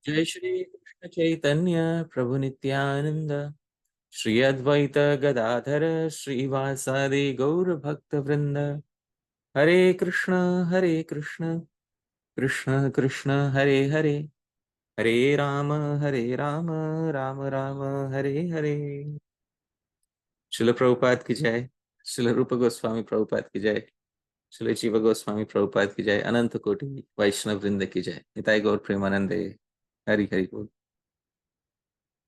जय श्री कृष्ण चैतन्य प्रभु नित्यानंद श्री अद्वैत गदाधर श्रीवासादि गौर भक्त वृंद हरे कृष्ण कृष्ण कृष्ण हरे हरे हरे राम राम राम हरे हरे। श्रील प्रभुपाद की जय। श्रील रूप गोस्वामी प्रभुपाद की जय। श्रील जीव गोस्वामी प्रभुपाद की जय। अनंत कोटि वैष्णव वृंद की जय। निताय गौर प्रेमानंदे। हरि हरि बोल।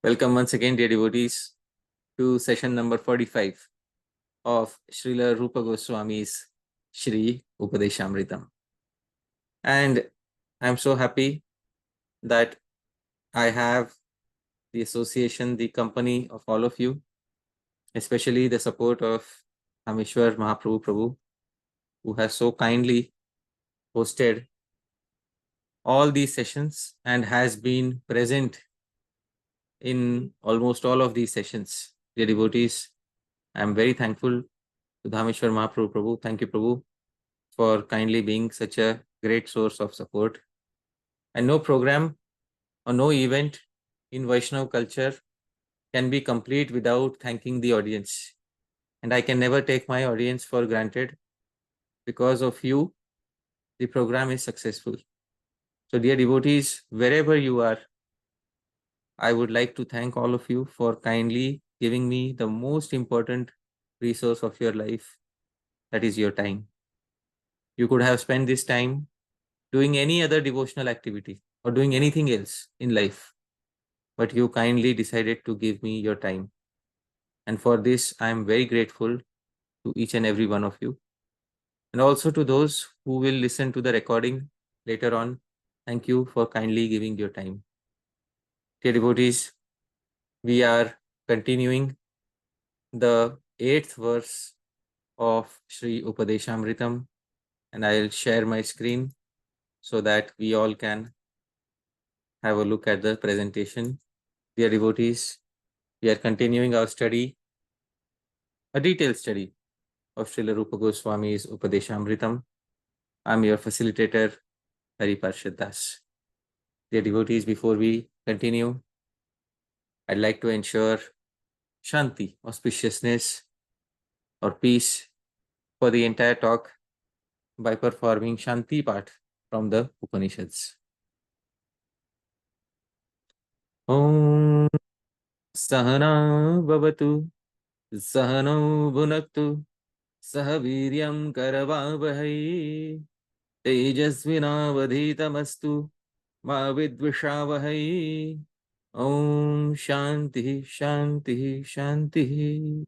Welcome once again, dear devotees, to session number 45 of Srila Rupa Goswami's Śrī-Upadeśāmṛtam. And I'm so happy that I have the association, the company of all of you, especially the support of Dhāmeśvara Mahāprabhu, who has so kindly hosted all these sessions and has been present in almost all of these sessions. Dear devotees, I'm very thankful to Dhāmeśvara Mahāprabhu. Thank you, Prabhu, for kindly being such a great source of support. And no program or no event in Vaishnav culture can be complete without thanking the audience. And I can never take my audience for granted. Because of you, the program is successful. So dear devotees, wherever you are, I would like to thank all of you for kindly giving me the most important resource of your life, that is your time. You could have spent this time doing any other devotional activity or doing anything else in life, but you kindly decided to give me your time. And for this, I am very grateful to each and every one of you. And also to those who will listen to the recording later on, thank you for kindly giving your time. Dear devotees, we are continuing the 8th verse of Śrī-Upadeśāmṛtam, and I'll share my screen so that we all can have a look at the presentation. Dear devotees, we are continuing our study, a detailed study of Srila Rupa Goswami's Upadeshamritam. I'm your facilitator, Hari Pārṣada Das. Dear devotees, before we continue, I'd like to ensure Shanti, auspiciousness or peace for the entire talk by performing Shanti Path from the Upanishads. Om Sahana Bhavatu Sahano Bhunaktu Sahaviryam Karavavahai Tejasvinavadhitamastu Ma Vidvishavahai. Om Shanti Shanti Shanti.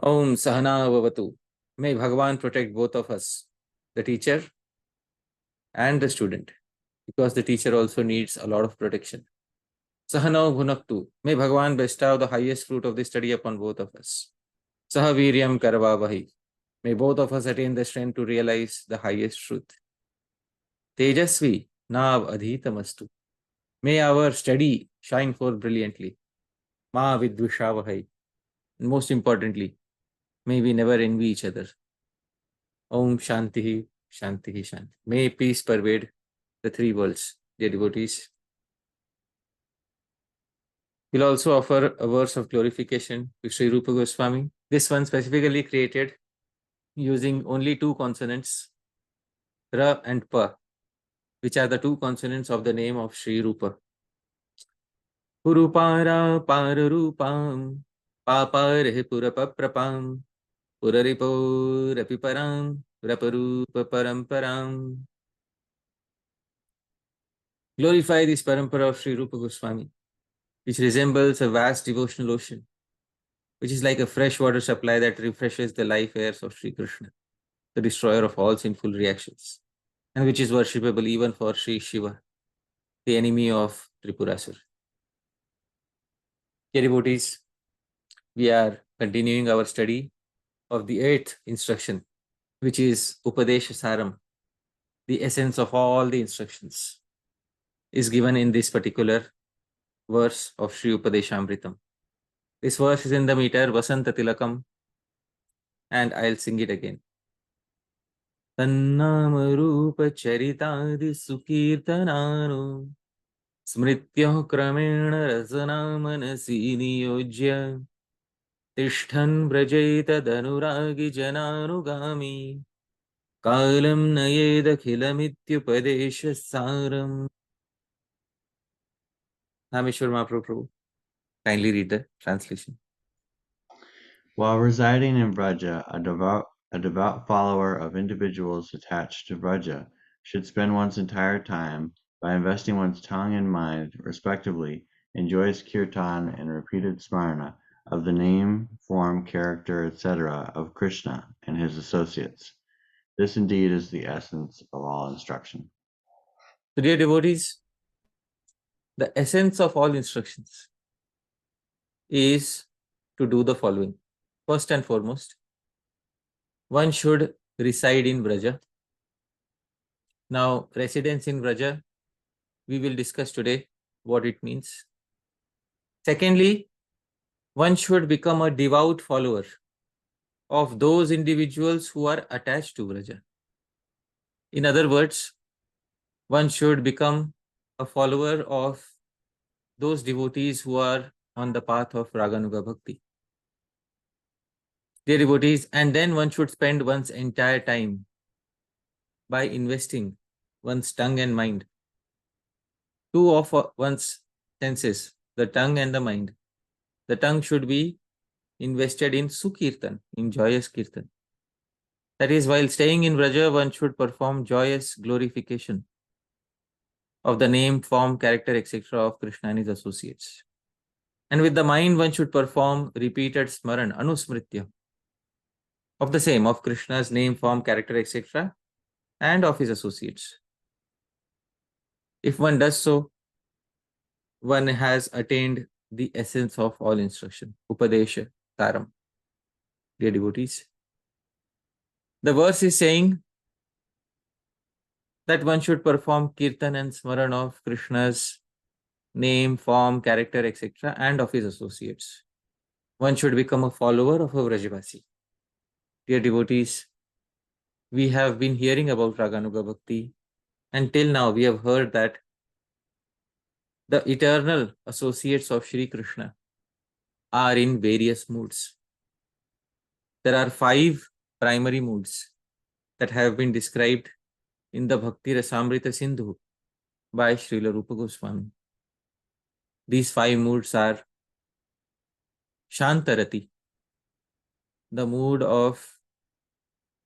Om Sahana Bhavatu. May Bhagavan protect both of us, the teacher and the student, because the teacher also needs a lot of protection. Sahana Bhunaktu. May Bhagavan bestow the highest fruit of this study upon both of us. Sahaviryam Karavavahi. May both of us attain the strength to realize the highest truth. Tejasvi Nav Adhitamastu. May our study shine forth brilliantly. Ma Vidvishavahai. And most importantly, may we never envy each other. Om Shanti Shanti Shanti. May peace pervade the three worlds, dear devotees. We'll also offer a verse of glorification to Sri Rupa Goswami. This one specifically created using only two consonants, Ra and Pa, which are the two consonants of the name of Sri Rupa. Purupara Pararupam Paparhe Purapaprapam Puraripo Rapiparam Raparupa Paramparam. Glorify this parampara of Sri Rupa Goswami, which resembles a vast devotional ocean, which is like a freshwater supply that refreshes the life airs of Sri Krishna, the destroyer of all sinful reactions, and which is worshipable even for Sri Shiva, the enemy of Tripurasura. Dear devotees, we are continuing our study of the 8th instruction, which is Upadeshasaram, the essence of all the instructions, is given in this particular verse of Śrī-Upadeśāmṛtam. This verse is in the meter Vasanta Tilakam, and I'll sing it again. Tannama Rupa Charitadi Sukirtanano Smrityo Kramena Rasana Manasi Niyojya Tishthan Vrajeta Danuragi Jananugami Kalam Nayedakhilamithyupadeshasaram. Dhāmeśvara Mahaprabhu, kindly read the translation. While residing in Vraja, a devout follower of individuals attached to Vraja should spend one's entire time by investing one's tongue and mind, respectively, in joyous kirtan and repeated smarana of the name, form, character, etc. of Krishna and his associates. This indeed is the essence of all instruction. So, dear devotees, the essence of all instructions is to do the following. First and foremost, one should reside in Vraja. Now, residence in Vraja, we will discuss today what it means. Secondly, one should become a devout follower of those individuals who are attached to Vraja. In other words, one should become a follower of those devotees who are on the path of Raganuga Bhakti. Dear devotees, and then one should spend one's entire time by investing one's tongue and mind. Two of one's senses, the tongue and the mind. The tongue should be invested in Sukirtan, in joyous Kirtan. That is, while staying in Vraja, one should perform joyous glorification of the name, form, character, etc. of Krishna and his associates. And with the mind, one should perform repeated smaran, anusmritya, of the same, of Krishna's name, form, character, etc. and of his associates. If one does so, one has attained the essence of all instruction, Upadeshamritam. Dear devotees, the verse is saying that one should perform kirtan and smaran of Krishna's name, form, character, etc. and of his associates. One should become a follower of a Vrajavāsi. Dear devotees, we have been hearing about Raganuga Bhakti, and till now we have heard that the eternal associates of Shri Krishna are in various moods. There are 5 primary moods that have been described in the Bhakti Rasamrita Sindhu by Srila Rupa Goswami. These 5 moods are Shantarati, the mood of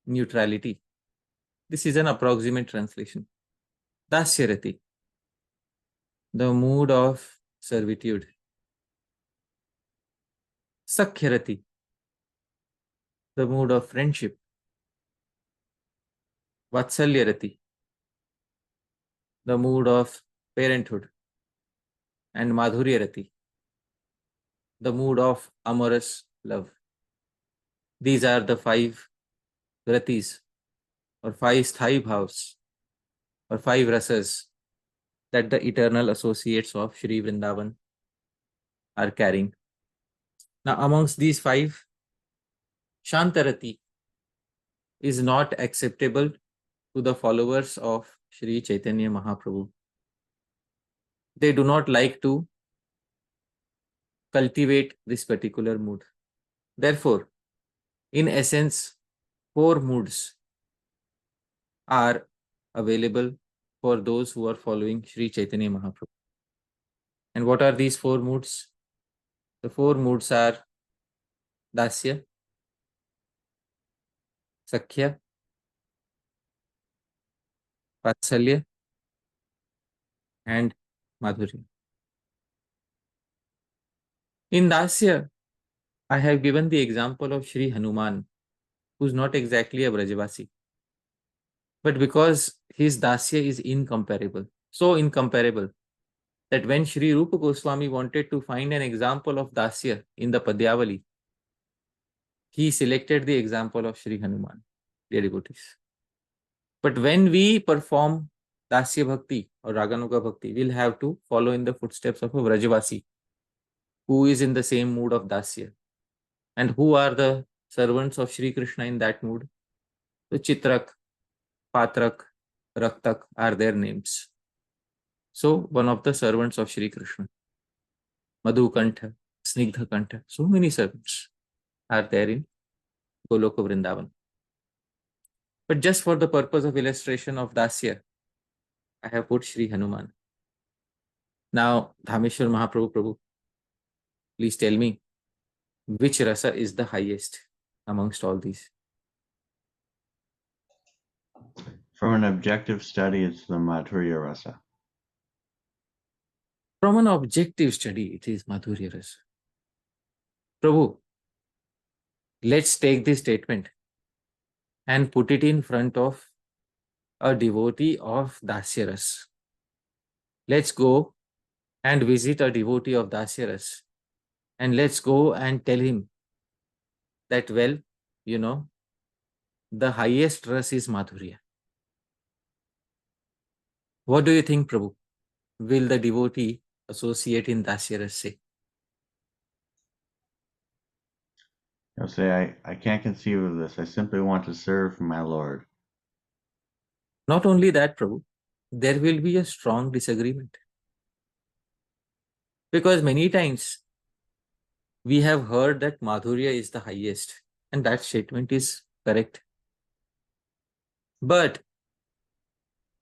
neutrality. This is an approximate translation. Dasyarati, the mood of servitude. Sakhyarati, the mood of friendship. Vatsalyarati, the mood of parenthood. And Madhuryarati, the mood of amorous love. These are the 5 vratis or 5 sthai bhavas or 5 rasas that the eternal associates of Shri Vrindavan are carrying. Now, amongst these 5, Shantarati is not acceptable to the followers of Shri Chaitanya Mahaprabhu. They do not like to cultivate this particular mood. Therefore, in essence, 4 moods are available for those who are following Shri Chaitanya Mahaprabhu. And what are these 4 moods? The 4 moods are Dasya, Sakhya, Vatsalya, and Madhurya. In Dasya, I have given the example of Shri Hanuman, who is not exactly a Vrajavāsi. But because his Dasya is incomparable, so incomparable, that when Shri Rupa Goswami wanted to find an example of Dasya in the Padyavali, he selected the example of Shri Hanuman, dear devotees. But when we perform Dasya Bhakti or Raganuga Bhakti, we'll have to follow in the footsteps of a Vrajavāsi who is in the same mood of Dasya. And who are the servants of Shri Krishna in that mood? The Chitrak, Patrak, Raktak are their names. So one of the servants of Shri Krishna, Madhu Kantha, Snigdha Kantha, so many servants are there in Goloka Vrindavan. But just for the purpose of illustration of Dasya, I have put Shri Hanuman. Now, Dhāmeśvara Mahaprabhu, Prabhu, please tell me, which rasa is the highest amongst all these? From an objective study, it's the Madhurya rasa. From an objective study, it is Madhurya rasa. Prabhu, let's take this statement and put it in front of a devotee of Dasya rasa. Let's go and visit a devotee of Dasya rasa, and let's go and tell him that, well, you know, the highest rasa is Madhurya. What do you think, Prabhu? Will the devotee associate in Dasya rasa say? He'll say, I can't conceive of this. I simply want to serve my Lord. Not only that, Prabhu, there will be a strong disagreement. Because many times we have heard that Madhurya is the highest, and that statement is correct. But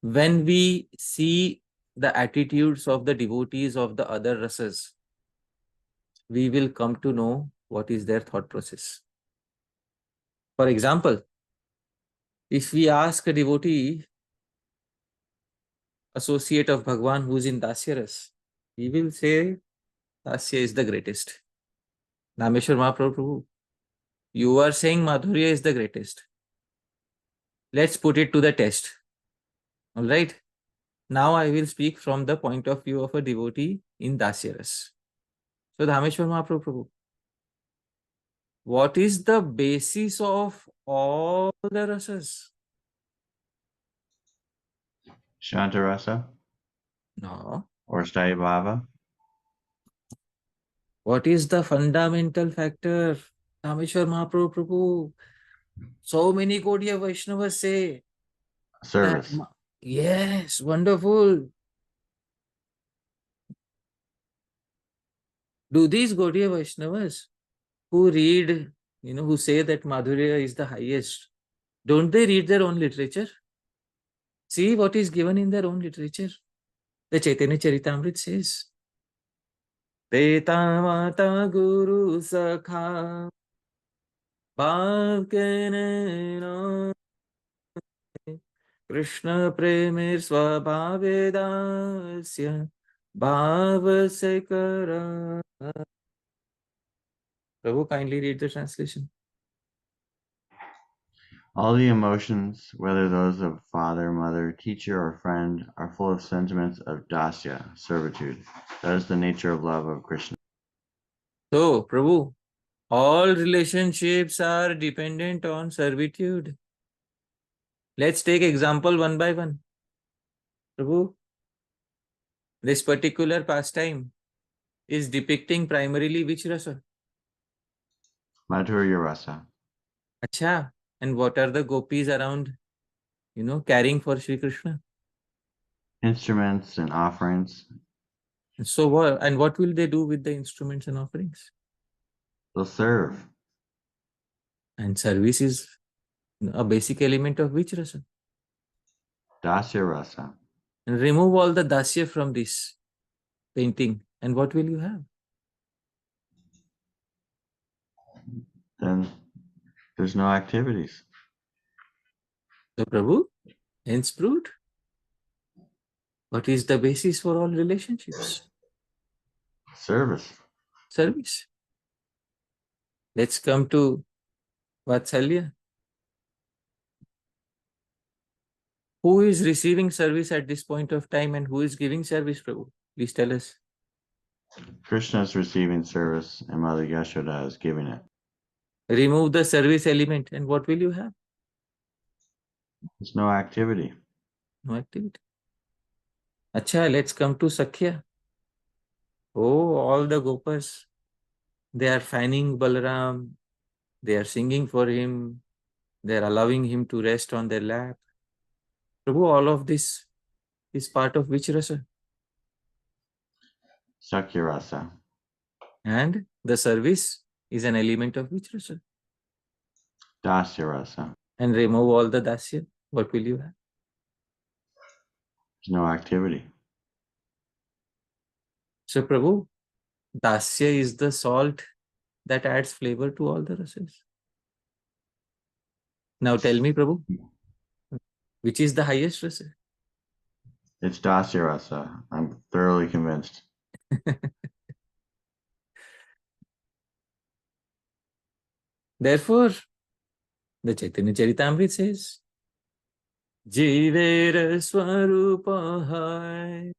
when we see the attitudes of the devotees of the other rasas, we will come to know what is their thought process. For example, if we ask a devotee, associate of Bhagwan who is in Dasya rasa, he will say Dasya is the greatest. Dhāmeśvara Mahaprabhu, you are saying Madhurya is the greatest. Let's put it to the test. All right. Now I will speak from the point of view of a devotee in Dasya rasa. So Dhāmeśvara Mahaprabhu, what is the basis of all the rasas? Shanta rasa No. or Sthayi bhava? What is the fundamental factor? Dhāmeśvara Mahaprabhu, so many Gaudiya Vaishnavas say that, Service. yes, wonderful. Do these Gaudiya Vaishnavas who read, who say that Madhurya is the highest, don't they read their own literature? See what is given in their own literature. The Chaitanya Charitamrita says, Teta Mata Guru Sakha Bhav ke naina Krishna Premir Swabhave Dasya Bhava se kara. Prabhu, kindly read the translation. All the emotions, whether those of father, mother, teacher, or friend, are full of sentiments of Dasya, servitude. That is the nature of love of Krishna. So, Prabhu, all relationships are dependent on servitude. Let's take example one by one. Prabhu, this particular pastime is depicting primarily which rasa? Madhurya rasa. Acha, and what are the gopis around, carrying for Shri Krishna? Instruments and offerings. And so what? And what will they do with the instruments and offerings? They'll serve. And service is a basic element of which rasa? Dasya rasa. And remove all the dasya from this painting, and what will you have? Then there's no activities. So, Prabhu, hence proved, what is the basis for all relationships? Service. Service. Let's come to Vatsalya. Who is receiving service at this point of time and who is giving service, Prabhu? Please tell us. Krishna is receiving service and Mother Yashoda is giving it. Remove the service element and what will you have? There's no activity. No activity. Acha, let's come to Sakhya. Oh, all the gopas, they are fanning Balaram, they are singing for him, they are allowing him to rest on their lap. Prabhu, all of this is part of which rasa? Sakhya rasa. And the service is an element of which rasa? Dasya rasa. And remove all the dasya, what will you have? There's no activity. So Prabhu, dasya is the salt that adds flavor to all the rasas. Now tell me, Prabhu, which is the highest rasa? It's Dasya rasa. I'm thoroughly convinced. Therefore, the Chaitanya Charitamrita says, Jivera Swarupa hai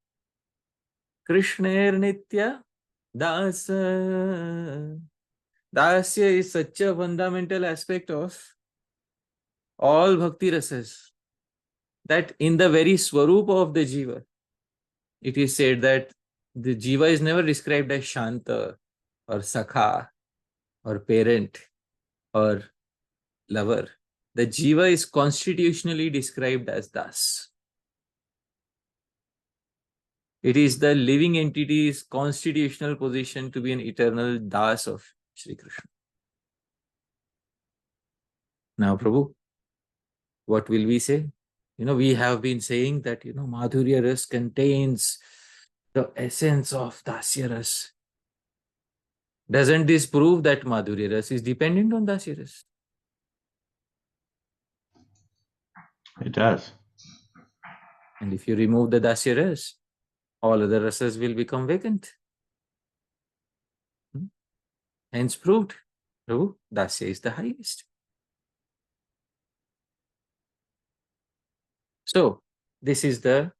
Krishner Nitya Dāsa. Dasya is such a fundamental aspect of all bhakti rasas that in the very swarupa of the jiva, it is said that the jiva is never described as Shanta or Sakha or parent or lover. The jiva is constitutionally described as Das. It is the living entity's constitutional position to be an eternal Das of Shri Krishna. Now, Prabhu, what will we say? We have been saying that, Madhurya Ras contains the essence of Dasya Ras. Doesn't this prove that Madhurya Ras is dependent on Dasya Ras? It does. And if you remove the Dasya Ras, all other rasas will become vacant. Hence proved, Prabhu, Dasya is the highest. So, this is the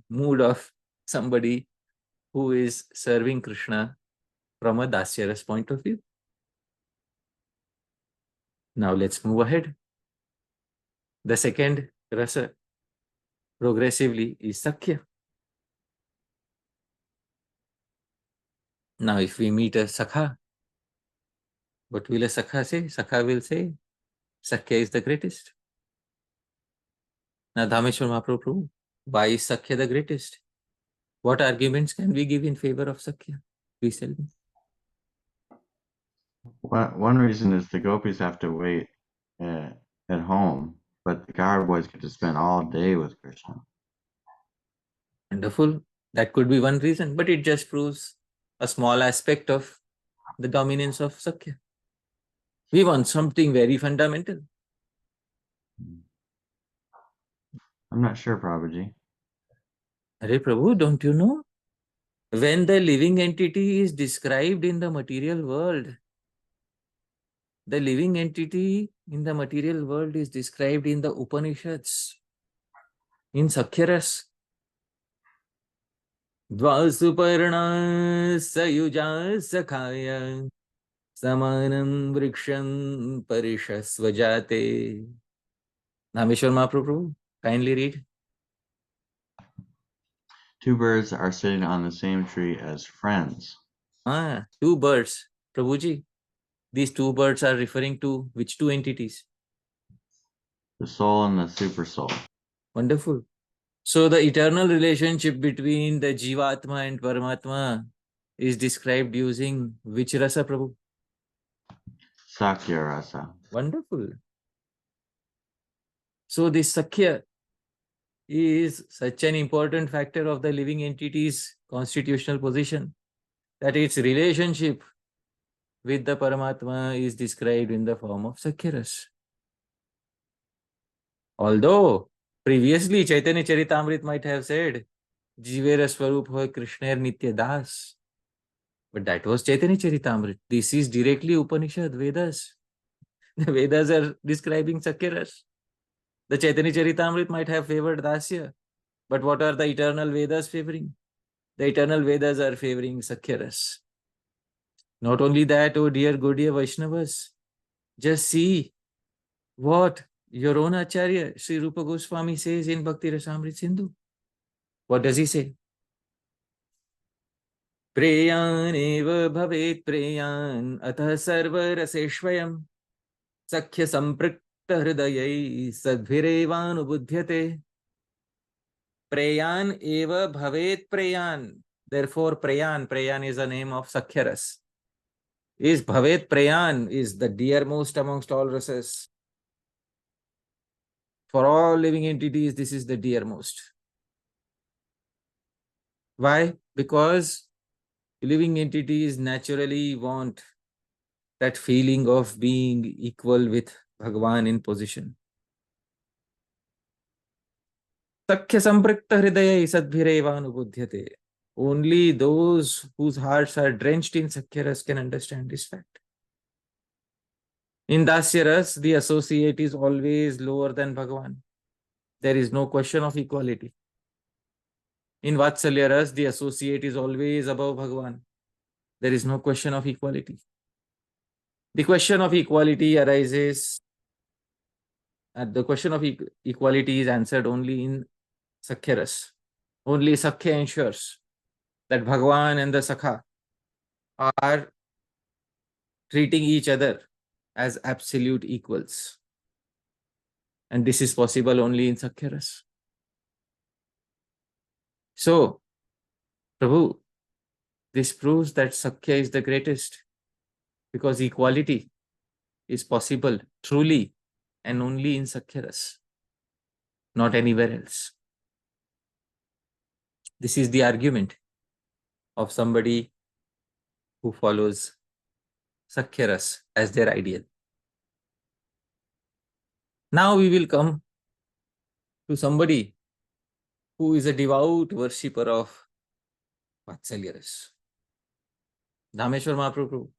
mood of somebody who is serving Krishna from a Dasya Ras point of view. Now let's move ahead. The second rasa progressively is Sakhya. Now if we meet a Sakha, what will a Sakha say? Sakha will say, Sakhya is the greatest. Now Dhāmeśvara Mahaprabhu, why is Sakhya the greatest? What arguments can we give in favor of Sakhya? Please tell me. One reason is the gopis have to wait at home, but the Gaur boys get to spend all day with Krishna. Wonderful. That could be one reason, but it just proves a small aspect of the dominance of Sakhya. We want something very fundamental. I'm not sure, Prabhuji. Hare Prabhu, don't you know? When the living entity is described in the material world, the living entity in the material world is described in the Upanishads, in Sakhya Ras. Dvasuparna sayuja sakhaya samanam vriksham parishasvajate. Dhāmeśvara Mahaprabhu, kindly read. Two birds are sitting on the same tree as friends. Two birds. Prabhuji, these two birds are referring to which two entities? The soul and the super soul. Wonderful. So the eternal relationship between the Jivatma and Paramatma is described using which rasa, Prabhu? Sakhya rasa. Wonderful. So this Sakhya is such an important factor of the living entity's constitutional position that its relationship with the Paramatma is described in the form of Sakhya Ras. Although previously Chaitanya Charitamrita might have said, Jivera Swarup Hoy Krishner Nitya Das. But that was Chaitanya Charitamrita. This is directly Upanishad, Vedas. The Vedas are describing Sakhya Ras. The Chaitanya Charitamrita might have favored Dasya. But what are the eternal Vedas favoring? The eternal Vedas are favoring Sakhya Ras. Not only that, oh dear Gaudiya Vaishnavas, just see what your own Acharya, Sri Rupa Goswami says in Bhakti Rasamrita Sindhu. What does he say? Preyan eva bhavet preyan atah sarva raseshvayam Sakhya hridayai sadbhirevanubudhyate preyan eva bhavet preyan. Therefore, preyan is a name of Sakhya. Is bhavet preyan is the dearmost amongst all rasas. For all living entities, this is the dearmost. Why? Because living entities naturally want that feeling of being equal with Bhagavan in position. Sakhya samprikta hridaya sadbhirevanubudhyate. Only those whose hearts are drenched in Sakhya ras can understand this fact. In Dasya ras, the associate is always lower than Bhagavan. There is no question of equality. In Vatsalya ras, the associate is always above Bhagavan. There is no question of equality. The question of equality arises, the question of equality is answered only in Sakhya ras. Only Sakhya ensures that Bhagavan and the Sakha are treating each other as absolute equals. And this is possible only in Sakhya ras. So, Prabhu, this proves that Sakhya is the greatest because equality is possible truly and only in Sakhya ras, not anywhere else. This is the argument of somebody who follows Sakhya ras as their ideal. Now we will come to somebody who is a devout worshipper of Vatsalya ras. Dhāmeśvara Mahaprabhu.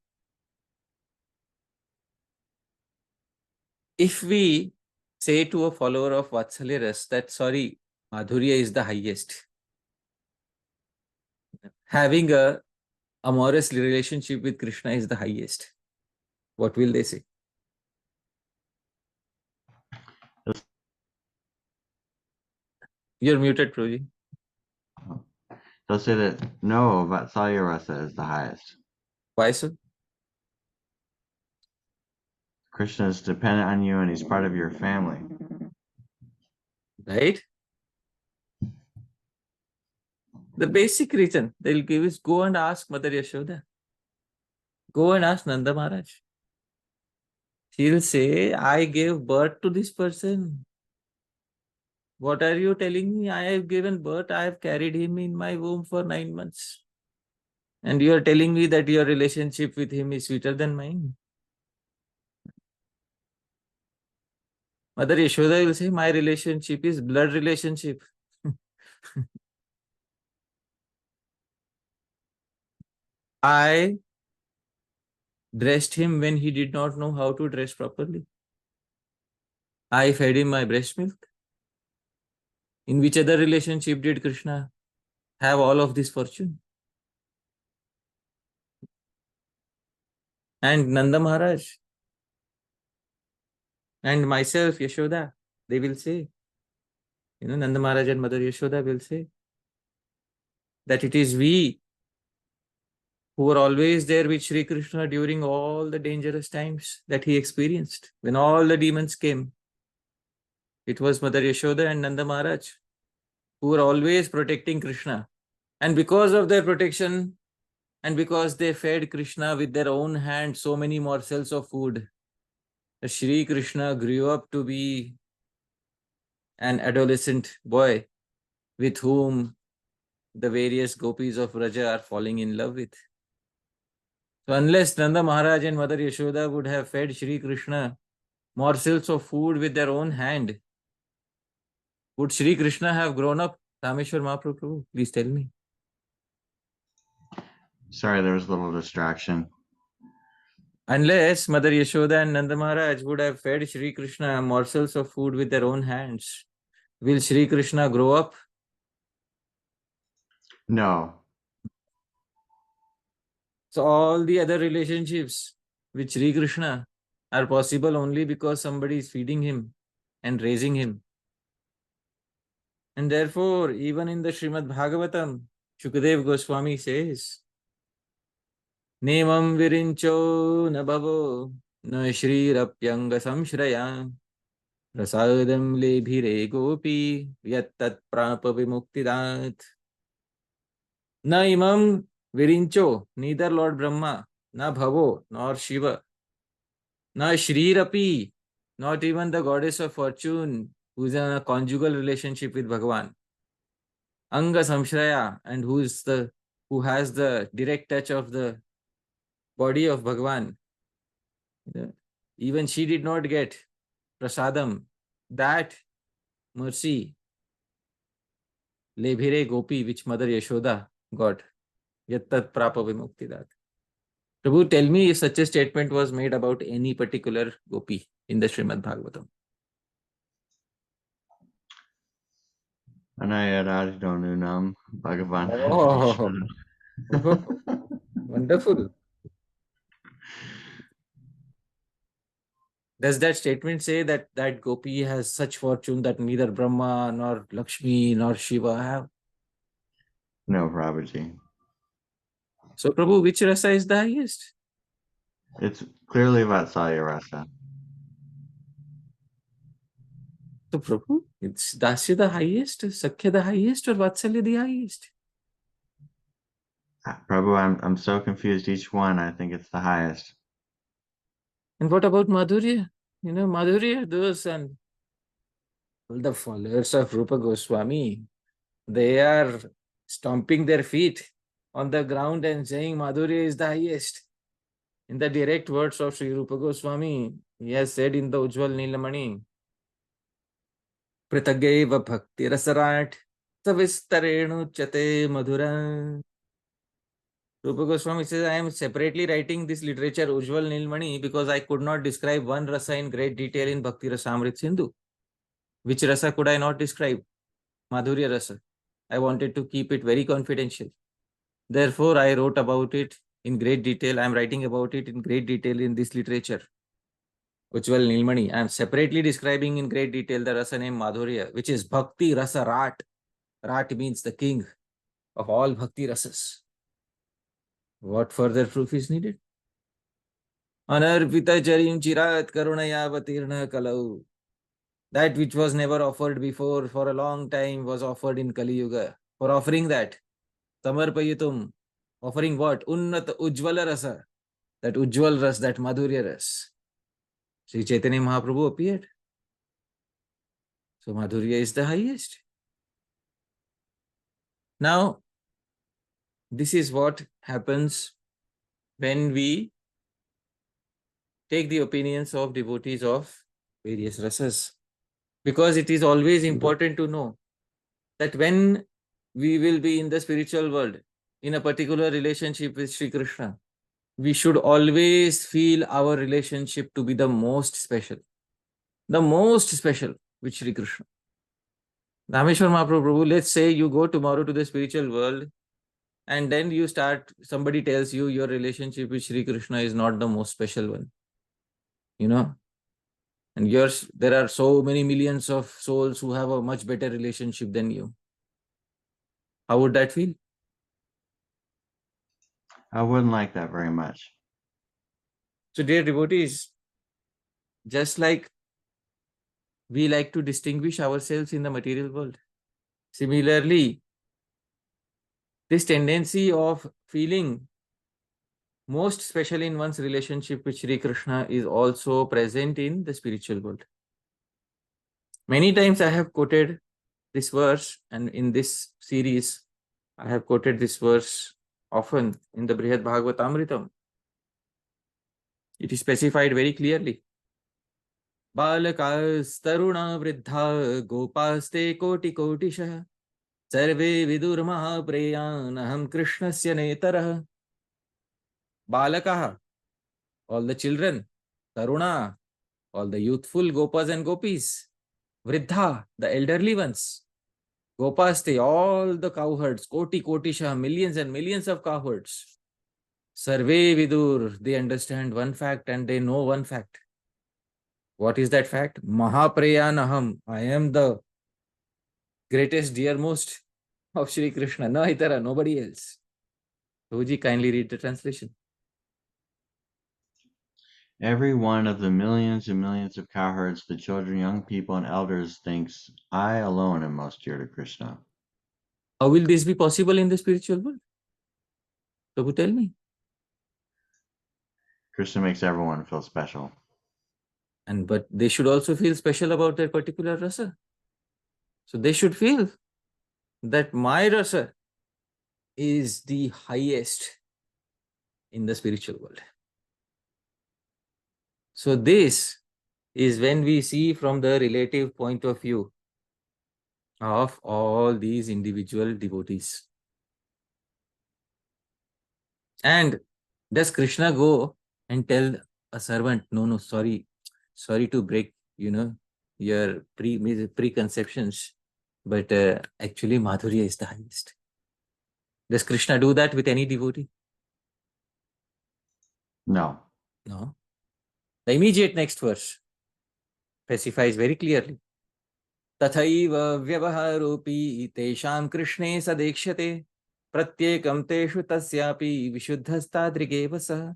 If we say to a follower of Vatsalya ras that, sorry, Madhurya is the highest, having a amorous relationship with Krishna is the highest, what will they say? You're muted, Prabhuji. They'll say that no, Vatsalya rasa is the highest. Why so? Krishna is dependent on you and he's part of your family. Right? The basic reason they'll give is go and ask Mother Yashoda. Go and ask Nanda Maharaj. He'll say, I gave birth to this person. What are you telling me? I have given birth. I have carried him in my womb for 9 months. And you are telling me that your relationship with him is sweeter than mine. Mother Yashoda will say, my relationship is blood relationship. I dressed him when he did not know how to dress properly. I fed him my breast milk. In which other relationship did Krishna have all of this fortune? And Nanda Maharaj and myself, Yashoda, they will say, Nanda Maharaj and Mother Yashoda will say that it is we who were always there with Shri Krishna during all the dangerous times that he experienced. When all the demons came, it was Mother Yashoda and Nanda Maharaj who were always protecting Krishna. And because of their protection and because they fed Krishna with their own hands so many morsels of food, Shri Krishna grew up to be an adolescent boy with whom the various gopis of Vraja are falling in love with. So unless Nanda Maharaj and Mother Yashoda would have fed Shri Krishna morsels of food with their own hand, would Shri Krishna have grown up? Dhāmeśvara Mahaprabhu, please tell me. Sorry, there was a little distraction. Unless Mother Yashoda and Nanda Maharaj would have fed Shri Krishna morsels of food with their own hands, will Shri Krishna grow up? No. So all the other relationships with Shri Krishna are possible only because somebody is feeding him and raising him. And therefore, even in the Srimad Bhagavatam, Shukadev Goswami says, Nemam virincho na bhavo na shrirapyanga samshraya Prasadam lebhire gopi yattat prapa vimuktidat. Na imam virincho, neither Lord Brahma, na bhavo, nor Shiva, na Shri-Rapi, not even the goddess of fortune, who is in a conjugal relationship with Bhagavan. Anga Samshraya, and who has the direct touch of the body of Bhagavan. Even she did not get prasadam, that mercy, lebhire gopi, which Mother Yashoda got. Yattat prapa vimuktidat. Prabhu, tell me if such a statement was made about any particular gopi in the Srimad Bhagavatam. Anayadadidonunam Bhagavan. Oh, wonderful. Does that statement say that that gopi has such fortune that neither Brahma nor Lakshmi nor Shiva have? No, Prabhuji. So, Prabhu, which rasa is the highest? It's clearly Vatsalya rasa. So, Prabhu, it's Dasya the highest, Sakhya the highest, or Vatsalya the highest? Prabhu, I'm so confused. Each one, I think it's the highest. And what about Madhurya? Madhurya, those and all the followers of Rupa Goswami, they are stomping their feet on the ground and saying Madhurya is the highest. In the direct words of Sri Rupa Goswami, he has said in the Ujjwal Nilamani, Pritageva Bhakti Rasarat Savistarenu Chate Madhura. Rupa Goswami says, I am separately writing this literature, Ujjwal Nilmani, because I could not describe one rasa in great detail in Bhakti Rasamrit Sindhu. Which rasa could I not describe? Madhurya rasa. I wanted to keep it very confidential. Therefore, I wrote about it in great detail. I am writing about it in great detail in this literature. Ujjwal Nilmani. I am separately describing in great detail the rasa named Madhurya, which is Bhakti Rasa Rat. Rat means the king of all Bhakti rasas. What further proof is needed? Anarpita charim chirat karunaya vatirna kalau. That which was never offered before for a long time was offered in Kali Yuga. For offering that, Samarpayitum, offering what? Unnat Ujjvala Rasa. That Ujjwal Ras, that Madhurya Ras. Sri Chaitanya Mahaprabhu appeared. So Madhurya is the highest. Now, this is what happens when we take the opinions of devotees of various rasas. Because it is always important to know that when we will be in the spiritual world, in a particular relationship with Sri Krishna, we should always feel our relationship to be the most special. The most special with Sri Krishna. Dhāmeśvara Mahaprabhu, let's say you go tomorrow to the spiritual world and then somebody tells you your relationship with Sri Krishna is not the most special one. And there are so many millions of souls who have a much better relationship than you. How would that feel? I wouldn't like that very much. So, dear devotees, just like we like to distinguish ourselves in the material world, similarly, this tendency of feeling most special in one's relationship with Sri Krishna is also present in the spiritual world. Many times I have quoted this verse, and in this series, I have quoted this verse often in the Brihad Bhagavatamritam. It is specified very clearly. Balakas taruna vriddha gopaste koti kotisha sarve vidur mahapreyan aham krishnasya netarah. Balakaha, all the children. Taruna, all the youthful gopas and gopis. Vriddha, the elderly ones. Gopaste, all the cowherds. Koti kotisha, millions and millions of cowherds. Sarve vidur, they understand one fact and they know one fact. What is that fact? Mahapreyanaham, I am the greatest, dearmost of Shri Krishna. No itara, nobody else. Prabhuji, kindly read the translation. Every one of the millions and millions of cowherds, the children, young people, and elders thinks, I alone am most dear to Krishna. How will this be possible in the spiritual world? Prabhu, tell me. Krishna makes everyone feel special. But they should also feel special about their particular rasa. So they should feel that my rasa is the highest in the spiritual world. So this is when we see from the relative point of view of all these individual devotees. And does Krishna go and tell a servant, no, sorry to break, your preconceptions, but actually Madhurya is the highest. Does Krishna do that with any devotee? No. No. The immediate next verse specifies very clearly. Tathaiva vyavaharopi tesham krishne sadekshate pratyekam teshu tasyapi vishuddhastadrigeva saha.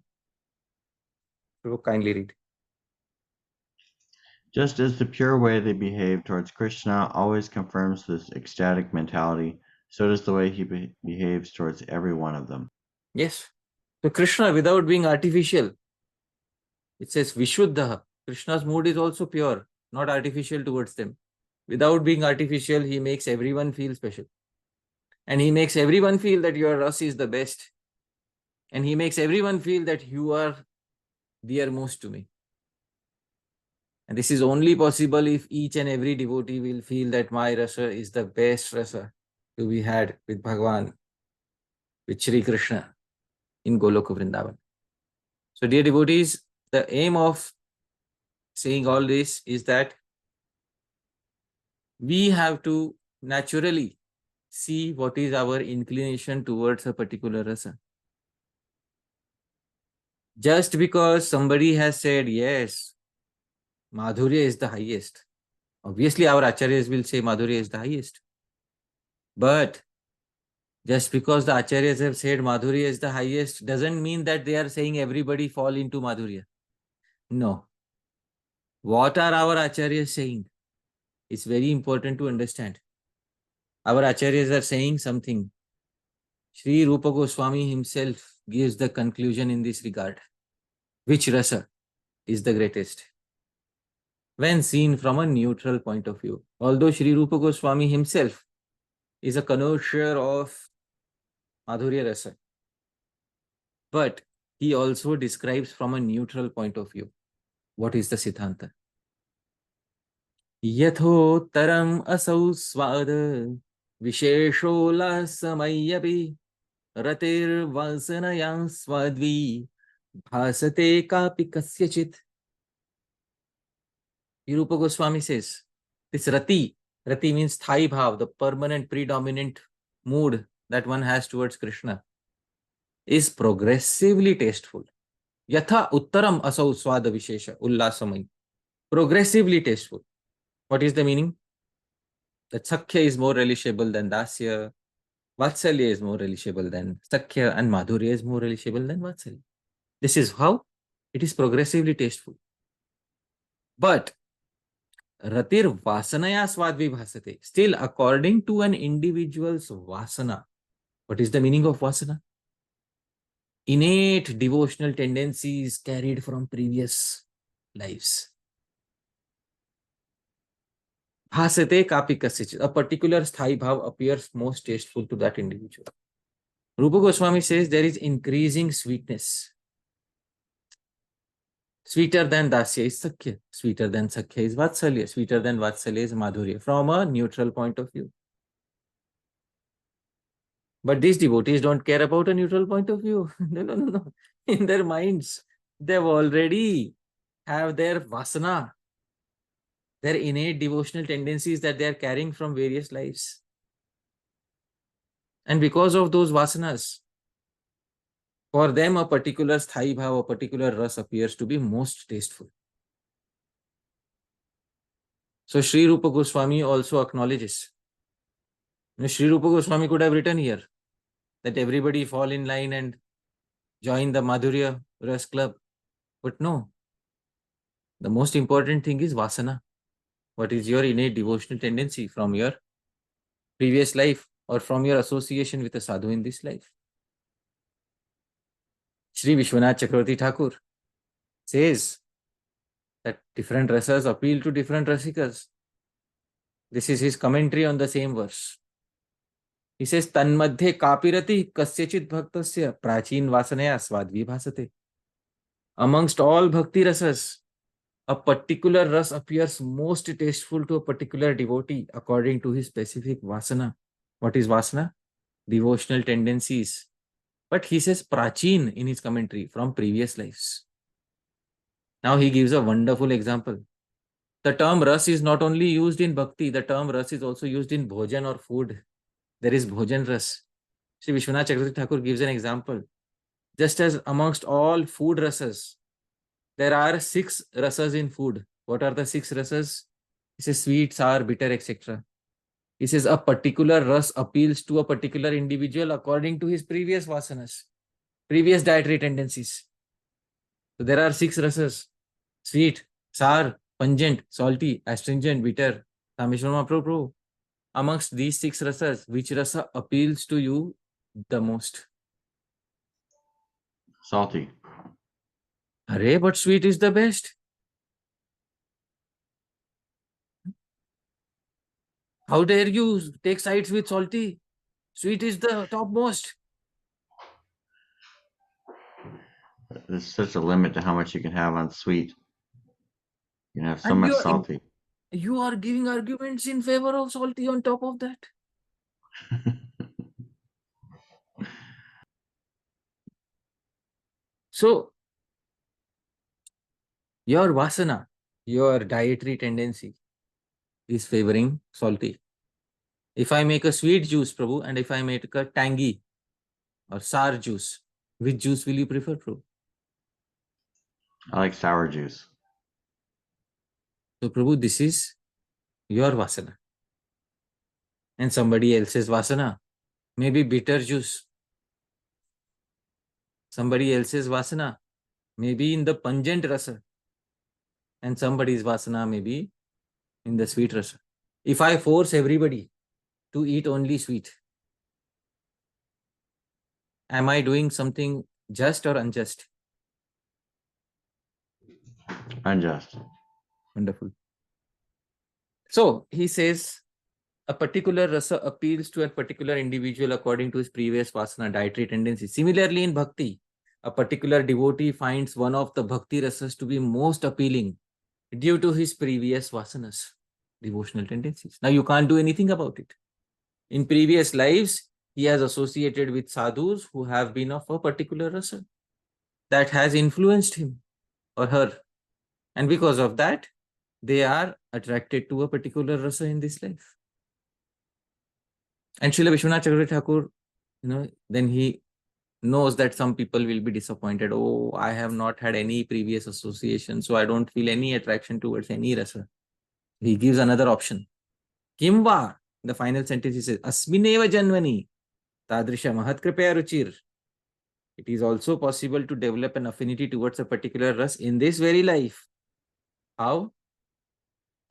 Kindly read. Just as the pure way they behave towards Krishna always confirms this ecstatic mentality, so does the way he behaves towards every one of them. Yes. So Krishna, without being artificial, it says Vishuddha. Krishna's mood is also pure, not artificial towards them. Without being artificial, he makes everyone feel special. And he makes everyone feel that your rasa is the best. And he makes everyone feel that you are dearmost to me. And this is only possible if each and every devotee will feel that my rasa is the best rasa to be had with Bhagavan, with Shri Krishna in Goloka Vrindavan. So dear devotees, the aim of saying all this is that we have to naturally see what is our inclination towards a particular rasa. Just because somebody has said, yes, Madhurya is the highest. Obviously, our acharyas will say Madhurya is the highest. But just because the acharyas have said Madhurya is the highest doesn't mean that they are saying everybody fall into Madhurya. No. What are our acharyas saying? It's very important to understand. Our acharyas are saying something. Shri Rupa Goswami himself gives the conclusion in this regard. Which rasa is the greatest? When seen from a neutral point of view. Although Shri Rupa Goswami himself is a connoisseur of Madhurya rasa, but he also describes from a neutral point of view. What is the Siddhanta? Yathottaram asau swada visheshola samayyapi ratir vasanayam swadvi bhasate kapi kasyachit. Rupa Goswami says, this rati means sthai bhav, the permanent predominant mood that one has towards Krishna, is progressively tasteful. Yatha uttaram asau swada vishesha ullasamai. Progressively tasteful. What is the meaning? That Sakhya is more relishable than Dasya, Vatsalya is more relishable than Sakhya, and Madhurya is more relishable than Vatsalya. This is how it is progressively tasteful. But ratir vasanaya swadvi bhasate. Still, according to an individual's vasana. What is the meaning of vasana? Innate devotional tendencies carried from previous lives. Bhasate kapi kasyachit. A particular sthai bhav appears most tasteful to that individual. Rupa Goswami says there is increasing sweetness. Sweeter than Dasya is Sakhya. Sweeter than Sakhya is Vatsalya. Sweeter than Vatsalya is Madhurya. From a neutral point of view. But these devotees don't care about a neutral point of view. No. In their minds, they've already have their vasana, their innate devotional tendencies that they are carrying from various lives. And because of those vasanas, for them a particular sthai bhava, a particular ras appears to be most tasteful. So Shri Rupa Goswami also acknowledges. Shri Rupa Goswami could have written here that everybody fall in line and join the Madhurya Ras Club. But no, The most important thing is Vasana. What is your innate devotional tendency from your previous life or from your association with a sadhu in this life? Shri Vishwanath Chakravarti Thakur says that different rasas appeal to different rasikas. This is his commentary on the same verse. He says, Tanmadhe kapirati kasyachit bhaktasya prachin vasanaya svadvi bhasate. Amongst all bhakti rasas, a particular ras appears most tasteful to a particular devotee according to his specific vasana. What is vasana? Devotional tendencies. But he says prachin in his commentary, from previous lives. Now he gives a wonderful example. The term ras is not only used in bhakti, the term ras is also used in bhojan or food. There is bhojan ras. Shri Vishwanath Chakravarti Thakur gives an example. Just as amongst all food rasas, there are 6 rasas in food. What are the 6 rasas? He says sweet, sour, bitter, etc. He says a particular ras appeals to a particular individual according to his previous vasanas, previous dietary tendencies. So there are 6 rasas: sweet, sour, pungent, salty, astringent, bitter. Dhāmeśvara Mahaprabhu. Amongst these 6 rasas, which rasa appeals to you the most? Salty. Array, but sweet is the best. How dare you take sides with salty? Sweet is the topmost. There's such a limit to how much you can have on sweet. You can have so And much salty. you are giving arguments in favor of salty on top of that. So, your vasana, your dietary tendency is favoring salty. If I make a sweet juice, Prabhu, and if I make a tangy or sour juice, which juice will you prefer, Prabhu? I like sour juice. So, Prabhu, this is your vasana. And somebody else's vasana, maybe bitter juice. Somebody else's vasana, maybe in the pungent rasa. And somebody's vasana, maybe in the sweet rasa. If I force everybody to eat only sweet, am I doing something just or unjust? Unjust. Wonderful. So he says a particular rasa appeals to a particular individual according to his previous vasana, dietary tendency. Similarly, in bhakti, a particular devotee finds one of the bhakti rasas to be most appealing due to his previous vasanas, devotional tendencies. Now you can't do anything about it. In previous lives, he has associated with sadhus who have been of a particular rasa that has influenced him or her. And because of that, they are attracted to a particular rasa in this life. And Srila Vishwanath Chakravarti Thakur, then he knows that some people will be disappointed. Oh, I have not had any previous association, so I don't feel any attraction towards any rasa. He gives another option. Kimva, the final sentence he says, Asmineva Janvani, Tadrisha Mahatkripeya Ruchir. It is also possible to develop an affinity towards a particular ras in this very life. How?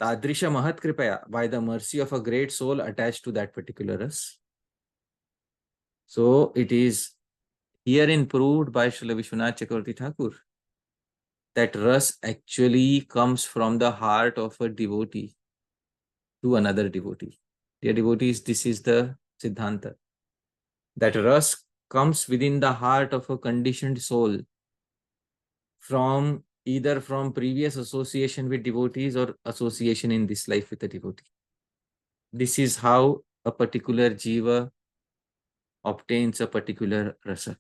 Tadrisha Mahatkripeya, by the mercy of a great soul attached to that particular ras. So it is herein proved by Srila Vishwanath Chakravarti Thakur that ras actually comes from the heart of a devotee to another devotee. Dear devotees, this is the Siddhanta. That ras comes within the heart of a conditioned soul from either from previous association with devotees or association in this life with a devotee. This is how a particular jiva obtains a particular rasa,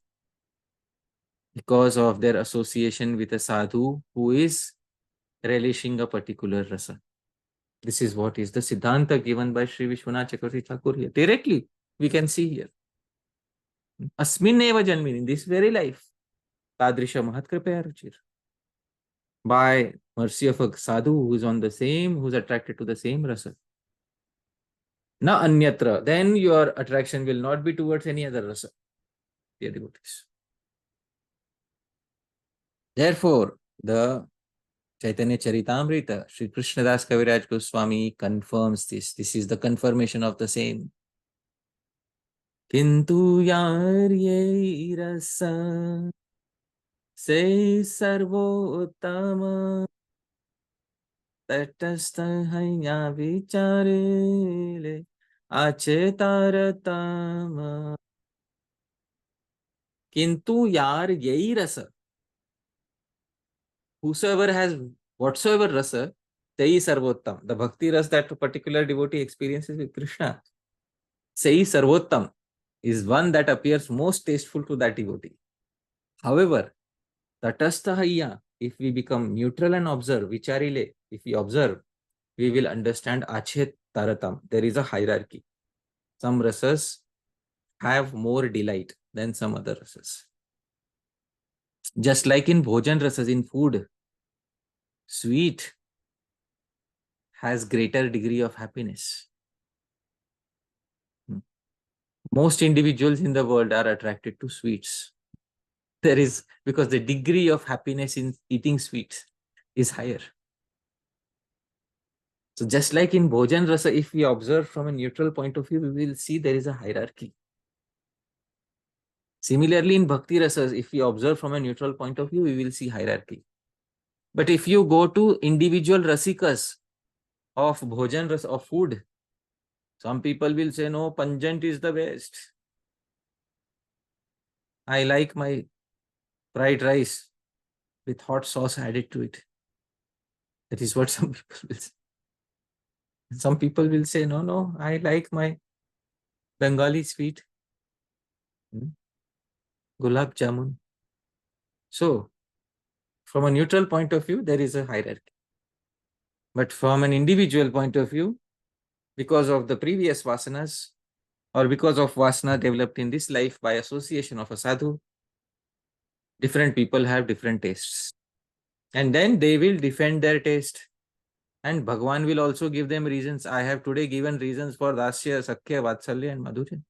because of their association with a sadhu who is relishing a particular rasa. This is what is the Siddhanta given by Sri Vishwanath Chakravarti Thakur here. Directly, we can see here. Asmin eva janmin, in this very life, Tadrisha Mahatkripeya Ruchir. By mercy of a sadhu who is on the same, who is attracted to the same rasa. Na anyatra, then your attraction will not be towards any other rasa, dear devotees. Therefore, the Chaitanya Charitamrita, Shri Krishnadas Kaviraj Goswami confirms this. This is the confirmation of the same. Kintu yar ye rasa se sarvo uttama tatastha haya vicharele achetaratama. Kintu yar ye rasa. Whosoever has whatsoever rasa, Sai Sarvottam. The bhakti rasa that a particular devotee experiences with Krishna, Sai Sarvottam, is one that appears most tasteful to that devotee. However, Tatastha, if we become neutral and observe, Vicharile, if we observe, we will understand Achet Taratam. There is a hierarchy. Some rasas have more delight than some other rasas. Just like in Bhojan rasas, in food, sweet has greater degree of happiness. Most individuals in the world are attracted to sweets. There is, because the degree of happiness in eating sweets is higher. So just like in Bhojan Rasa, if we observe from a neutral point of view, we will see there is a hierarchy. Similarly, in Bhakti Rasas, if we observe from a neutral point of view, we will see hierarchy. But if you go to individual rasikas of Bhojan Rasa, of food, some people will say, no, pungent is the best. I like my fried rice with hot sauce added to it. That is what some people will say. Some people will say, no, I like my Bengali sweet. Gulab jamun. So, from a neutral point of view, there is a hierarchy. But from an individual point of view, because of the previous vasanas, or because of vasana developed in this life by association of a sadhu, different people have different tastes. And then they will defend their taste. And Bhagwan will also give them reasons. I have today given reasons for Dasya, Sakhya, Vatsalya and Madhurya.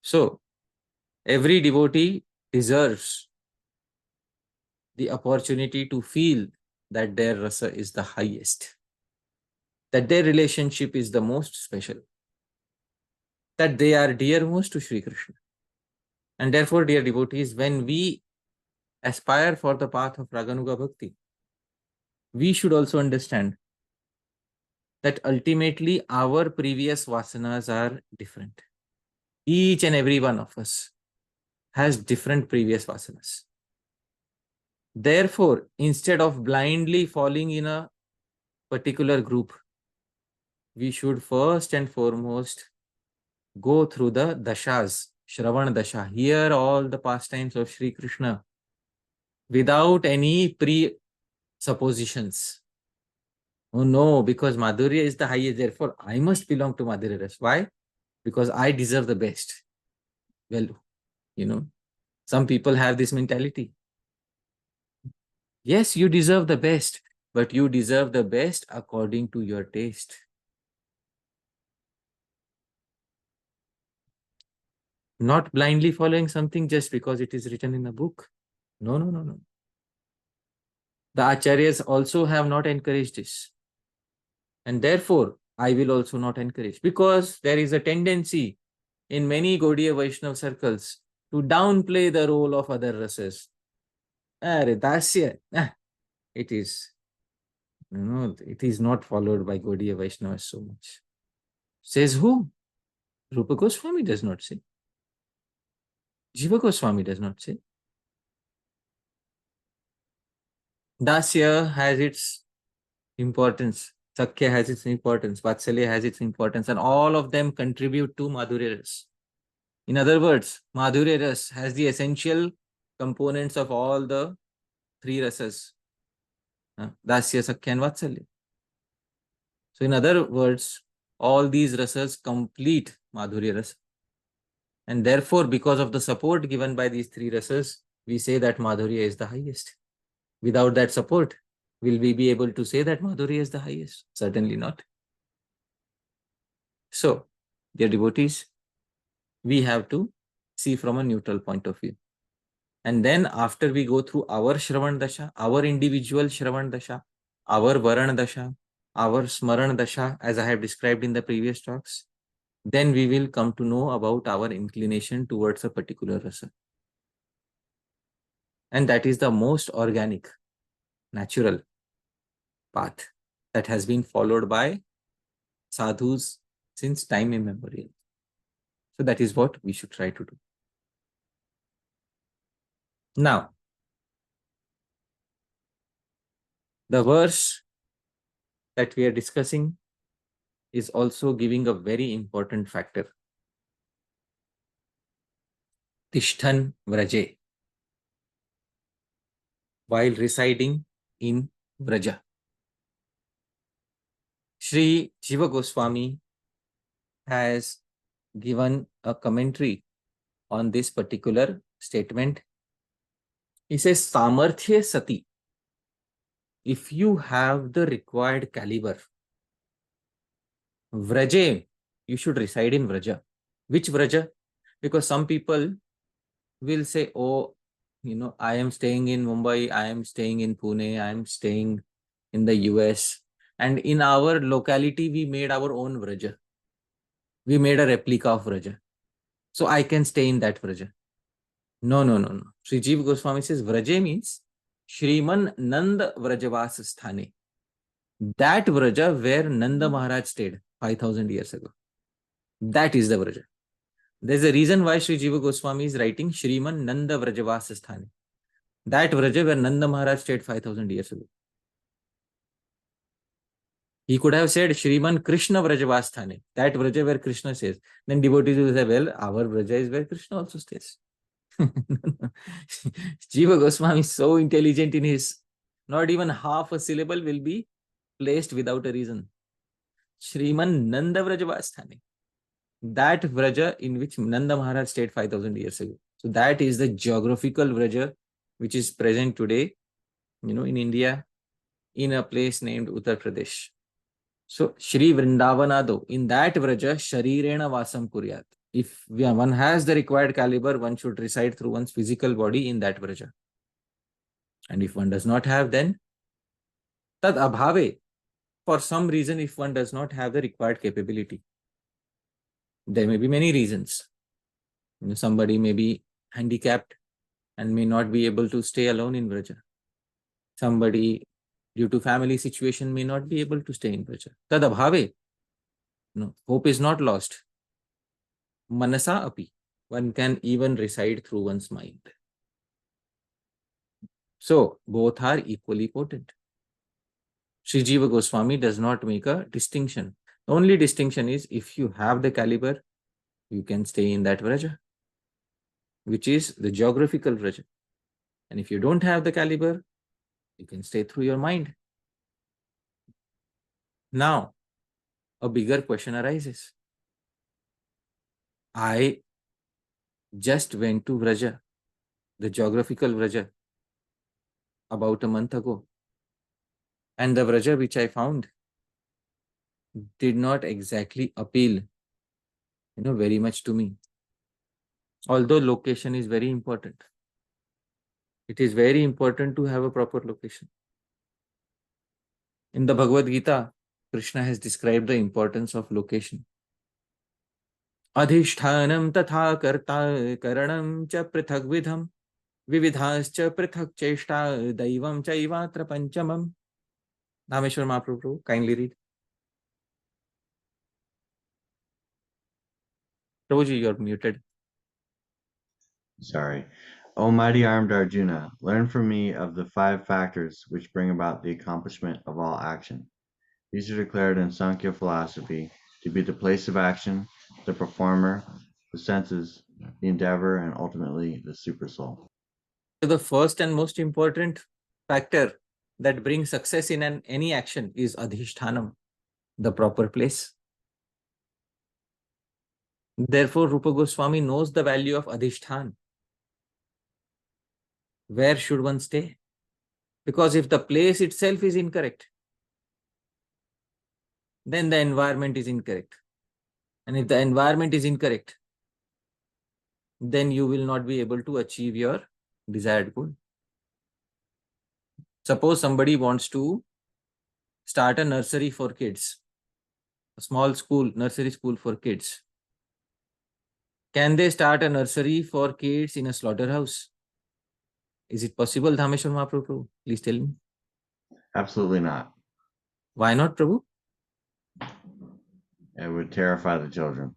So, every devotee deserves the opportunity to feel that their rasa is the highest, that their relationship is the most special, that they are dearmost to Shri Krishna. And therefore, dear devotees, when we aspire for the path of Raganuga Bhakti, we should also understand that ultimately our previous vasanas are different. Each and every one of us has different previous vasanas. Therefore, instead of blindly falling in a particular group, we should first and foremost go through the dashas, Shravan Dasha, hear all the pastimes of Shri Krishna without any presuppositions. Oh no, because Madhurya is the highest, therefore I must belong to Madhurya Rasa. Why? Because I deserve the best. Well, some people have this mentality. Yes, you deserve the best, but you deserve the best according to your taste. Not blindly following something just because it is written in a book. No. The acharyas also have not encouraged this. And therefore, I will also not encourage. Because there is a tendency in many Gaudiya Vaishnava circles to downplay the role of other rasas. Dasya, it is, it is not followed by Gaudiya Vaishnavas so much. Says who? Rupa Goswami does not say. Jiva Goswami does not say. Dasya has its importance. Sakhya has its importance. Vatsalya has its importance. And all of them contribute to Madhurya Ras. In other words, Madhurya Ras has the essential components of all the three rasas. Dasya, Sakhya and Vatsalya. So in other words, all these rasas complete Madhurya Ras. And therefore, because of the support given by these three rasas, we say that Madhurya is the highest. Without that support, will we be able to say that Madhurya is the highest? Certainly not. So, dear devotees, we have to see from a neutral point of view. And then after we go through our Shravan Dasha, our individual Shravan Dasha, our Varan Dasha, our Smaran Dasha, as I have described in the previous talks, then we will come to know about our inclination towards a particular rasa. And that is the most organic, natural path that has been followed by sadhus since time immemorial. So that is what we should try to do. Now, the verse that we are discussing is also giving a very important factor. Tishthan Vraje, while residing in Vraja. Shri Jiva Goswami has given a commentary on this particular statement. He says, Samarthya Sati, if you have the required caliber, Vraje, you should reside in Vraja. Which Vraja? Because some people will say, oh, I am staying in Mumbai, I am staying in Pune, I am staying in the US. And in our locality, we made our own Vraja. We made a replica of Vraja. So I can stay in that Vraja. No. Sri Jiva Goswami says Vraja means Shriman Nanda Vrajavaasis Sthane. That Vraja where Nanda Maharaj stayed 5,000 years ago. That is the Vraja. There's a reason why Sri Jiva Goswami is writing Shriman Nanda Vrajavaasis Sthane. That Vraja where Nanda Maharaj stayed 5,000 years ago. He could have said Shriman Krishna Vrajavasthane, that Vraja where Krishna stays. Then devotees will say, well, our Vraja is where Krishna also stays. Jiva Goswami is so intelligent in his, not even half a syllable will be placed without a reason. Shriman Nanda Vrajavasthane, that Vraja in which Nanda Maharaj stayed 5,000 years ago. So that is the geographical Vraja which is present today, in India, in a place named Uttar Pradesh. So, Shri Vrindavanado, in that Vraja, Sharirena Vasam Kuryat. If one has the required caliber, one should reside through one's physical body in that Vraja. And if one does not have, then Tad Abhave, for some reason, if one does not have the required capability. There may be many reasons. Somebody may be handicapped and may not be able to stay alone in Vraja. Somebody, due to family situation, may not be able to stay in Vraja. Tad Abhave, no, hope is not lost. Manasa api, one can even reside through one's mind. So, both are equally potent. Sri Jiva Goswami does not make a distinction. The only distinction is if you have the caliber, you can stay in that Vraja, which is the geographical Vraja. And if you don't have the caliber, you can stay through your mind. Now, a bigger question arises. I just went to Vraja, the geographical Vraja, about a month ago. And the Vraja which I found did not exactly appeal, very much to me. Although location is very important. It is very important to have a proper location. In the Bhagavad Gita, Krishna has described the importance of location. Adhishthanam tatha karta karanam cha prithak vidham vividhascha prithak cheshta daivam cha ivatra panchamam. Dhāmeśvara Mahaprabhu, kindly read. Prabhuji, you are muted. Sorry. O mighty armed Arjuna, learn from me of the 5 factors which bring about the accomplishment of all action. These are declared in Sakhya philosophy to be the place of action, the performer, the senses, the endeavor, and ultimately the supersoul. The first and most important factor that brings success in any action is adhishthanam, the proper place. Therefore, Rupa Goswami knows the value of adhishthan. Where should one stay? Because if the place itself is incorrect, then the environment is incorrect. And if the environment is incorrect, then you will not be able to achieve your desired good. Suppose somebody wants to start a nursery for kids, a small school, nursery school for kids. Can they start a nursery for kids in a slaughterhouse? Is it possible, Dhāmeśvara Mahaprabhu? Please tell me. Absolutely not. Why not, Prabhu? It would terrify the children.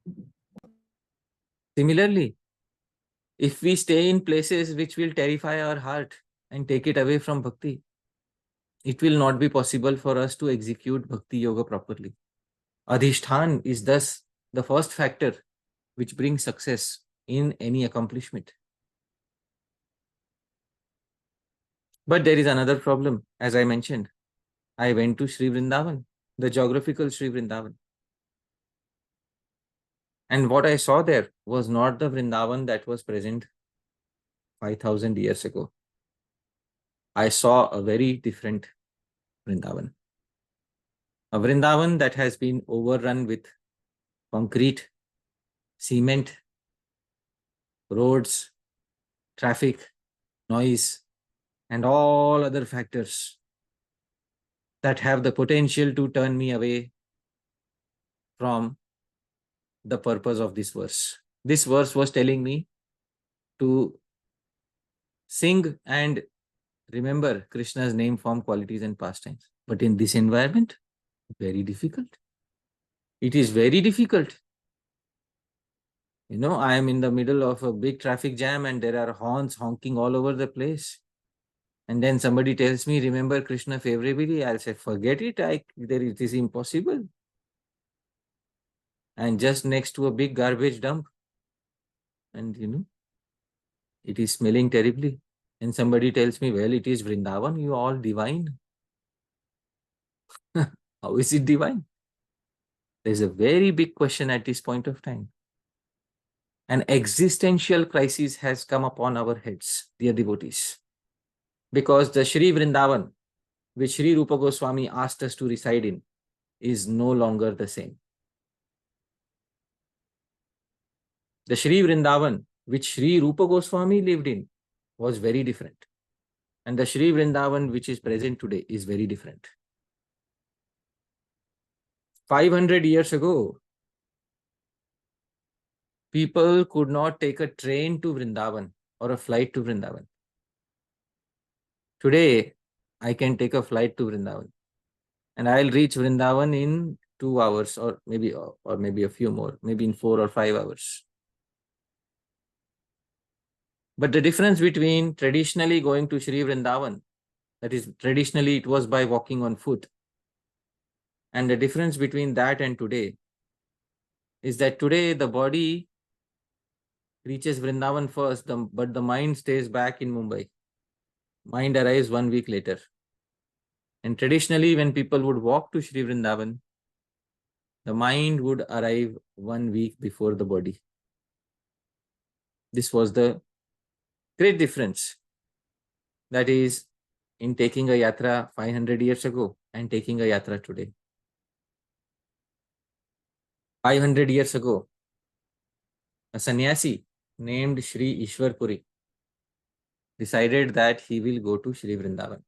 Similarly, if we stay in places which will terrify our heart and take it away from bhakti, it will not be possible for us to execute bhakti yoga properly. Adhishthan is thus the first factor which brings success in any accomplishment. But there is another problem. As I mentioned, I went to Śrī-Vrindavan, the geographical Śrī-Vrindavan. And what I saw there was not the Vrindavan that was present 5,000 years ago. I saw a very different Vrindavan. A Vrindavan that has been overrun with concrete, cement, roads, traffic, noise, and all other factors that have the potential to turn me away from the purpose of this verse. This verse was telling me to sing and remember Krishna's name, form, qualities, and pastimes. But in this environment, very difficult. It is very difficult. You know, I am in the middle of a big traffic jam and there are horns honking all over the place. And then somebody tells me, remember Krishna favorably. I'll say, forget it. It is impossible. And just next to a big garbage dump. And you know, it is smelling terribly. And somebody tells me, well, it is Vrindavan. You are all divine. How is it divine? There's a very big question at this point of time. An existential crisis has come upon our heads, dear devotees. Because the Shri Vrindavan, which Shri Rupa Goswami asked us to reside in, is no longer the same. The Shri Vrindavan, which Shri Rupa Goswami lived in, was very different. And the Shri Vrindavan, which is present today, is very different. 500 years ago, people could not take a train to Vrindavan or a flight to Vrindavan. Today, I can take a flight to Vrindavan and I'll reach Vrindavan in 2 hours or maybe a few more, maybe in 4 or 5 hours. But the difference between traditionally going to Shri Vrindavan, that is traditionally it was by walking on foot, and the difference between that and today is that today the body reaches Vrindavan first, but the mind stays back in Mumbai. Mind arrives 1 week later. And traditionally, when people would walk to Shri Vrindavan, the mind would arrive 1 week before the body. This was the great difference. That is, in taking a yatra 500 years ago and taking a yatra today. 500 years ago, a sannyasi named Shri Isvara Puri decided that he will go to Shri Vrindavan.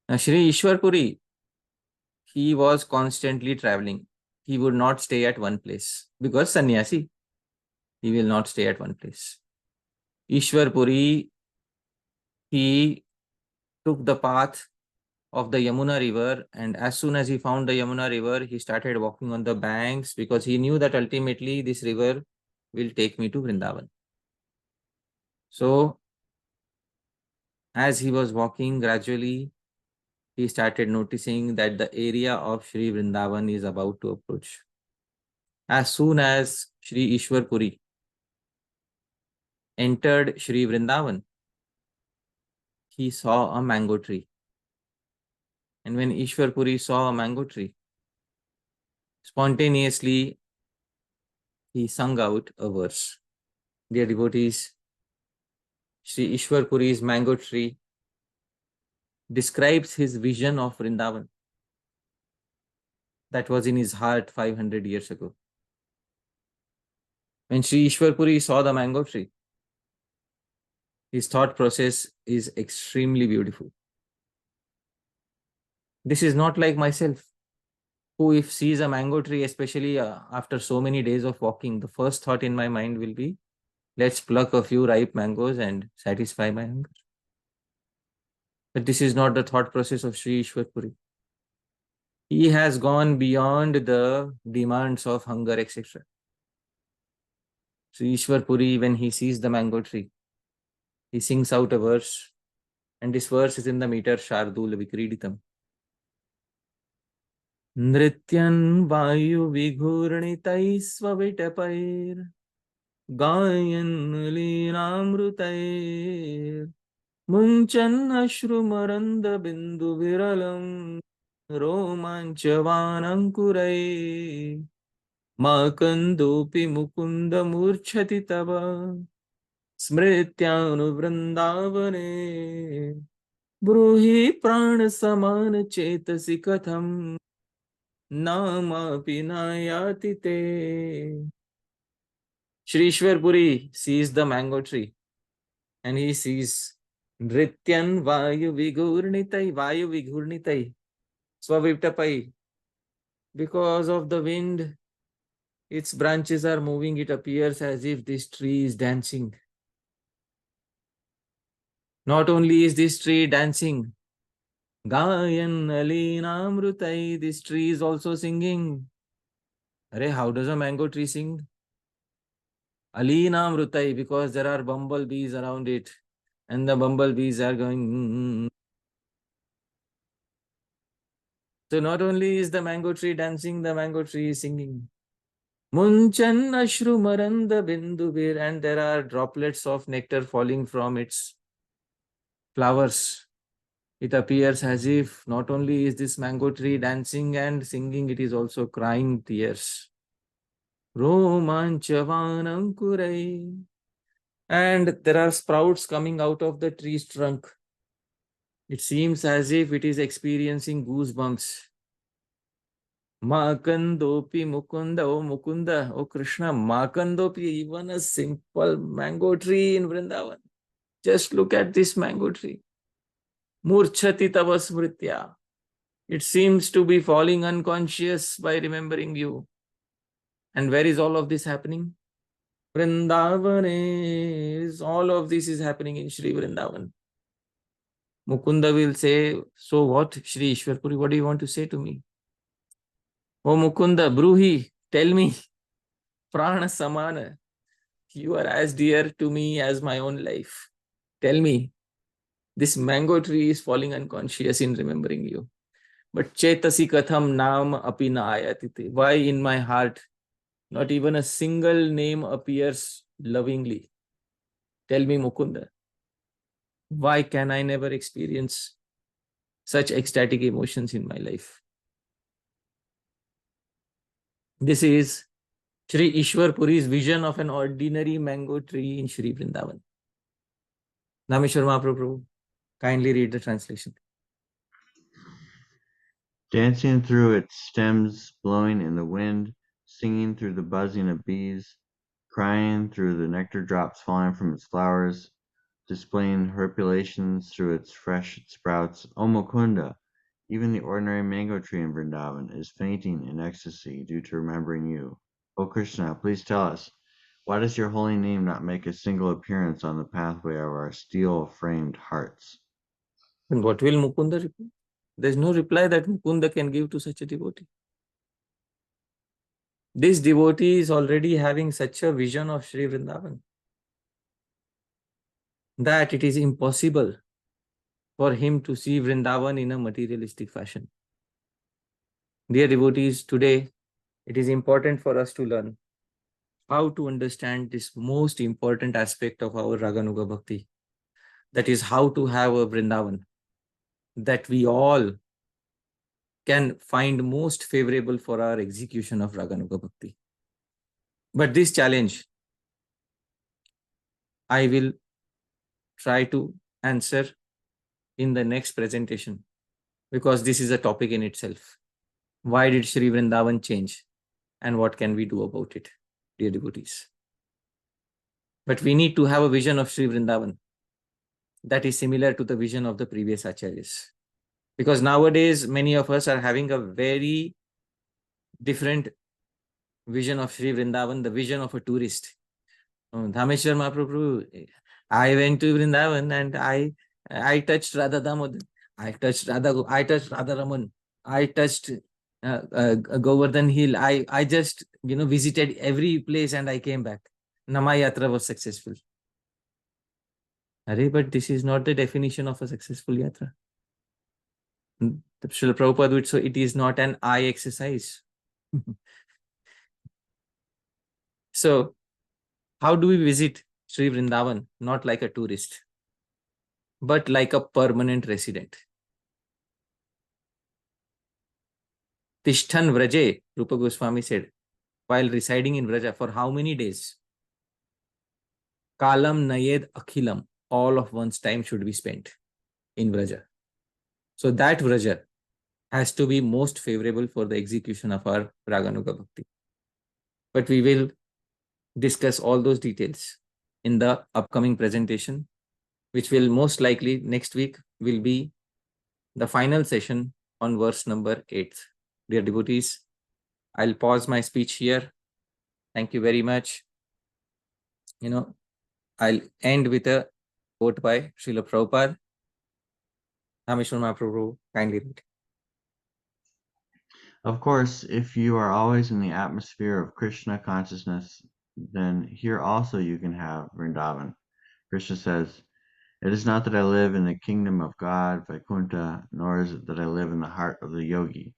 Now, Shri Isvara Puri, he was constantly traveling. He would not stay at one place because sannyasi, he will not stay at one place. Isvara Puri, he took the path of the Yamuna river, and as soon as he found the Yamuna river, he started walking on the banks because he knew that ultimately this river will take me to Vrindavan. So, as he was walking gradually, he started noticing that the area of Shri Vrindavan is about to approach. As soon as Shri Isvara Puri entered Shri Vrindavan, he saw a mango tree. And when Isvara Puri saw a mango tree, spontaneously he sung out a verse. Dear devotees, Shri Isvara Puri's mango tree describes his vision of Vrindavan that was in his heart 500 years ago. When Shri Isvara Puri saw the mango tree, His thought process is extremely beautiful. This is not like myself, who if sees a mango tree, especially after so many days of walking, the first thought in my mind will be, let's pluck a few ripe mangoes and satisfy my hunger. But this is not the thought process of Sri Isvara Puri. He has gone beyond the demands of hunger, etc. Sri Isvara Puri, when he sees the mango tree, he sings out a verse, and this verse is in the meter Shardul Vikriditam. Nrityan Vayu Vighurnitai Svavitapair Gayan Linamrutair Munchan Ashrumaranda Bindu Viralam Romanchavanankurai Makandopi Mukunda Murchati Tava Smrityanu Vrindavane Bruhi Prana Samana Chetasi Katham Nama Pinayati Te. Shri Ishwar Puri sees the mango tree and he sees Nrityan Vayu Vigurnitai Swaviptapai. Because of the wind, its branches are moving. It appears as if this tree is dancing. Not only is this tree dancing, Gayan Alinamrutai, this tree is also singing. Arey, how does a mango tree sing? Alinamrutai, because there are bumblebees around it, and the bumblebees are going. So not only is the mango tree dancing, the mango tree is singing. Munchan Ashru Maranda Bindubir, and there are droplets of nectar falling from its flowers. It appears as if not only is this mango tree dancing and singing, it is also crying tears. Romanchavanankurai. And there are sprouts coming out of the tree's trunk. It seems as if it is experiencing goosebumps. Makandopi Mukunda, oh Mukunda, oh Krishna, Makandopi, even a simple mango tree in Vrindavan. Just look at this mango tree. Murchati tava smritya. It seems to be falling unconscious by remembering you. And where is all of this happening? Vrindavan is, all of this is happening in Shri Vrindavan. Mukunda will say, so what, Shri Ishwar Puri, what do you want to say to me? Oh Mukunda, Bruhi, tell me, Prana Samana, you are as dear to me as my own life. Tell me, this mango tree is falling unconscious in remembering you. But Chetasi Katham Nam Apina Ayatite. Why in my heart not even a single name appears lovingly? Tell me, Mukunda, why can I never experience such ecstatic emotions in my life? This is Shri Ishwar Puri's vision of an ordinary mango tree in Shri Vrindavan. Dhāmeśvara Mahaprabhu, kindly read the translation. Dancing through its stems, blowing in the wind, singing through the buzzing of bees, crying through the nectar drops falling from its flowers, displaying herculations through its fresh sprouts. O Mukunda, even the ordinary mango tree in Vrindavan is fainting in ecstasy due to remembering you. O Krishna, please tell us, why does your holy name not make a single appearance on the pathway of our steel-framed hearts? And what will Mukunda reply? There is no reply that Mukunda can give to such a devotee. This devotee is already having such a vision of Shri Vrindavan that it is impossible for him to see Vrindavan in a materialistic fashion. Dear devotees, today it is important for us to learn how to understand this most important aspect of our Raganuga Bhakti. That is how to have a Vrindavan that we all can find most favorable for our execution of Raganuga Bhakti. But this challenge, I will try to answer in the next presentation, because this is a topic in itself. Why did Shri Vrindavan change and what can we do about it, dear devotees? But we need to have a vision of Shri Vrindavan that is similar to the vision of the previous acharyas. Because nowadays, many of us are having a very different vision of Shri Vrindavan, the vision of a tourist. Dhāmeśvara Mahaprabhu, I went to Vrindavan and I touched Radha Damodar, I touched Radha Raman, I touched Govardhan Hill. I just visited every place and I came back. Nama Yatra was successful. But this is not the definition of a successful yatra. Srila Prabhupada would say it is not an eye exercise. So, how do we visit Sri Vrindavan? Not like a tourist, but like a permanent resident. Tishthan Vraje, Rupa Goswami said, while residing in Vraja for how many days? Kalam Nayed Akhilam, all of one's time should be spent in Vraja. So that Vraja has to be most favorable for the execution of our Raganuga Bhakti. But we will discuss all those details in the upcoming presentation, which will most likely next week will be the final session on verse number 8. Dear devotees, I'll pause my speech here. Thank you very much. I'll end with a quote by Srila Prabhupada. Dhāmeśvara Mahaprabhu, kindly read. Of course, if you are always in the atmosphere of Krishna consciousness, then here also you can have Vrindavan. Krishna says, "It is not that I live in the kingdom of God, Vaikuntha, nor is it that I live in the heart of the yogi."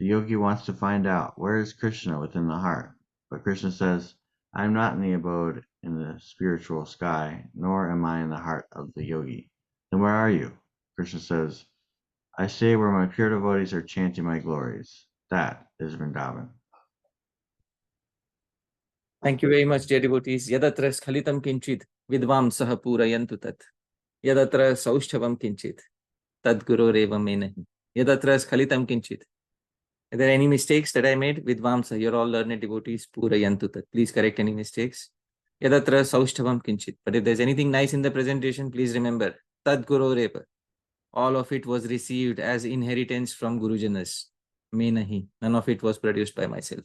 The yogi wants to find out, where is Krishna within the heart? But Krishna says, "I am not in the abode in the spiritual sky, nor am I in the heart of the yogi." Then where are you? Krishna says, "I stay where my pure devotees are chanting my glories." That is Vrindavan. Thank you very much, dear devotees. Yadatra skhalitam kinchit vidvam saha purayantu tat. Yadatra saushthavam kinchit tad guru reva menahi. Yadatra skhalitam kinchit. Are there any mistakes that I made? Vidvamsa, you're all learned devotees. Purayantu tat. Please correct any mistakes. Yadatra saushthavam kinchit. But if there's anything nice in the presentation, please remember tad guru reva. All of it was received as inheritance from Gurujanas. Me nahi. None of it was produced by myself.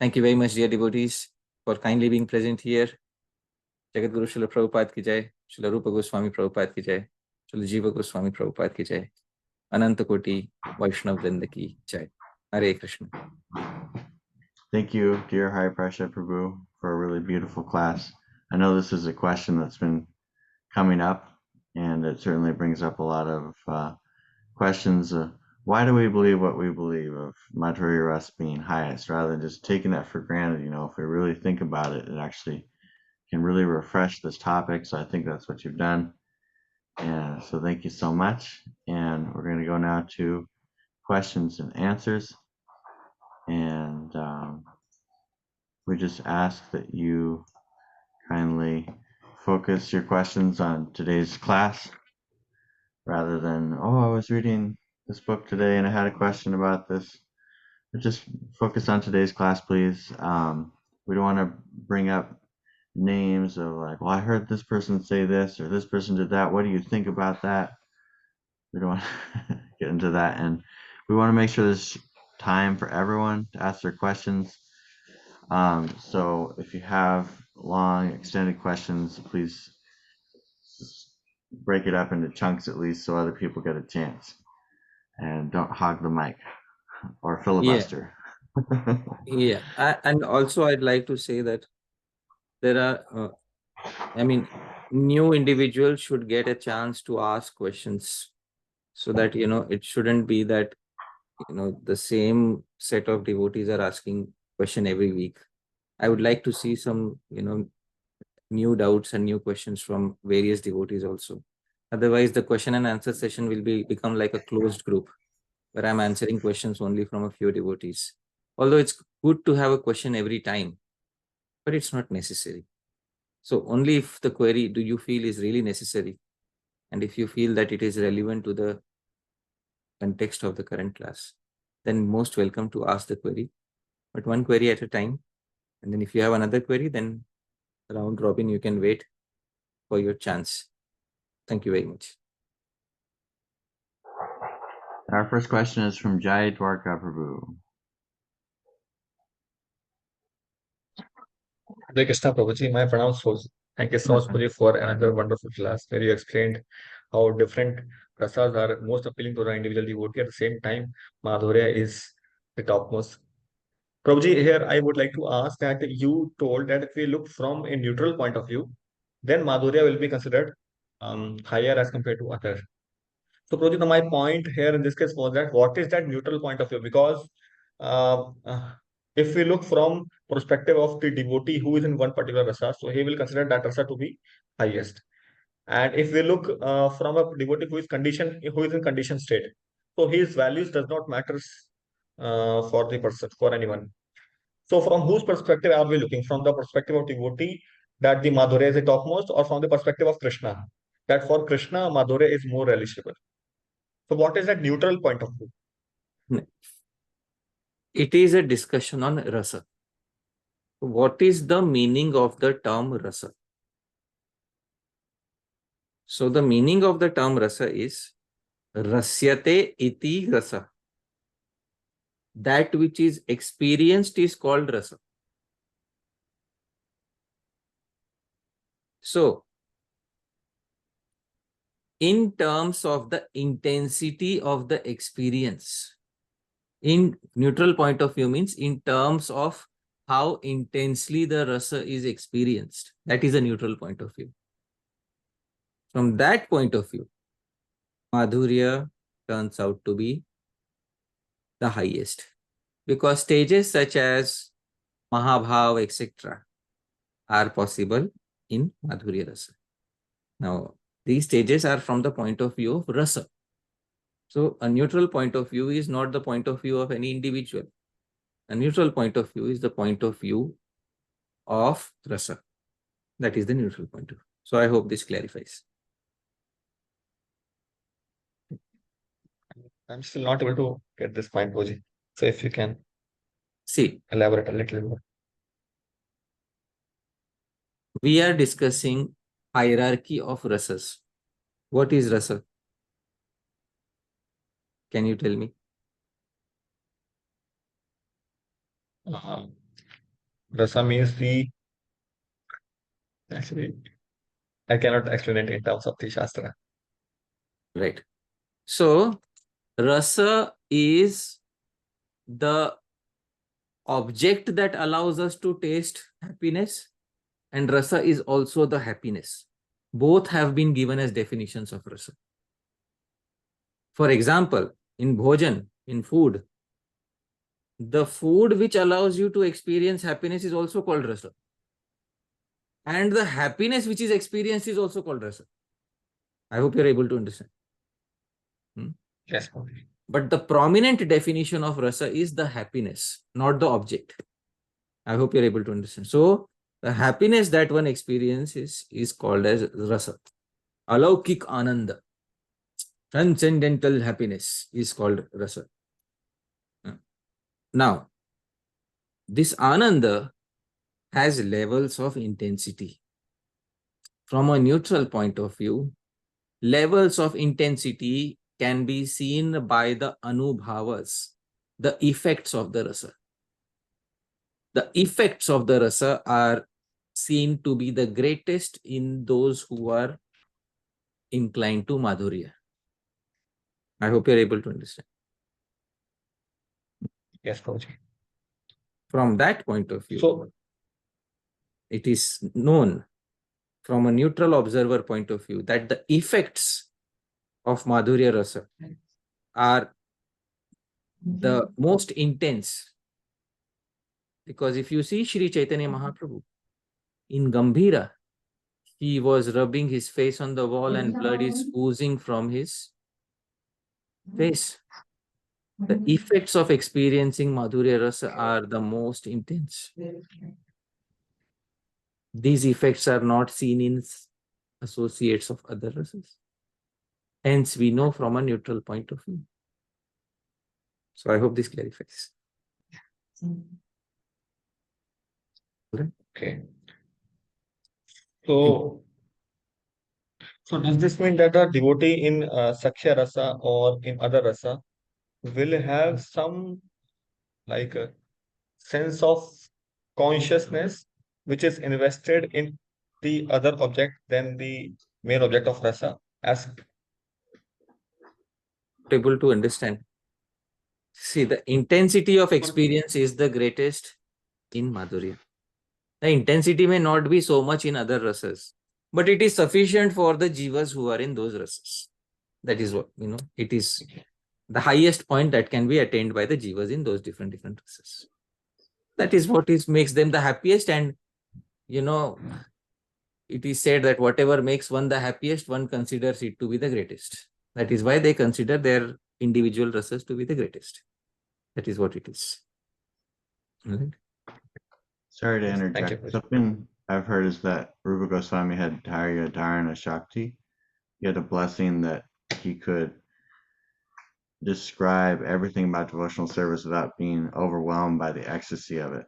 Thank you very much, dear devotees, for kindly being present here. Jagat Guru Srila Prabhupada ki jai, Srila Rupa Goswami Prabhupada ki jai, Srila Jiva Goswami Prabhupada ki jai, Ananta Koti Vaishnav Vrinda ki jai. Hare Krishna. Thank you, dear Hari Prasad Prabhu, for a really beautiful class. I know this is a question that's been coming up, and it certainly brings up a lot of questions. Why do we believe what we believe of Madhurya rasa being highest, rather than just taking that for granted? If we really think about it, it actually can really refresh this topic. So I think that's what you've done. And so thank you so much. And we're going to go now to questions and answers. And we just ask that you kindly focus your questions on today's class, rather than, I was reading this book today and I had a question about this. But just focus on today's class, please. We don't want to bring up names of like, I heard this person say this or this person did that. What do you think about that? We don't want to get into that. And we want to make sure there's time for everyone to ask their questions. So if you have long, extended questions, please break it up into chunks at least so other people get a chance. And don't hog the mic or filibuster. Yeah. And also I'd like to say that there are, new individuals should get a chance to ask questions, so that, it shouldn't be that, the same set of devotees are asking question every week. I would like to see some, new doubts and new questions from various devotees also. Otherwise, the question and answer session will become like a closed group where I'm answering questions only from a few devotees. Although it's good to have a question every time, but it's not necessary. So only if the query do you feel is really necessary, and if you feel that it is relevant to the context of the current class, then most welcome to ask the query, but one query at a time. And then if you have another query, then round robin, you can wait for your chance. Thank you very much. Our first question is from Jai Dwarka Prabhu. Hare Krishna Prabhuji, my pranams for thank you so much Prabhuji for another wonderful class where you explained how different rasas are most appealing to the individual devotee. At the same time, Madhurya is the topmost. Prabhuji, here I would like to ask that you told that if we look from a neutral point of view, then Madhurya will be considered higher as compared to others. So, Prabhuji, my point here in this case was that what is that neutral point of view? Because uh, uh, if we look from perspective of the devotee who is in one particular rasa, so he will consider that rasa to be highest. And if we look from a devotee who is in condition state, so his values does not matter for the person, for anyone. So from whose perspective are we looking? From the perspective of devotee, that the Madhurya is the topmost, or from the perspective of Krishna, that for Krishna, Madhurya is more relishable. So what is that neutral point of view? It is a discussion on rasa. What is the meaning of the term rasa? So the meaning of the term rasa is rasyate iti rasa. That which is experienced is called rasa. So, in terms of the intensity of the experience, in neutral point of view means in terms of how intensely the rasa is experienced. That is a neutral point of view. From that point of view, Madhurya turns out to be the highest, because stages such as Mahabhav, etc. are possible in Madhurya rasa. Now, these stages are from the point of view of rasa. So, a neutral point of view is not the point of view of any individual. A neutral point of view is the point of view of rasa. That is the neutral point of view. So, I hope this clarifies. I'm still not able to get this point, Boji. So if you can elaborate a little more. We are discussing hierarchy of rasas. What is rasa? Can you tell me? Rasa means actually, I cannot explain it in terms of the Shastra. Right. So, rasa is the object that allows us to taste happiness, and rasa is also the happiness. Both have been given as definitions of rasa. For example, in bhojan, in food, the food which allows you to experience happiness is also called rasa. And the happiness which is experienced is also called rasa. I hope you're able to understand. Yes. But the prominent definition of rasa is the happiness, not the object. I hope you're able to understand. So, the happiness that one experiences is called as rasa. Alaukik ananda, transcendental happiness, is called rasa. Now, this ananda has levels of intensity. From a neutral point of view, levels of intensity can be seen by the anubhavas, the effects of the rasa. The effects of the rasa are seen to be the greatest in those who are inclined to Madhurya. I hope you're able to understand. Yes, Prabhuji. From that point of view, so it is known from a neutral observer point of view that the effects of Madhurya rasa are the most intense. Because if you see Shri Chaitanya Mahaprabhu, in Gambhira, he was rubbing his face on the wall and blood is oozing from his face. The effects of experiencing Madhurya rasa are the most intense. These effects are not seen in associates of other rasas. Hence, we know from a neutral point of view. So, I hope this clarifies. Okay. So So does this mean that a devotee in Sakhya rasa or in other rasa will have some like a sense of consciousness which is invested in the other object than the main object of rasa? As Able to understand. See, the intensity of experience is the greatest in Madhurya. The intensity may not be so much in other rasas, but it is sufficient for the jivas who are in those rasas. That is what, it is the highest point that can be attained by the jivas in those different rasas. That is what makes them the happiest. And, it is said that whatever makes one the happiest, one considers it to be the greatest. That is why they consider their individual rasas to be the greatest. That is what it is. Right? Sorry to Thank you. interject. Something I've heard is that Rupa Goswami had Dharya Dharana Shakti. He had a blessing that he could describe everything about devotional service without being overwhelmed by the ecstasy of it.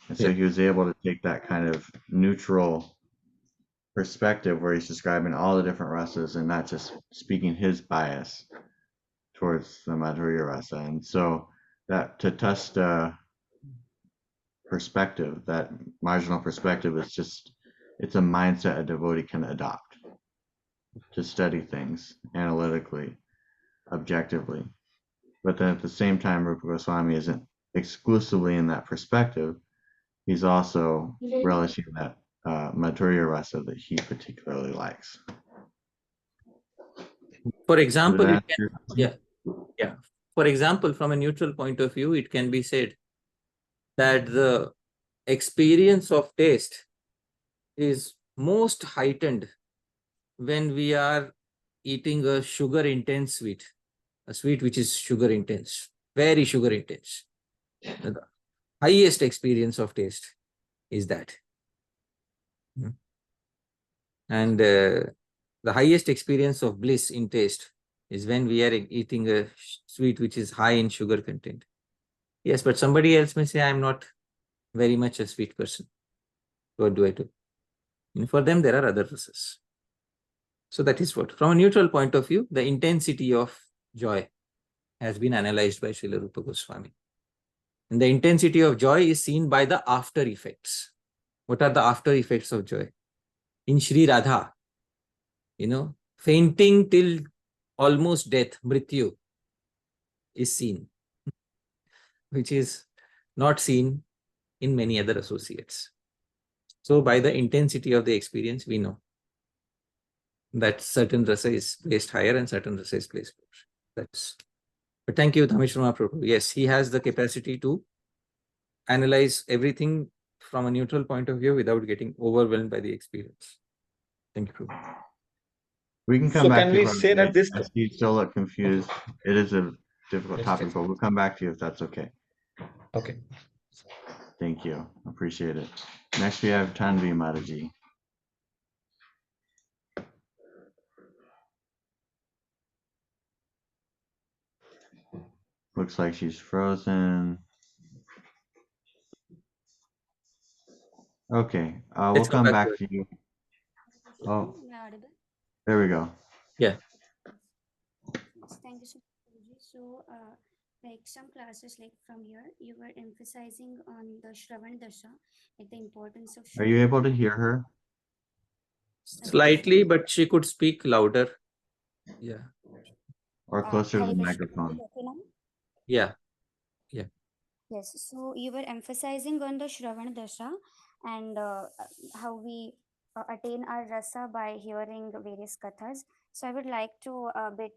And so Yeah. he was able to take that kind of neutral perspective where he's describing all the different rasas and not just speaking his bias towards the Madhurya rasa. And so that Tatastha perspective, that marginal perspective, it's a mindset a devotee can adopt to study things analytically, objectively. But then at the same time, Rupa Goswami isn't exclusively in that perspective. He's also relishing that Madhurya rasa that he particularly likes. For example, Did I it can, answer? yeah. For example, from a neutral point of view, it can be said that the experience of taste is most heightened when we are eating a sugar intense sweet, a sweet which is sugar intense, very sugar intense. The highest experience of taste is that. And the highest experience of bliss in taste is when we are eating a sweet which is high in sugar content. Yes, but somebody else may say, I'm not very much a sweet person. What do I do? And for them, there are other rasas. So that is what, from a neutral point of view, the intensity of joy has been analyzed by Srila Rupa Goswami. And the intensity of joy is seen by the after effects. What are the after effects of joy? In Shri Radha, fainting till almost death, mrityu, is seen, which is not seen in many other associates. So by the intensity of the experience, we know that certain rasa is placed higher and certain rasa is placed lower. But thank you, Dhāmeśvara Mahaprabhu. Yes, he has the capacity to analyze everything from a neutral point of view without getting overwhelmed by the experience. Thank you. We can come So back can to we you. say that this? I see you still look confused. It is a difficult Yes, topic, yes. but we'll come back to you if that's okay. Okay. Thank you. Appreciate it. Next we have Tanvi Mataji. Looks like she's frozen. Okay, we'll Let's come back to to you. Oh, Am I audible? there we go. Yeah. Yes, thank you so much. So, like some classes, like from here, you were emphasizing on the Shravan Dasha, like the importance of. Are you able to hear her? Slightly, but she could speak louder. Yeah. Or closer to Hare the Krishna, microphone? is it okay now? Yeah. Yeah. Yes, so you were emphasizing on the Shravan Dasha and how we attain our rasa by hearing various kathas. So I would like to a bit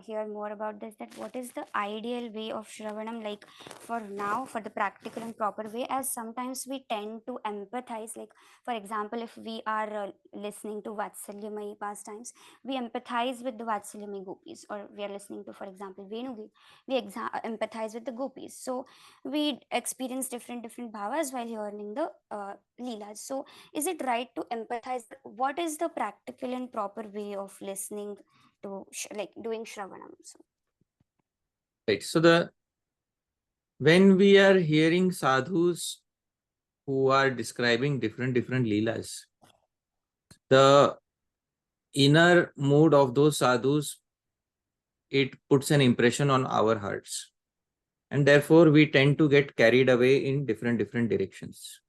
hear more about this. That what is the ideal way of Shravanam, like for now, for the practical and proper way? As sometimes we tend to empathize. Like for example, if we are listening to Vatsalya pastimes, we empathize with the Vatsalya gopis, or we are listening to, for example, Venugi, we empathize with the gopis. So we experience different bhavas while hearing the leelas. So is it right to empathize? What is the practical and proper way of listening to like doing shravanam? So Right. So when we are hearing sadhus who are describing different leelas, the inner mood of those sadhus, it puts an impression on our hearts. And therefore, we tend to get carried away in different directions.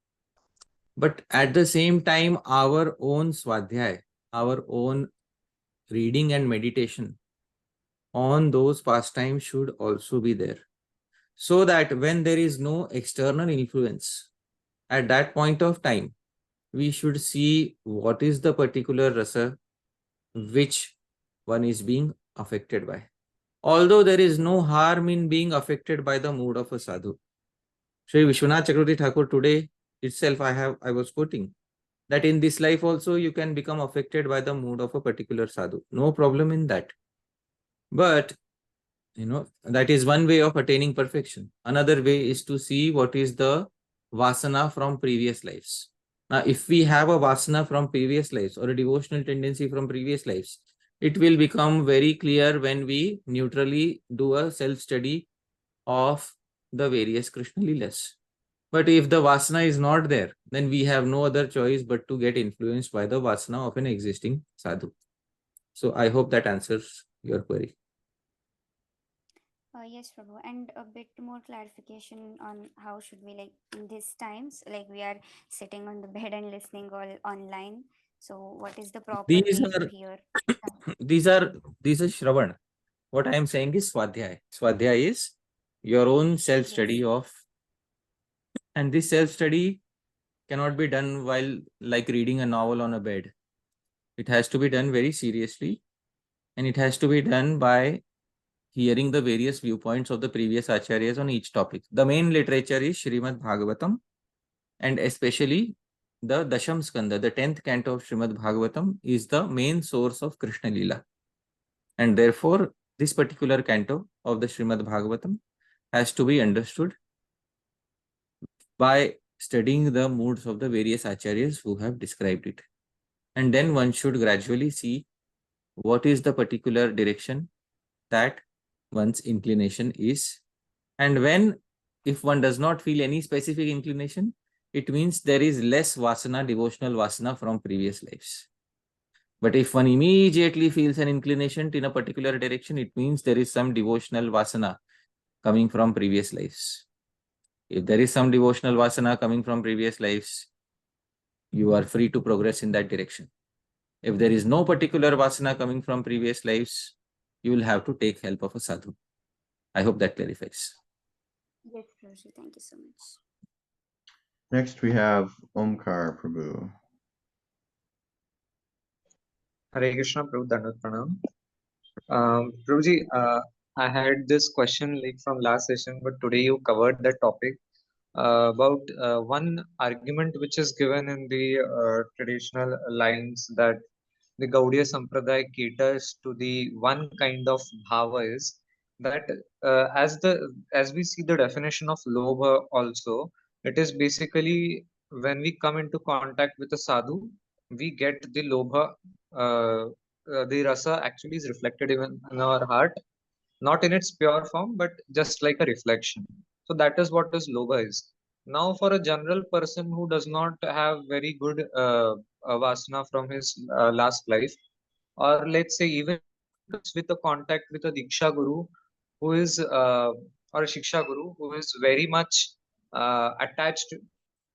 But at the same time, our own swadhyay, our own reading and meditation on those pastimes should also be there. So that when there is no external influence, at that point of time, we should see what is the particular rasa which one is being affected by. Although there is no harm in being affected by the mood of a sadhu. Shri Vishwanath Chakravarti Thakur today itself I was quoting that in this life also you can become affected by the mood of a particular sadhu. No problem in that. But that is one way of attaining perfection. Another way is to see what is the vasana from previous lives. Now, if we have a vasana from previous lives or a devotional tendency from previous lives, it will become very clear when we neutrally do a self-study of the various Krishna Leelas. But if the vasana is not there, then we have no other choice but to get influenced by the vasana of an existing sadhu. So I hope that answers your query. Yes, Prabhu, and a bit more clarification on how should we, like, in these times, like we are sitting on the bed and listening all online. So what is the proper These way to are hear? these are Shravan. What I am saying is Swadhyay. Swadhyay is your own self-study Yes. of, and this self-study cannot be done while like reading a novel on a bed. It has to be done very seriously, and it has to be done by hearing the various viewpoints of the previous acharyas on each topic. The main literature is Srimad Bhagavatam, and especially the Dasham Skanda, the 10th canto of Srimad Bhagavatam, is the main source of Krishna Leela. And therefore, this particular canto of the Srimad Bhagavatam has to be understood by studying the moods of the various acharyas who have described it. And then one should gradually see what is the particular direction that one's inclination is. And when, if one does not feel any specific inclination, it means there is less vasana, devotional vasana from previous lives. But if one immediately feels an inclination in a particular direction, it means there is some devotional vasana coming from previous lives. If there is some devotional vasana coming from previous lives, you are free to progress in that direction. If there is no particular vasana coming from previous lives, you will have to take help of a sadhu. I hope that clarifies. Yes, Prabhuji. Thank you so much. Next we have Omkar Prabhu. Hare Krishna, Prabhu Dandavat Pranam. Prabhuji, I had this question like from last session, but today you covered that topic about one argument which is given in the traditional lines that the Gaudiya Sampradaya caters to the one kind of bhava is that as we see the definition of lobha also, it is basically when we come into contact with a sadhu, we get the lobha, the rasa actually is reflected even in our heart, not in its pure form, but just like a reflection. So that is what this lobha is. Now, for a general person who does not have very good vasana from his last life, or let's say even with a contact with a diksha guru who is or a shiksha guru who is very much attached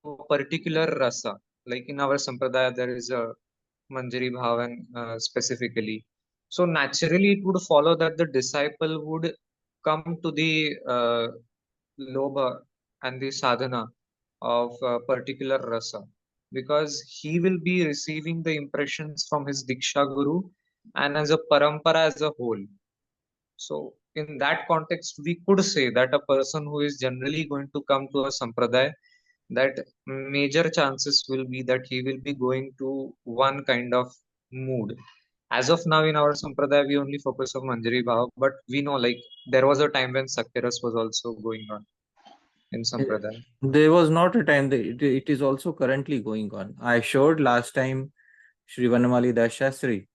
to a particular rasa, like in our sampradaya there is a manjari bhavan specifically, so naturally it would follow that the disciple would come to the lobha and the sadhana of a particular rasa, because he will be receiving the impressions from his diksha guru and as a parampara as a whole. So in that context we could say that a person who is generally going to come to a sampradaya, that major chances will be that he will be going to one kind of mood. As of now in our sampradaya we only focus on manjari bhava, but we know like there was a time when Sakhya was also going on in sampradaya. There was not a time that it is also currently going on. I showed last time Shri Vanamali Das Shri,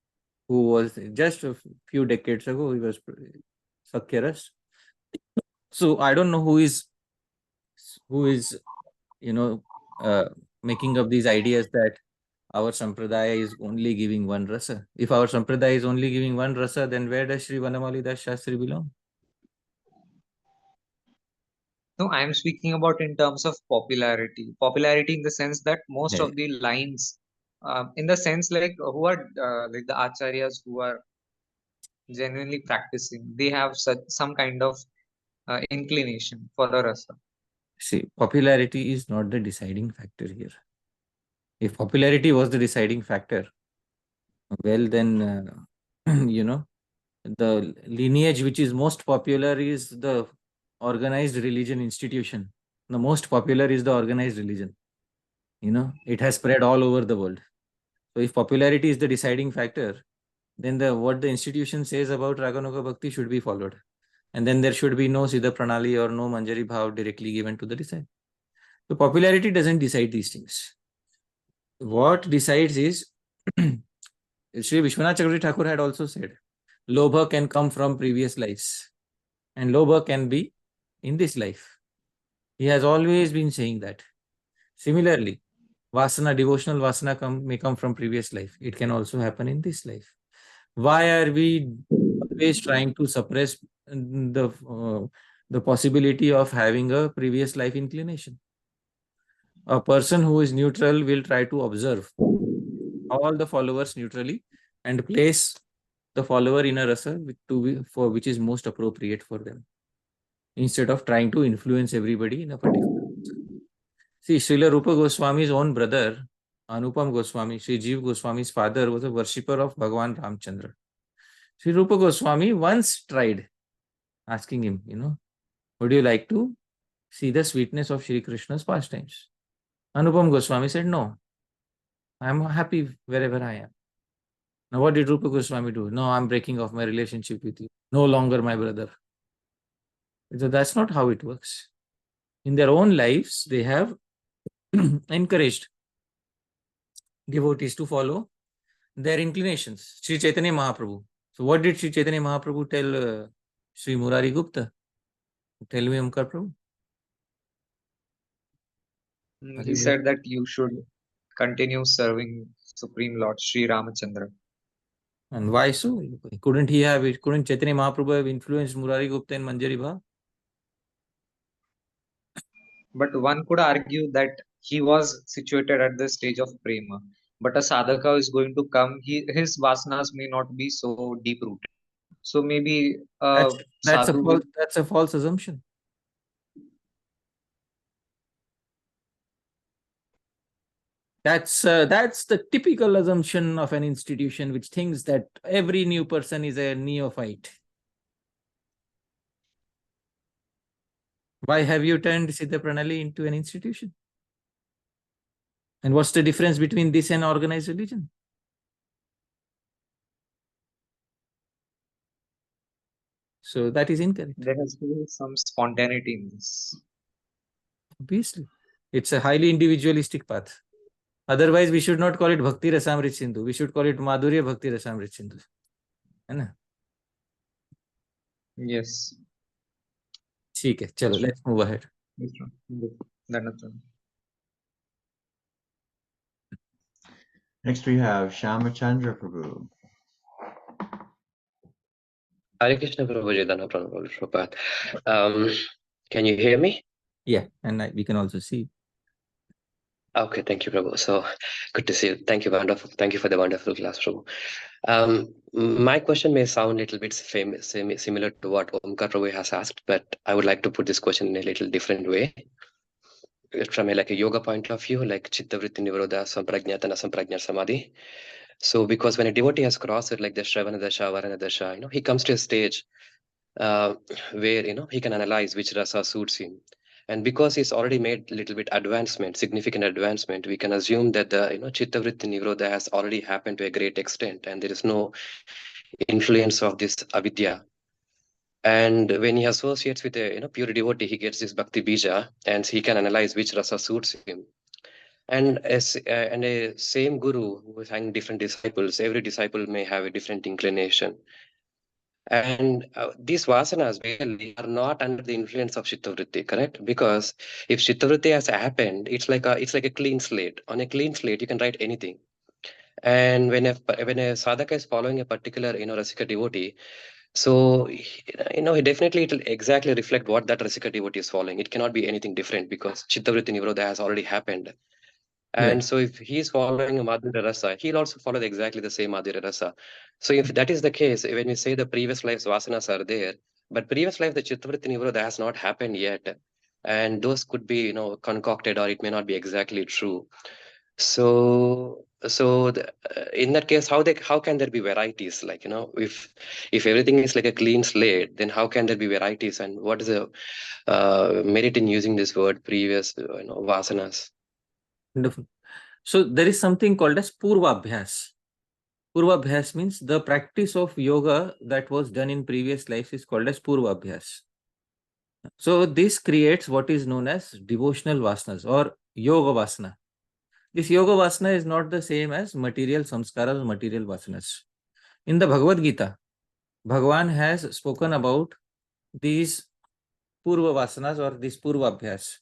who was just a few decades ago, he was Sakhyaras. So I don't know who is you know, making up these ideas that our sampradaya is only giving one rasa. If our sampradaya is only giving one rasa, then where does Sri Vanamali Das Shastri belong? No, I am speaking about in terms of popularity. Popularity in the sense that most Yeah. of the lines, in the sense like who are like the acharyas who are genuinely practicing, they have such some kind of inclination for the rasa. See, popularity is not the deciding factor here. If popularity was the deciding factor, well then, the lineage which is most popular is the organized religion institution. The most popular is the organized religion. It has spread all over the world. So if popularity is the deciding factor, then what the institution says about Raganuga Bhakti should be followed. And then there should be no Siddha Pranali or no Manjari Bhav directly given to the disciple. So popularity doesn't decide these things. What decides is, Sri Vishwanath Chakravarti Thakur had also said, Lobha can come from previous lives and Lobha can be in this life. He has always been saying that. Similarly, Vasana, devotional Vasana may come from previous life. It can also happen in this life. Why are we always trying to suppress the possibility of having a previous life inclination? A person who is neutral will try to observe all the followers neutrally and place the follower in a rasa for which is most appropriate for them, instead of trying to influence everybody in a particular. See, Srila Rupa Goswami's own brother, Anupam Goswami, Sri Jeev Goswami's father, was a worshipper of Bhagavan Ramchandra. Sri Rupa Goswami once tried asking him, would you like to see the sweetness of Shri Krishna's pastimes? Anupam Goswami said, no, I am happy wherever I am. Now what did Rupa Goswami do? No, I'm breaking off my relationship with you. No longer my brother. So that's not how it works. In their own lives, they have encouraged devotees to follow their inclinations. Sri Chaitanya Mahaprabhu. So what did Sri Chaitanya Mahaprabhu tell Sri Murari Gupta? Tell me, Omkar Prabhu. He said that you should continue serving Supreme Lord Sri Ramachandra. And why so? Couldn't Chaitanya Mahaprabhu have influenced Murari Gupta and Manjari Bhav? But one could argue that he was situated at the stage of prema. But a sadhaka is going to come, his vasanas may not be so deep rooted. So maybe That's sadhu with a false assumption. That's the typical assumption of an institution which thinks that every new person is a neophyte. Why have you turned Siddha Pranali into an institution? And what's the difference between this and organized religion? So that is incorrect. There has to be some spontaneity in this. Obviously. It's a highly individualistic path. Otherwise, we should not call it Bhakti Rasamrit Sindhu. We should call it Madhurya Bhakti Rasamrit Sindhu. Yes. ठीक है, चलो, let's move ahead. Next we have Shamachandra Prabhu. Hare Krishna Prabhuji, Prabhupada. Can you hear me? Yeah, and we can also see. Okay, thank you, Prabhu. So good to see you. Thank you, wonderful. Thank you for the wonderful class, Prabhu. My question may sound a little bit similar to what Omkar Prabhu has asked, but I would like to put this question in a little different way. From a yoga point of view, like Citta-vṛttis Nivarodha, Samprajñata, Samprajña Samadhi. So because when a devotee has crossed it, like the Shravana Dasha, Varana Dasha, he comes to a stage where he can analyze which rasa suits him, and because he's already made a little bit significant advancement, we can assume that the Citta-vṛttis Nivarodha has already happened to a great extent, and there is no influence of this avidya. And when he associates with a pure devotee, he gets this bhakti bija, and he can analyze which rasa suits him. And a same guru who is having different disciples, every disciple may have a different inclination. And these vasanas really are not under the influence of Citta-vṛtti, correct? Because if Citta-vṛtti has happened, it's like a clean slate. On a clean slate, you can write anything. And when a sadhaka is following a particular, rasika devotee, so he definitely, it will exactly reflect what that rasika devotee is following. It cannot be anything different because Citta-vṛttis and Vāsanās has already happened. And Right. so if he's following a Madhurya rasa, he'll also follow exactly the same Madhurya rasa. So if that is the case, when we say the previous lives vasanas are there, but previous life the Citta-vṛttis and Vāsanās has not happened yet, and those could be concocted, or it may not be exactly true. So in that case, how can there be varieties? Like, if everything is like a clean slate, then how can there be varieties? And what is the merit in using this word previous vasanas? Wonderful. So there is something called as Purvabhyas. Purvabhyas means the practice of yoga that was done in previous lives is called as Purvabhyas. So this creates what is known as devotional vasanas or yoga vasana. This yoga vasana is not the same as material samskaras or material vasanas. In the Bhagavad Gita, Bhagavan has spoken about these Purva vasanas or this Purvabhyas.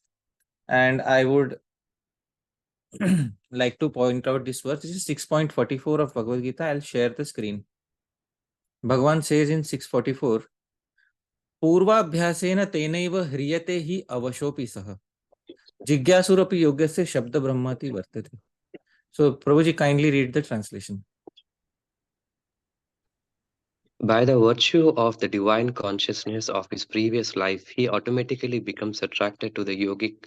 And I would like to point out this verse. This is 6.44 of Bhagavad Gita. I'll share the screen. Bhagavan says in 644, पूर्वाभ्यासेन तेनैव ह्रियते हि अवशोऽपि सः जिज्ञासुरपि योग्यस्य शब्द ब्रह्माति वर्तते. So Prabhuji, kindly read the translation. By the virtue of the divine consciousness of his previous life, he automatically becomes attracted to the yogic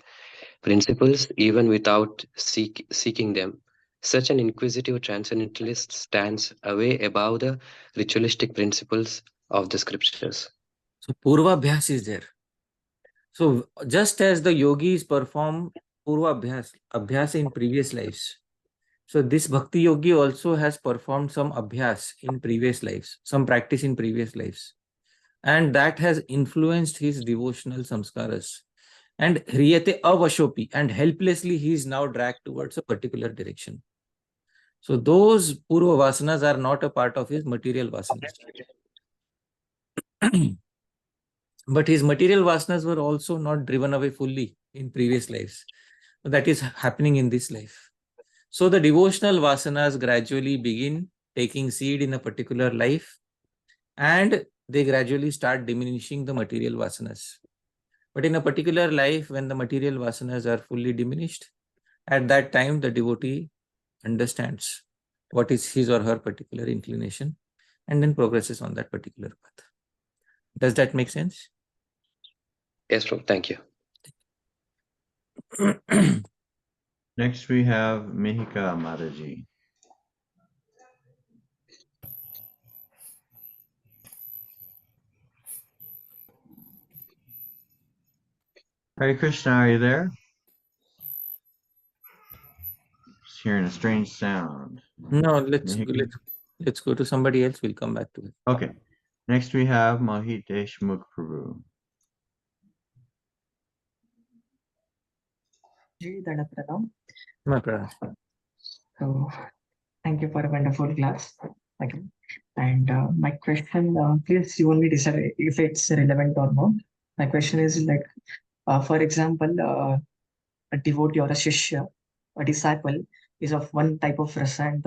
principles even without seeking them. Such an inquisitive transcendentalist stands away above the ritualistic principles of the scriptures. So Purvabhyas is there. So just as the yogis perform Purvabhyas in previous lives, so this Bhakti Yogi also has performed some abhyas in previous lives, some practice in previous lives. And that has influenced his devotional samskaras. And hriyate avashopi, and helplessly he is now dragged towards a particular direction. So those Purva Vasanas are not a part of his material Vasanas. But his material Vasanas were also not driven away fully in previous lives. That is happening in this life. So the devotional Vasanas gradually begin taking seed in a particular life, and they gradually start diminishing the material Vasanas. But in a particular life, when the material Vasanas are fully diminished, at that time the devotee understands what is his or her particular inclination and then progresses on that particular path. Does that make sense? Yes, Prabhu. Thank you. Next we have Mihika Mataji. Hare Krishna, are you there? Just hearing a strange sound. No, let's go to somebody else. We'll come back to it. Okay. Next we have Mohit Deshmukh Prabhu. Ji, Danapranam. My brother. So, thank you for a wonderful class. Thank you. And my question, please you only decide if it's relevant or not. My question is like, for example, a devotee or a shishya, a disciple is of one type of rasa and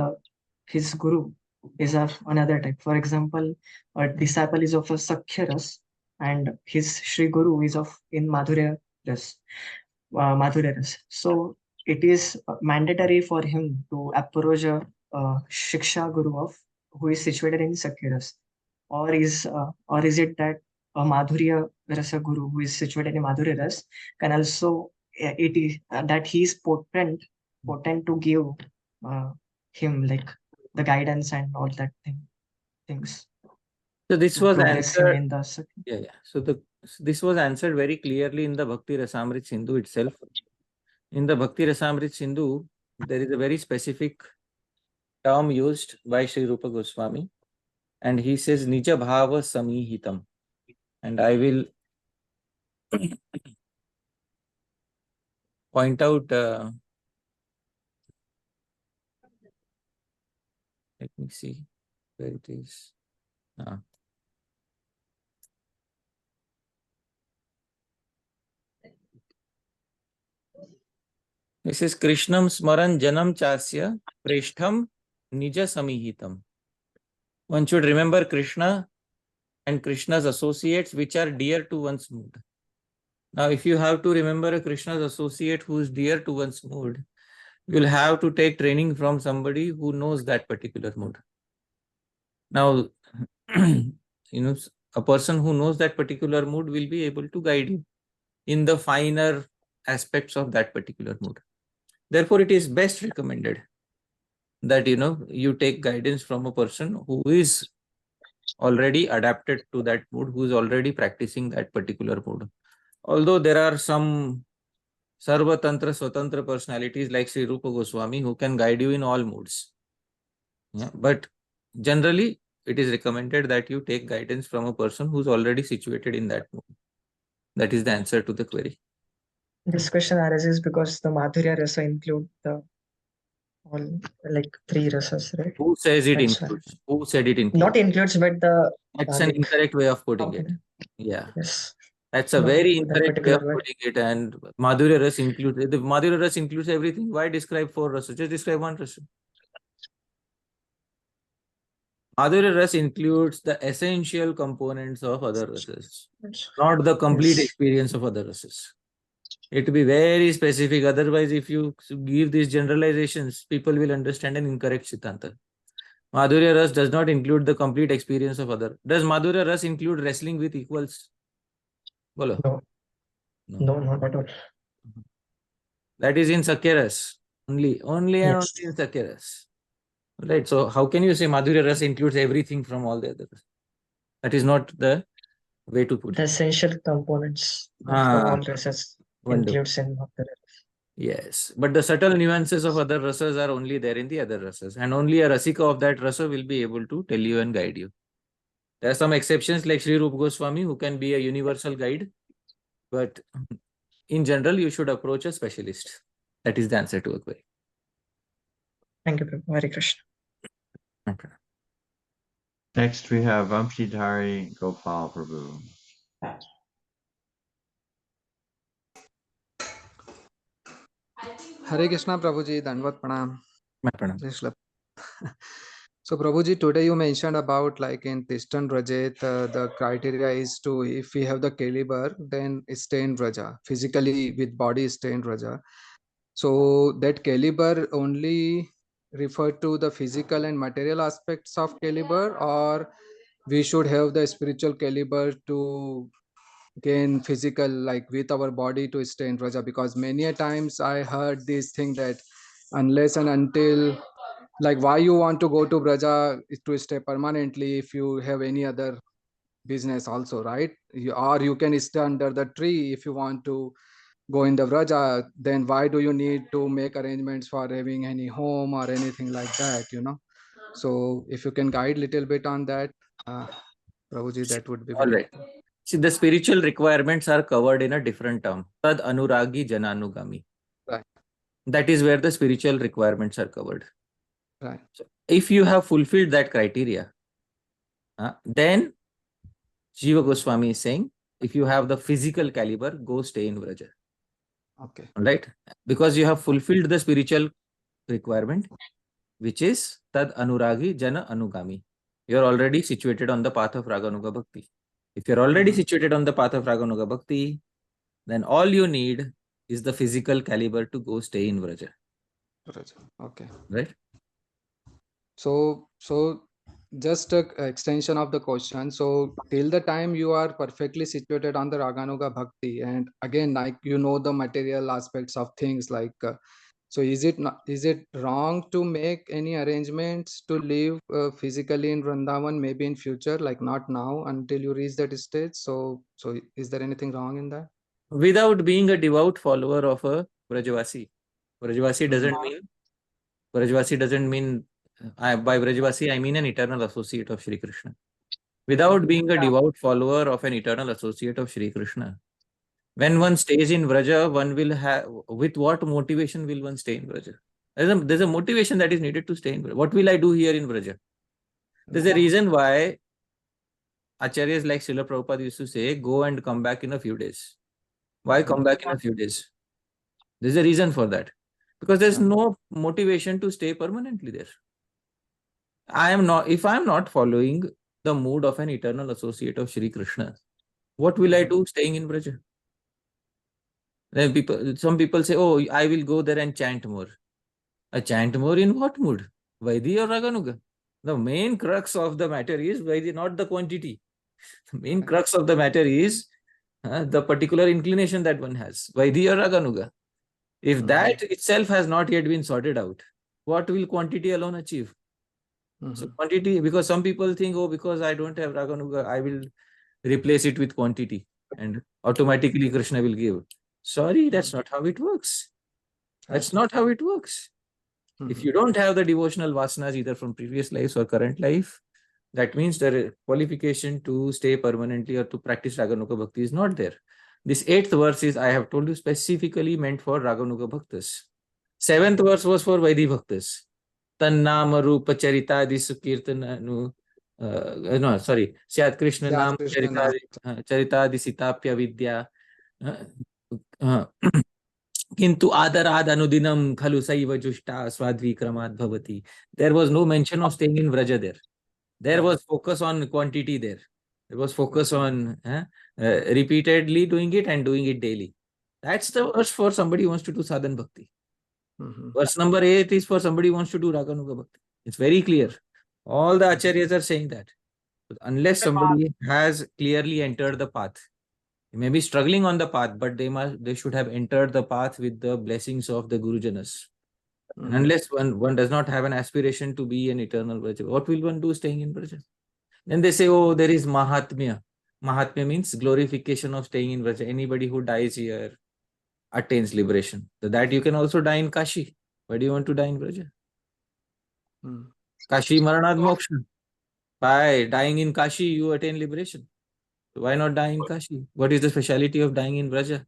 his guru is of another type. For example, a disciple is of a Sakhya ras and his Shri Guru is of in Madhurya ras. So it is mandatory for him to approach a Shiksha Guru of who is situated in Sakhiras, or is it that a Madhurya Rasa Guru who is situated in Madhurya Ras can also it is that he is potent to give him like the guidance and all that things. So this was Progress him answered. in the Sakya. Yeah. So this was answered very clearly in the Bhakti Rasamrit Sindhu itself. In the Bhakti Rasamrit Sindhu, there is a very specific term used by Sri Rupa Goswami, and he says Nija Bhava Samihitam. And I will point out, let me see where it is. This is Krishnam Smaran Janam Chasya Preshtham nija samihitam. One should remember Krishna and Krishna's associates which are dear to one's mood. Now, if you have to remember a Krishna's associate who is dear to one's mood, you'll have to take training from somebody who knows that particular mood. Now, a person who knows that particular mood will be able to guide you in the finer aspects of that particular mood. Therefore, it is best recommended that you take guidance from a person who is already adapted to that mood, who is already practicing that particular mood. Although there are some Sarva Tantra Swatantra personalities like Sri Rupa Goswami who can guide you in all moods. Yeah, but generally, it is recommended that you take guidance from a person who is already situated in that mood. That is the answer to the query. This question arises because the Madhurya rasa include the all like 3 rasas, right? Who says it That's includes? Who said it includes? Not includes, but the That's an incorrect way of putting it. okay. Yeah. Yes. That's a No, very that incorrect way particular of word. putting it. And Madhurya Ras includes, the Madhurya Ras includes everything. Why describe 4 rasas? Just describe 1 rasa. Madhurya Ras includes the essential components of other rasas, not the complete Yes. experience of other rasas. It will be very specific. Otherwise, if you give these generalizations, people will understand an incorrect Siddhanta. Madhurya Ras does not include the complete experience of other. Does Madhurya Ras include wrestling with equals? Bolo. No. No, not at all. That is in Sakhya Ras. Only and Yes. only in Sakhya Ras. Right. So how can you say Madhurya Ras includes everything from all the others? That is not the way to put The it. essential components of Ah, all rasas wonderful. includes in Madhurya rasa. Yes, but the subtle nuances of other rasas are only there in the other rasas, and only a rasika of that rasa will be able to tell you and guide you. There are some exceptions like Shri Rupa Goswami who can be a universal guide, but in general, you should approach a specialist. That is the answer to a query. Thank you, Prabhu. Hare Krishna. Okay. Next, we have Vamshidhari Gopal Prabhu. Hare Krishna, Prabhuji, Dandavat Pranam. My pranam. Jai Shri. So, Prabhuji, today you mentioned about like in Tishtan Rajet, the criteria is to, if we have the caliber, then stay in Vraja. Physically, with body, stay in Vraja. So, that caliber only refer to the physical and material aspects of caliber, or we should have the spiritual caliber to gain physical, like with our body to stay in Vraja? Because many a times I heard this thing that unless and until, like, why you want to go to Vraja is to stay permanently if you have any other business also, right? Or you can stay under the tree if you want to go in the Vraja. Then why do you need to make arrangements for having any home or anything like that, So if you can guide little bit on that, Prabhuji, that would be All very right. See, the spiritual requirements are covered in a different term. Tad anuragi jananugami. Right. That is where the spiritual requirements are covered. Right. So if you have fulfilled that criteria, then Jiva Goswami is saying, if you have the physical caliber, go stay in Vraja. Okay. Right? Because you have fulfilled the spiritual requirement, which is Tad Anuragi Jana Anugami. You are already situated on the path of Raganuga Bhakti. If you are already situated on the path of Raganuga Bhakti, then all you need is the physical caliber to go stay in Vraja. Okay. Right? So just a extension of the question. So till the time you are perfectly situated on the Raganuga Bhakti, and again, like the material aspects of things, like so is it wrong to make any arrangements to live physically in Vrindavan, maybe in future, like not now until you reach that stage? So is there anything wrong in that? Without being a devout follower of a Vrajavasi. Vrajavasi doesn't mean, by Vrajavasi, I mean an eternal associate of Shri Krishna. Without being a devout follower of an eternal associate of Shri Krishna, when one stays in Vraja, one will have, with what motivation will one stay in Vraja? There's a motivation that is needed to stay in Vraja. What will I do here in Vraja? There's a reason why Acharyas like Srila Prabhupada used to say, go and come back in a few days. Why come back in a few days? There's a reason for that. Because there's no motivation to stay permanently there. if I am not following the mood of an eternal associate of Shri Krishna, what will I do staying in Vraja? Then some people say, oh, I will go there and chant more. I chant more in what mood? Vaidhi or Raganuga? The main crux of the matter is Vaidhi, not the quantity. The main crux of the matter is the particular inclination that one has, Vaidhi or Raganuga. If that itself has not yet been sorted out, what will quantity alone achieve? So quantity, because some people think, oh, because I don't have Raganuga, I will replace it with quantity and automatically Krishna will give. Sorry, that's not how it works. That's not how it works. If you don't have the devotional vasanas either from previous lives or current life, that means the qualification to stay permanently or to practice Raganuga Bhakti is not there. This 8th verse is, I have told you, specifically meant for Raganuga Bhaktas. 7th verse was for Vaidhi Bhaktas. Tannama Rupa Charitadi Sukirtananu. No, sorry. Syat Krishna Nam Charitadi Sitapya Vidya. Kintu Adarad Anudinam Khalu Saiva Jushta Swadvikramad Bhavati. There was no mention of staying in Vraja there. There was focus on quantity there. There was focus on repeatedly doing it and doing it daily. That's the verse for somebody who wants to do sadhan bhakti. Verse number 8 is for somebody who wants to do Raganuga Bhakti. It's very clear. All the acharyas are saying that. But unless somebody has clearly entered the path, they may be struggling on the path, but they should have entered the path with the blessings of the Gurujanas. And unless one does not have an aspiration to be an eternal Vraja, what will one do staying in Vraja? Then they say, oh, there is Mahatmya. Mahatmya means glorification of staying in Vraja. Anybody who dies here attains liberation. So that you can also die in Kashi. Why do you want to die in Vraja? Kashi Maranad Moksha. By dying in Kashi, you attain liberation. So why not die in Kashi? What is the speciality of dying in Vraja?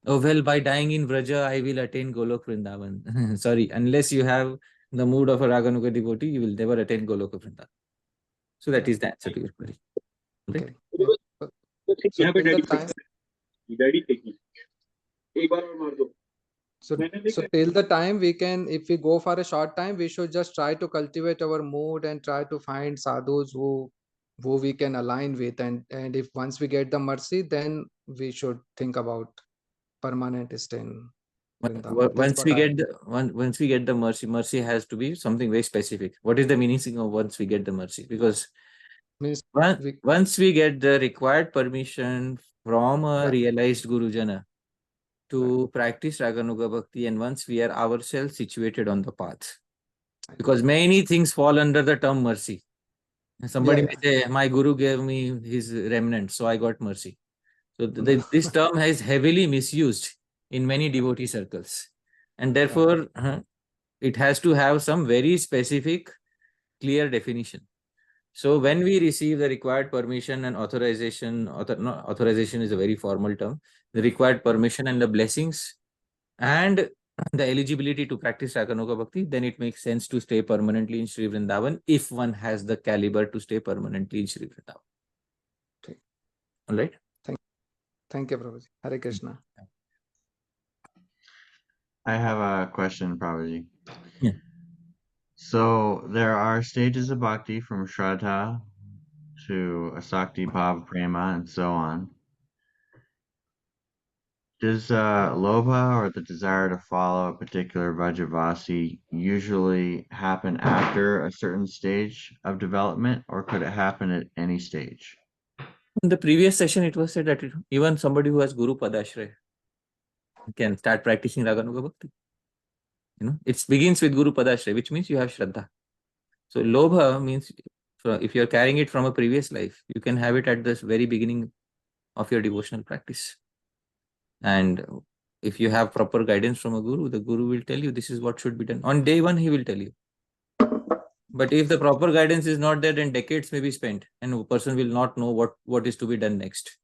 Oh, well, by dying in Vraja, I will attain Goloka Vrindavan. Sorry, unless you have the mood of a Raganuga devotee, you will never attain Goloka Vrindavan. So that is the answer to your query. Right? So till the time we can, if we go for a short time, we should just try to cultivate our mood and try to find sadhus who we can align with. And if once we get the mercy, then we should think about permanent stay in Vrindavan. Once we get the mercy has to be something very specific. What is the meaning of once we get the mercy? Because once we get the required permission from a realized Gurujana to practice Raganuga Bhakti, and once we are ourselves situated on the path. Because many things fall under the term mercy. Somebody may say, my Guru gave me his remnant, so I got mercy. So this term is heavily misused in many devotee circles. And therefore, it has to have some very specific, clear definition. So when we receive the required permission and authorization, authorization is a very formal term, the required permission and the blessings and the eligibility to practice Raganuga Bhakti, then it makes sense to stay permanently in Shri Vrindavan if one has the caliber to stay permanently in Shri Vrindavan. Okay. All right. Thank you, Prabhuji. Hare Krishna. I have a question, Prabhuji. Yeah. So there are stages of bhakti from Shraddha to Asakti, Bhava, Prema, and so on. Does lobha or the desire to follow a particular Vrajavāsi usually happen after a certain stage of development, or could it happen at any stage? In the previous session, it was said that even somebody who has Guru Padashraya can start practicing Raganuga Bhakti. It begins with Guru Padashraya, which means you have Shraddha. So lobha means if you're carrying it from a previous life, you can have it at the very beginning of your devotional practice. And if you have proper guidance from a Guru, the Guru will tell you this is what should be done. On day one, he will tell you. But if the proper guidance is not there, then decades may be spent and a person will not know what is to be done next.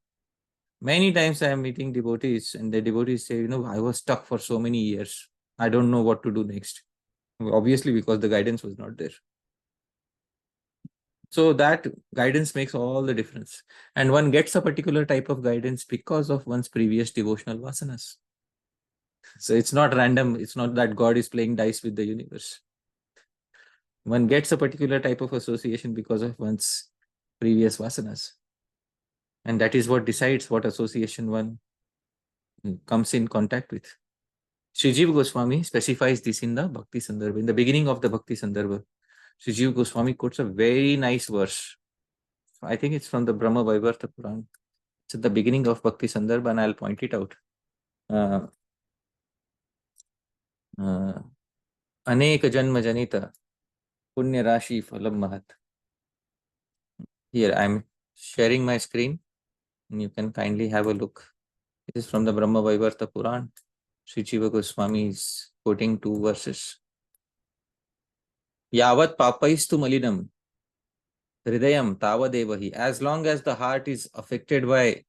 Many times I am meeting devotees and the devotees say, I was stuck for so many years. I don't know what to do next. Obviously, because the guidance was not there. So that guidance makes all the difference. And one gets a particular type of guidance because of one's previous devotional vasanas. So it's not random. It's not that God is playing dice with the universe. One gets a particular type of association because of one's previous vasanas. And that is what decides what association one comes in contact with. Sri Jiva Goswami specifies this in the Bhakti Sandarbha. In the beginning of the Bhakti Sandarbha, Sri Jiva Goswami quotes a very nice verse. I think it's from the Brahma Vaivarta Puran. It's at the beginning of Bhakti Sandarbha, and I'll point it out. Anek Janma Janita Punya Rashi Phalam Mahat. Here I'm sharing my screen, and you can kindly have a look. It is from the Brahma Vaivarta Puran. Sri Jiva Goswami is quoting 2 verses. Yavat papaistu malinam hridayam tavadevahi. As long as the heart is affected by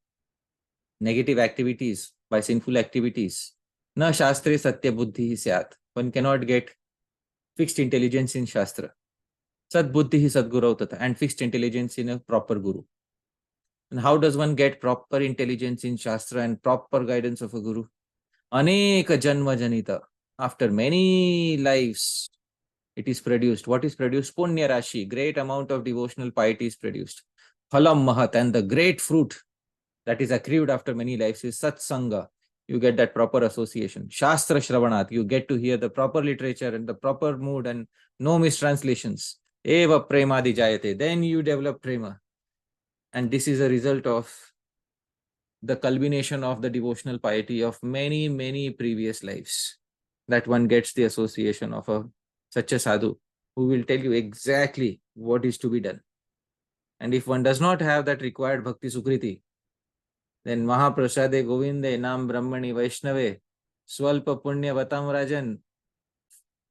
negative activities, by sinful activities, na shastre satya buddhi syat. One cannot get fixed intelligence in Shastra. Sat buddhi sadguru tata, and fixed intelligence in a proper guru. And how does one get proper intelligence in Shastra and proper guidance of a guru? Aneka janma janita. After many lives, it is produced. What is produced? Punya Rashi. Great amount of devotional piety is produced. Phalam Mahat. And the great fruit that is accrued after many lives is Satsanga. You get that proper association. Shastra Shravanat. You get to hear the proper literature and the proper mood and no mistranslations. Eva Premadi Jayate. Then you develop prema. And this is a result of the culmination of the devotional piety of many, many previous lives. That one gets the association of such a sadhu who will tell you exactly what is to be done. And if one does not have that required bhakti sukriti, then Mahaprasade Govinde Nam Brahmani Vaishnave Swalpa Punya Vatam Rajan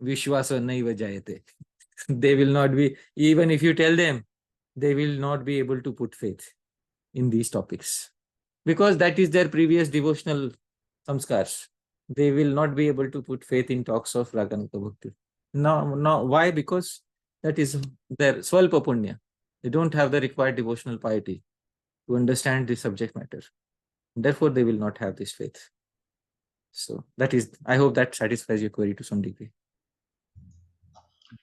Vishwasa Naiva Jayate. They will not be, even if you tell them, they will not be able to put faith in these topics. Because that is their previous devotional samskars. They will not be able to put faith in talks of Raganuga Bhakti. No, why? Because that is their Swalpa Punya. They don't have the required devotional piety to understand the subject matter. Therefore, they will not have this faith. So that is, I hope that satisfies your query to some degree.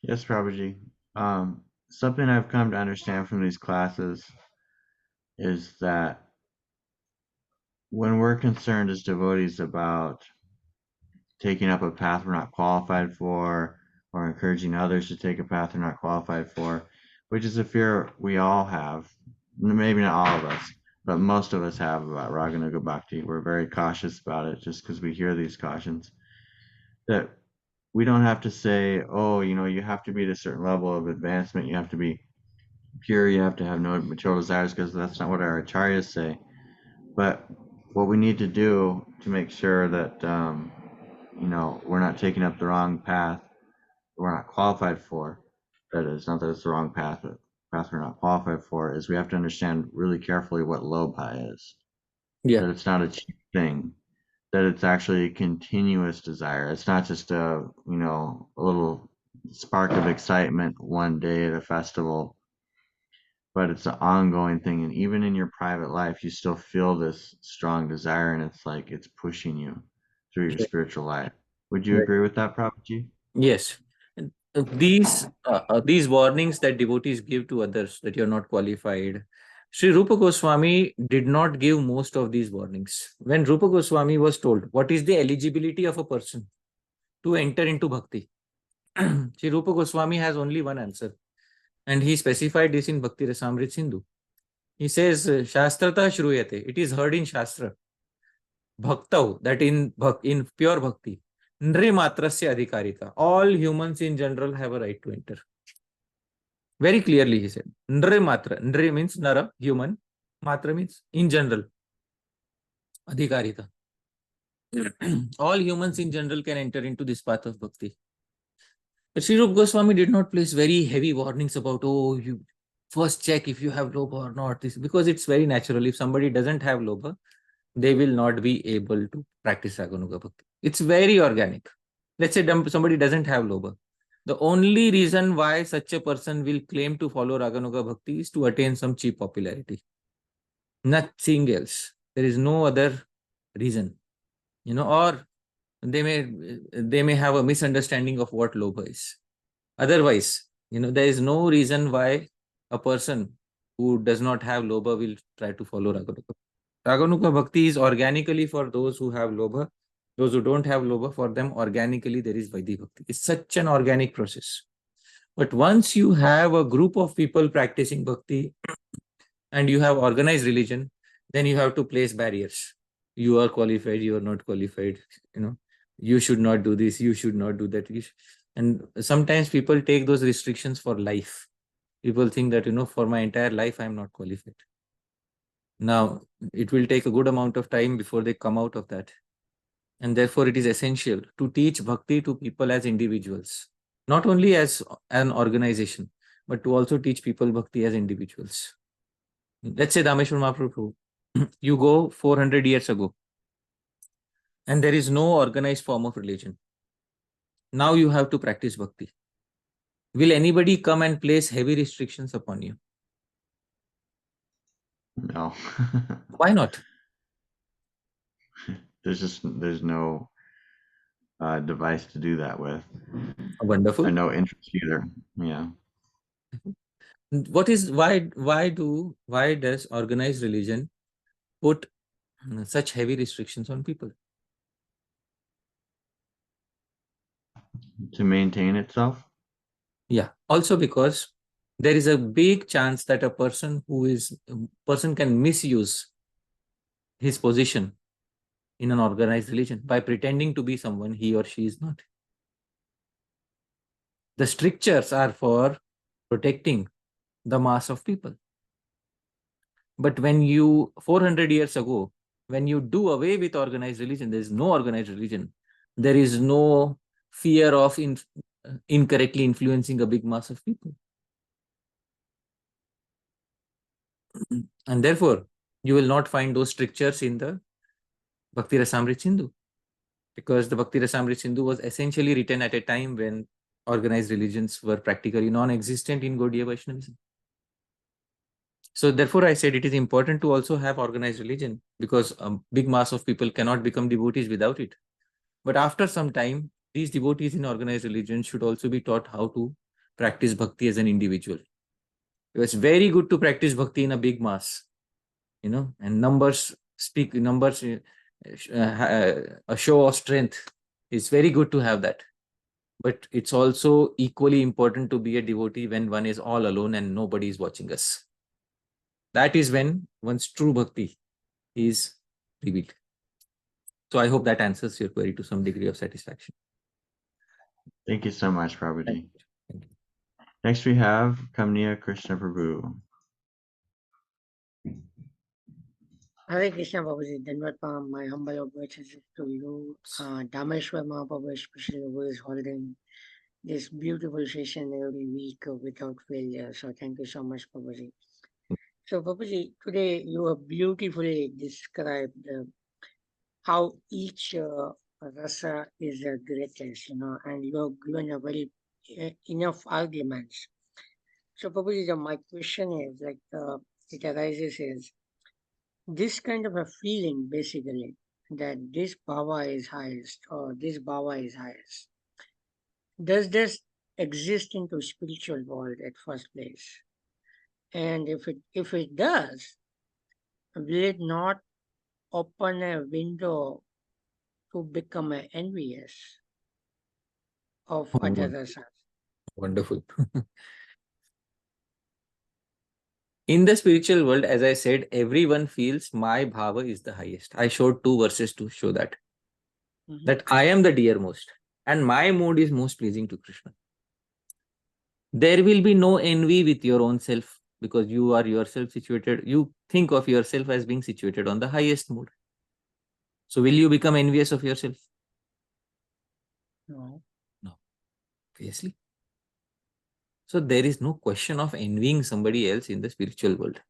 Yes, Prabhuji. Something I've come to understand from these classes is that when we're concerned as devotees about taking up a path we're not qualified for, or encouraging others to take a path they're not qualified for, which is a fear we all have, maybe not all of us, but most of us have about Raganuga Bhakti. We're very cautious about it just because we hear these cautions. That we don't have to say, oh, you have to be at a certain level of advancement, you have to be pure, you have to have no material desires, because that's not what our acharyas say. But what we need to do to make sure that we're not taking up the wrong path we're not qualified for, that is, not that it's the wrong path, but path we're not qualified for, is we have to understand really carefully what lobha is. Yeah. That it's not a cheap thing, that it's actually a continuous desire. It's not just a little spark of excitement one day at a festival, but it's an ongoing thing. And even in your private life, you still feel this strong desire, and it's like it's pushing you through your spiritual life. Would you agree with that, Prabhuji? Yes. These warnings that devotees give to others, that you're not qualified, Sri Rupa Goswami did not give most of these warnings. When Rupa Goswami was told what is the eligibility of a person to enter into bhakti, Sri Rupa Goswami has only one answer, and he specified this in Bhakti Rasamrit Sindhu. He says, Shastrata Shruyate, it is heard in Shastra. Bhaktau, that in pure bhakti, Nri Matrasya Adhikarita, all humans in general have a right to enter. Very clearly he said, Nri Matra, Nri means Nara, human, Matra means in general, Adhikarita. All humans in general can enter into this path of bhakti. But Sri Rupa Goswami did not place very heavy warnings about, oh, you first check if you have lobha or not. This, because it's very natural. If somebody doesn't have lobha, they will not be able to practice Raganuga Bhakti. It's very organic. Let's say somebody doesn't have lobha. The only reason why such a person will claim to follow Raganuga Bhakti is to attain some cheap popularity. Nothing else. There is no other reason. Or they may have a misunderstanding of what lobha is. Otherwise, There is no reason why a person who does not have lobha will try to follow Raganuga. Raganuga Bhakti is organically for those who have lobha. Those who don't have lobha, for them organically there is Vaidhi Bhakti. It's such an organic process. But once you have a group of people practicing Bhakti and you have organized religion, then you have to place barriers. You are qualified, you are not qualified. You should not do this, you should not do that. And sometimes people take those restrictions for life. People think that, for my entire life, I am not qualified. Now, it will take a good amount of time before they come out of that. And therefore, it is essential to teach bhakti to people as individuals, not only as an organization, but to also teach people bhakti as individuals. Let's say Dhāmeśvara Mahaprabhu, you go 400 years ago, and there is no organized form of religion. Now you have to practice bhakti. Will anybody come and place heavy restrictions upon you? No. Why not? There's no device to do that with. Wonderful. And no interest either. Yeah. Why does organized religion put such heavy restrictions on people? To maintain itself? Yeah. Also because there is a big chance that a person can misuse his position in an organized religion by pretending to be someone he or she is not. The strictures are for protecting the mass of people. But when 400 years ago, when you do away with organized religion, there is no organized religion. There is no fear of incorrectly influencing a big mass of people. And therefore, you will not find those strictures in the Bhakti Rasamrita Sindhu, because the Bhakti Rasamrita Sindhu was essentially written at a time when organized religions were practically non-existent in Gaudiya Vaishnavism. So therefore, I said it is important to also have organized religion, because a big mass of people cannot become devotees without it. But after some time, these devotees in organized religion should also be taught how to practice bhakti as an individual. It's very good to practice bhakti in a big mass, and numbers, a show of strength. It's very good to have that. But it's also equally important to be a devotee when one is all alone and nobody is watching us. That is when one's true bhakti is revealed. So I hope that answers your query to some degree of satisfaction. Thank you so much, Prabhuji. Thank you. Next we have Kamniya Krishna Prabhu. Hare Krishna Babaji, Dhanavad, my humble obeisances to you. Dhāmeśvara Mahāprabhu especially who is holding this beautiful session every week without failure. So thank you so much, Babaji. So Babaji, today you have beautifully described how each rasa is the greatest, and you have given a very enough arguments. So Babaji, my question is it arises is this kind of a feeling basically that this bhava is highest or this bhava is highest. Does this exist into spiritual world at first place? And if it does, will it not open a window to become envious of other rasas? Wonderful. In the spiritual world, as I said, everyone feels my bhava is the highest. I showed 2 verses to show that. That I am the dearmost and my mood is most pleasing to Krishna. There will be no envy with your own self, because you are yourself situated. You think of yourself as being situated on the highest mood. So will you become envious of yourself? No. No. Obviously. So there is no question of envying somebody else in the spiritual world.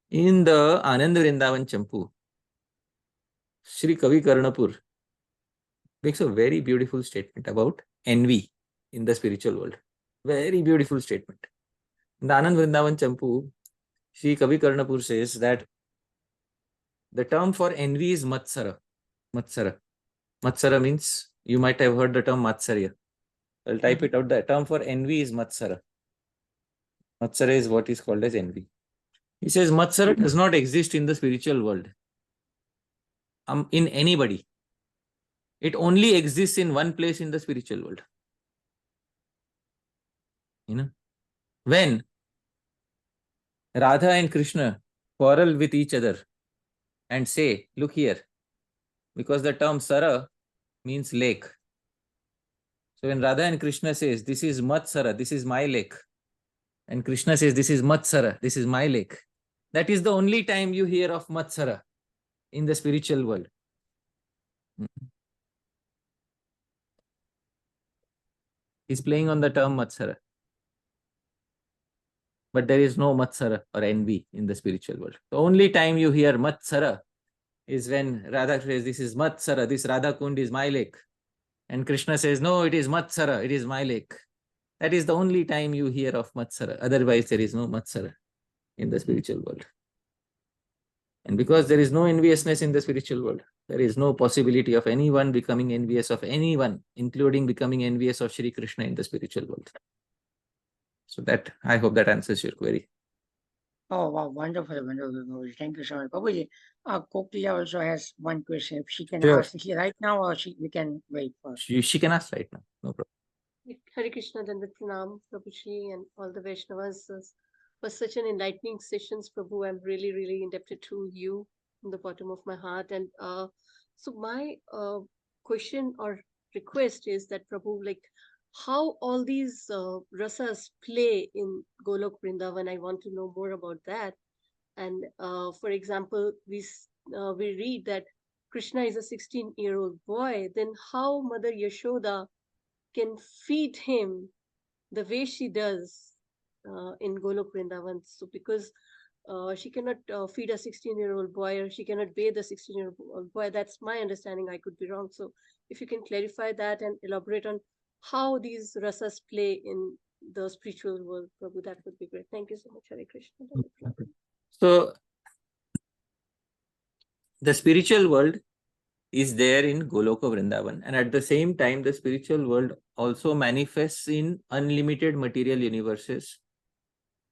In the Anand Vrindavan Champu, Shri Kavi Karnapur makes a very beautiful statement about envy in the spiritual world. Very beautiful statement. In the Anand Vrindavan Champu, Shri Kavi Karnapur says that the term for envy is matsara. Matsara. Matsara means, you might have heard the term matsarya. I'll type it out. The term for envy is matsara. Matsara is what is called as envy. He says Matsara does not exist in the spiritual world, in anybody. It only exists in one place in the spiritual world. When Radha and Krishna quarrel with each other and say, look here, because the term Sara means lake. So when Radha and Krishna says, this is Matsara, this is my lake, and Krishna says, this is Matsara, this is my lake, that is the only time you hear of Matsara in the spiritual world. He's playing on the term Matsara. But there is no Matsara or envy in the spiritual world. The only time you hear Matsara is when Radha says, this is Matsara, this Radha Kund is my lake. And Krishna says, no, it is Matsara, it is my lake. That is the only time you hear of Matsara. Otherwise, there is no Matsara in the spiritual world. And because there is no enviousness in the spiritual world, there is no possibility of anyone becoming envious of anyone, including becoming envious of Shri Krishna in the spiritual world. So that, I hope that answers your query. Oh, wow, wonderful, wonderful. Prabhuji. Thank you so much. Prabhuji, Kokila also has one question. If she can Sure. ask right now, or we can wait for. She can ask right now, no problem. Hare Krishna, Dandat Pranam, Prabhuji, and all the Vaishnavas. This was such an enlightening sessions, Prabhu. I'm really, really indebted to you from the bottom of my heart. And so my question or request is that, Prabhu, like how all these rasas play in Goloka Vrindavan. I want to know more about that. And for example, we read that Krishna is a 16-year-old boy. Then how Mother Yashoda can feed him the way she does in Goloka Vrindavan? So because she cannot feed a 16-year-old boy, or she cannot bathe a 16-year-old boy. That's my understanding. I could be wrong. So if you can clarify that and elaborate on how these rasas play in the spiritual world, Prabhu, that would be great. Thank you so much. Hare Krishna. So the spiritual world is there in Goloka Vrindavan, and at the same time the spiritual world also manifests in unlimited material universes,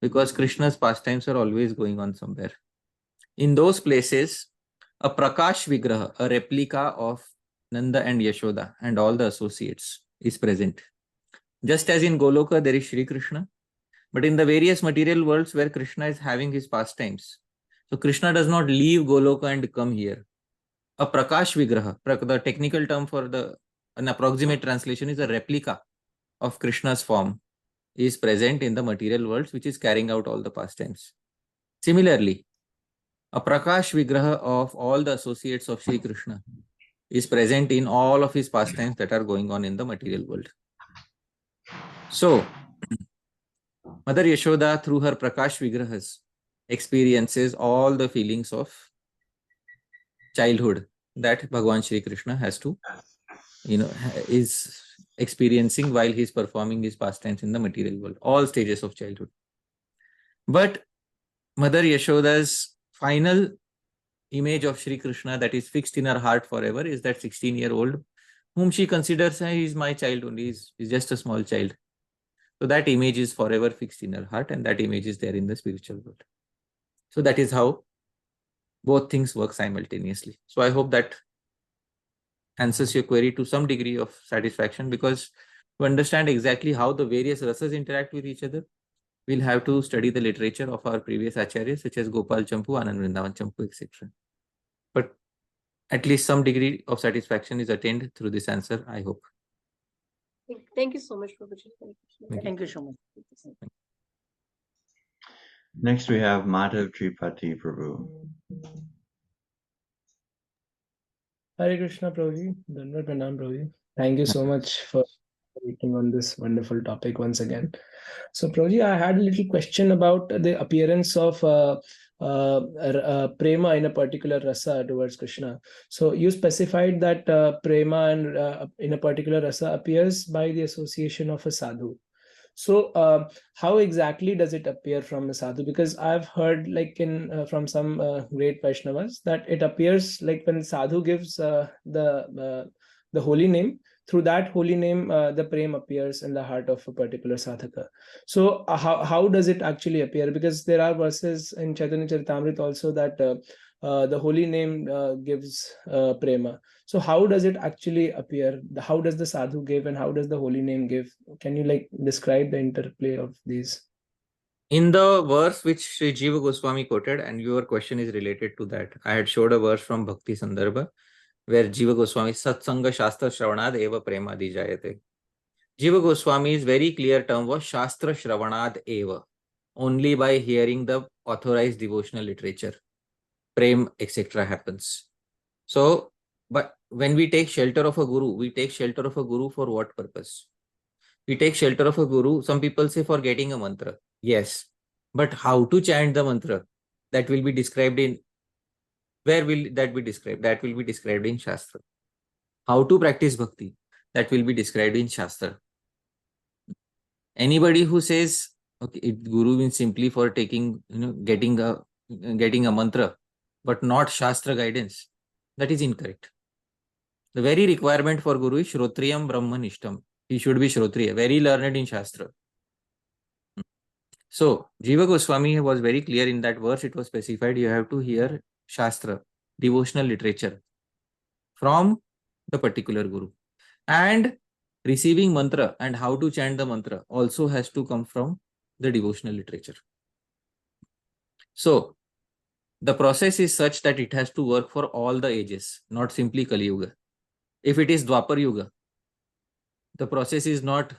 because Krishna's pastimes are always going on somewhere. In those places, a Prakash Vigraha, a replica of Nanda and Yashoda and all the associates, is present. Just as in Goloka there is Shri Krishna, but in the various material worlds where Krishna is having his pastimes, so Krishna does not leave Goloka and come here. A Prakash Vigraha, the technical term for an approximate translation is a replica of Krishna's form, is present in the material worlds, which is carrying out all the pastimes. Similarly, a Prakash Vigraha of all the associates of Shri Krishna is present in all of his pastimes that are going on in the material world. So, Mother Yashoda, through her Prakash Vigrahas, experiences all the feelings of childhood that Bhagavan Shri Krishna has to, is experiencing while he is performing his pastimes in the material world, all stages of childhood. But Mother Yashoda's final image of Shri Krishna that is fixed in her heart forever is that 16-year-old whom she considers is my child only, is just a small child. So that image is forever fixed in her heart, and that image is there in the spiritual world. So that is how both things work simultaneously. So I hope that answers your query to some degree of satisfaction, because to understand exactly how the various rasas interact with each other, we'll have to study the literature of our previous acharyas such as Gopal Champu, Anand Vrindavan Champu, etc. But at least some degree of satisfaction is attained through this answer, I hope. Thank you so much, Prabhuji. Thank you so much. Next we have Madhav Tripati Prabhu. Hare Krishna, Prabhuji. Dandavat Pranam, Prabhuji. Thank you so much for speaking on this wonderful topic once again. So, Prabhuji, I had a little question about the appearance of prema in a particular rasa towards Krishna. So, you specified that prema in a particular rasa appears by the association of a sadhu. So how exactly does it appear from a sadhu? Because I've heard like from some great Vaishnavas that it appears like when sadhu gives the holy name, through that holy name, the prem appears in the heart of a particular sadhaka. So how does it actually appear? Because there are verses in Chaitanya Charitamrita also that the holy name gives prema. So how does it actually appear? How does the sadhu give and how does the holy name give? Can you like describe the interplay of these? In the verse which Sri Jiva Goswami quoted, and your question is related to that, I had showed a verse from Bhakti Sandarbha where Jiva Goswami Satsanga Shastra Shravanad Eva Prema Dijayate. Jiva Goswami's very clear term was Shastra Shravanad Eva. Only by hearing the authorized devotional literature, prem, etc. happens. So, but when we take shelter of a guru, we take shelter of a guru for what purpose? We take shelter of a guru, some people say for getting a mantra. Yes. But how to chant the mantra? That will be described in, where will that be described? That will be described in Shastra. How to practice bhakti? That will be described in Shastra. Anybody who says, okay, guru means simply for taking, getting a mantra, but not Shastra guidance, that is incorrect. The very requirement for guru is Shrotriyam Brahmanishtam. He should be Shrotriya, very learned in Shastra. So, Jiva Goswami was very clear in that verse, it was specified, you have to hear Shastra, devotional literature from the particular guru. And receiving mantra and how to chant the mantra also has to come from the devotional literature. So, the process is such that it has to work for all the ages, not simply Kali Yuga. If it is Dwapar Yuga, the process is not,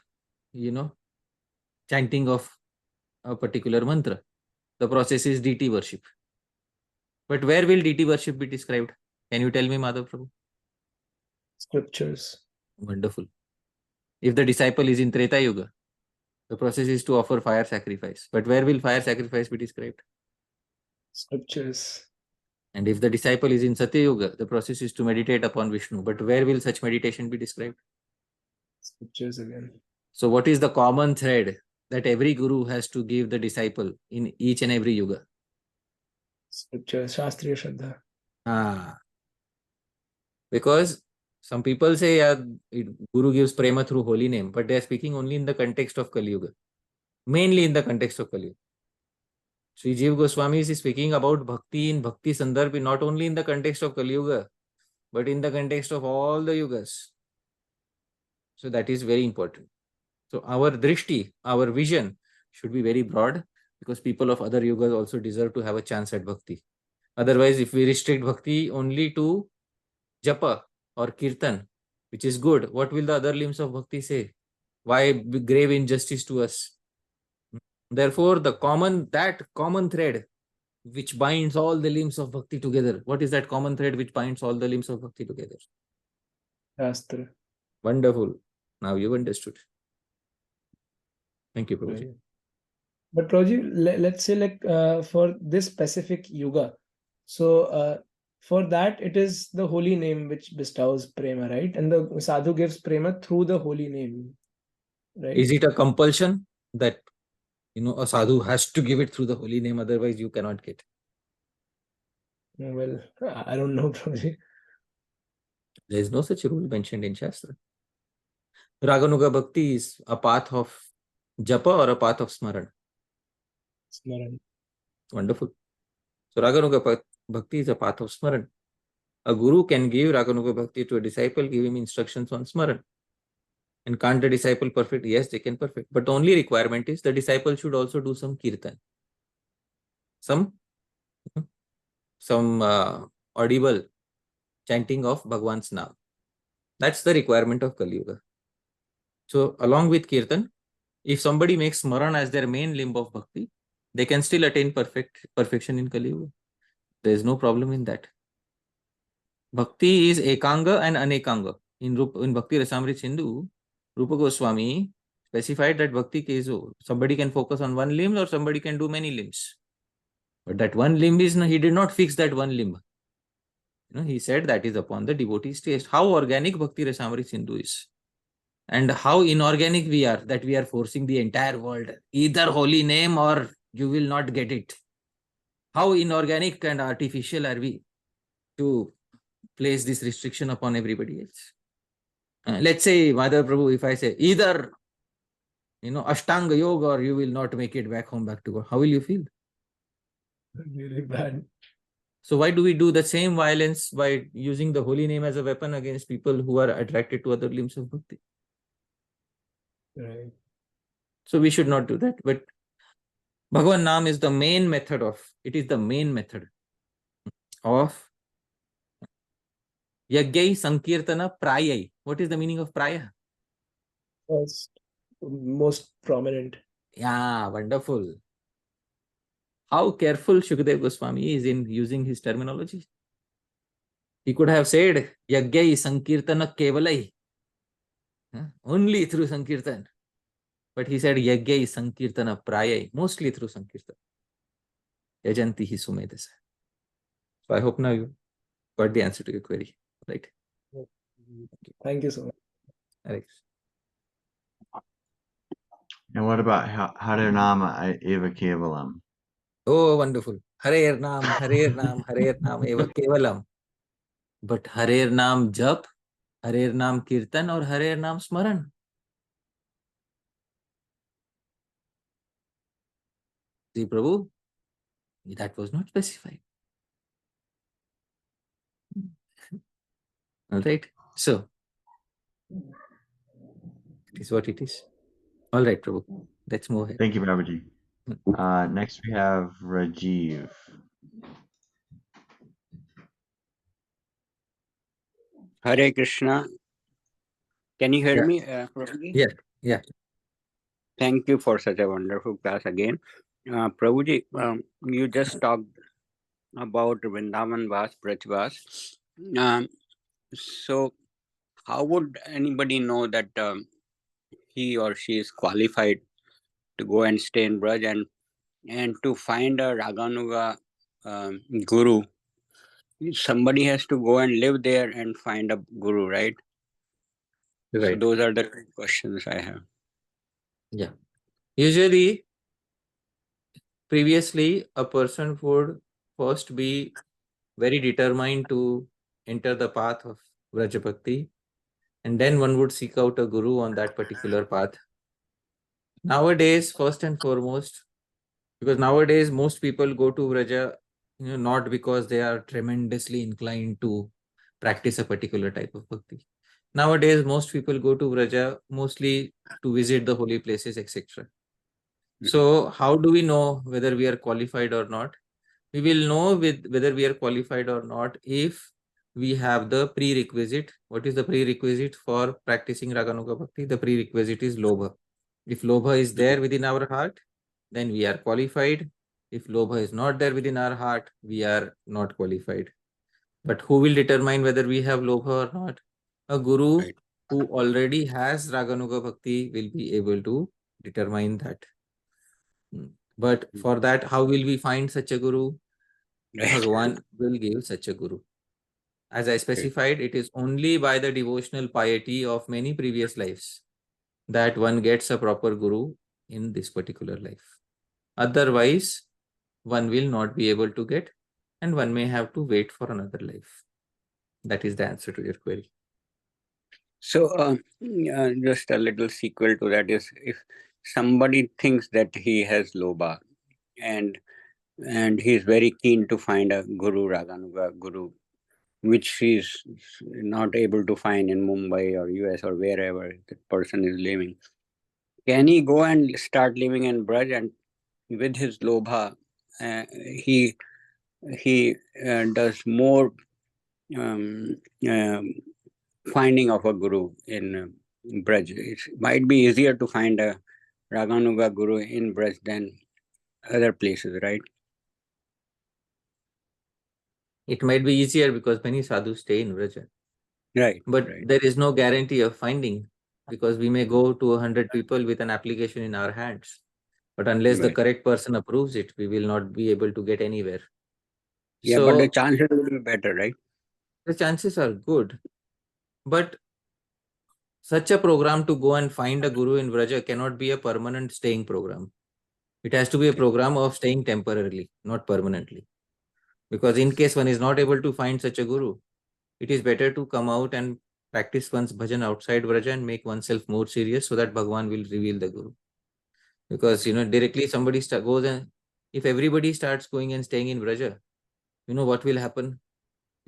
chanting of a particular mantra. The process is deity worship. But where will deity worship be described? Can you tell me, Madhaprabhu? Scriptures. Wonderful. If the disciple is in Treta Yuga, the process is to offer fire sacrifice. But where will fire sacrifice be described? Scriptures. And if the disciple is in Satya Yuga, the process is to meditate upon Vishnu. But where will such meditation be described? Scriptures again. So what is the common thread that every guru has to give the disciple in each and every yuga? Scriptures, Shastriya Shraddha. Because some people say, guru gives prema through holy name, but they are speaking only in the context of Kali Yuga. Mainly in the context of Kali Yuga. Sri Jiva Goswami is speaking about bhakti in Bhakti Sandarbha, not only in the context of Kali Yuga, but in the context of all the yugas. So that is very important. So our drishti, our vision should be very broad, because people of other yugas also deserve to have a chance at bhakti. Otherwise, if we restrict bhakti only to japa or kirtan, which is good, what will the other limbs of bhakti say? Why grave injustice to us? Therefore, that common thread which binds all the limbs of bhakti together. What is that common thread which binds all the limbs of bhakti together? Shastra. Wonderful. Now you've understood. Thank you, Prabhuji. Right. But Prabhuji, let's say like for this specific yuga, so for that it is the holy name which bestows prema, right? And the sadhu gives prema through the holy name, right? Is it a compulsion that a sadhu has to give it through the holy name, otherwise you cannot get? Well, I don't know, Prabhuji. There is no such rule mentioned in Shastra. Raganuga Bhakti is a path of japa or a path of smaran? Smaran. Wonderful. So Raganuga Bhakti is a path of smaran. A guru can give Raganuga Bhakti to a disciple, give him instructions on smaran. And can't the disciple perfect? Yes, they can perfect. But the only requirement is the disciple should also do some kirtan. Some audible chanting of Bhagwan's name. That's the requirement of Kali Yuga. So along with kirtan, if somebody makes smaran as their main limb of bhakti, they can still attain perfection in Kali Yuga. There is no problem in that. Bhakti is ekanga and anekanga. In Bhakti Rasamrita Sindhu, Rupa Goswami specified that bhakti keso, somebody can focus on one limb or somebody can do many limbs. But that one limb is, he did not fix that one limb. He said that is upon the devotee's taste. How organic Bhakti Rasamrita Sindhu is. And how inorganic we are, that we are forcing the entire world. Either holy name or you will not get it. How inorganic and artificial are we to place this restriction upon everybody else? Let's say, Madhaprabhu, if I say either, Ashtanga Yoga or you will not make it back home, back to God, how will you feel? Really bad. So why do we do the same violence by using the holy name as a weapon against people who are attracted to other limbs of bhakti? Right. So we should not do that. But Bhagavan Nam is the main method of Yagyai Sankirtana Prayai. What is the meaning of Praya? First, most prominent. Yeah, wonderful. How careful Shukdev Goswami is in using his terminology. He could have said Yagyai Sankirtana Kevalai. Only through Sankirtan. But he said Yagyai Sankirtana Prayai. Mostly through Sankirtan. Yajanti hi sumedasa. So I hope now you got the answer to your query. Right? Thank you so much. Alex. And what about Harinama Eva Kevalam? Oh, wonderful. Harer Nam, Eva Kevalam. But Harer Nam Jap, Harer Nam Kirtan or Harer Nam Smaran. See, Prabhu, that was not specified. All right. So, it is what it is. All right, Prabhu. Let's move ahead. Thank you, Babaji. Next we have Rajiv. Hare Krishna. Can you hear me, Prabhuji? Yeah. Thank you for such a wonderful class again. Prabhuji, you just talked about Vrindavan Vas, Vrajavaasis. So how would anybody know that he or she is qualified to go and stay in Braj and to find a Raganuga guru? Somebody has to go and live there and find a guru, right? Right. So those are the questions I have. Yeah. Usually, previously, a person would first be very determined to enter the path of Vrajabhakti, and then one would seek out a guru on that particular path. Nowadays, first and foremost, because nowadays most people go to Vraja, not because they are tremendously inclined to practice a particular type of bhakti. Nowadays, most people go to Vraja mostly to visit the holy places, etc. So how do we know whether we are qualified or not? We will know whether we are qualified or not if we have the prerequisite. What is the prerequisite for practicing Raganuga Bhakti? The prerequisite is Lobha. If Lobha is there within our heart, then we are qualified. If Lobha is not there within our heart, we are not qualified. But who will determine whether we have Lobha or not? A guru who already has Raganuga Bhakti will be able to determine that. But for that, how will we find such a guru? Bhagavan will give such a guru. As I specified, it is only by the devotional piety of many previous lives that one gets a proper guru in this particular life. Otherwise, one will not be able to get, and one may have to wait for another life. That is the answer to your query. So just a little sequel to that is, if somebody thinks that he has Lobha and he is very keen to find a guru, Raganuga guru, which he is not able to find in Mumbai or US or wherever the person is living, can he go and start living in Braj, and with his Lobha, he does more finding of a guru in Braj? It might be easier to find a Raganuga guru in Braj than other places, right? It might be easier because many sadhus stay in Vraja. Right. But there is no guarantee of finding, because we may go to 100 people with an application in our hands. But unless the correct person approves it, we will not be able to get anywhere. Yeah, so, but the chances will be better, right? The chances are good. But such a program to go and find a guru in Vraja cannot be a permanent staying program. It has to be a program of staying temporarily, not permanently. Because in case one is not able to find such a guru, it is better to come out and practice one's bhajan outside Vraja and make oneself more serious so that Bhagavan will reveal the Guru. Because, directly somebody goes, and if everybody starts going and staying in Vraja, what will happen?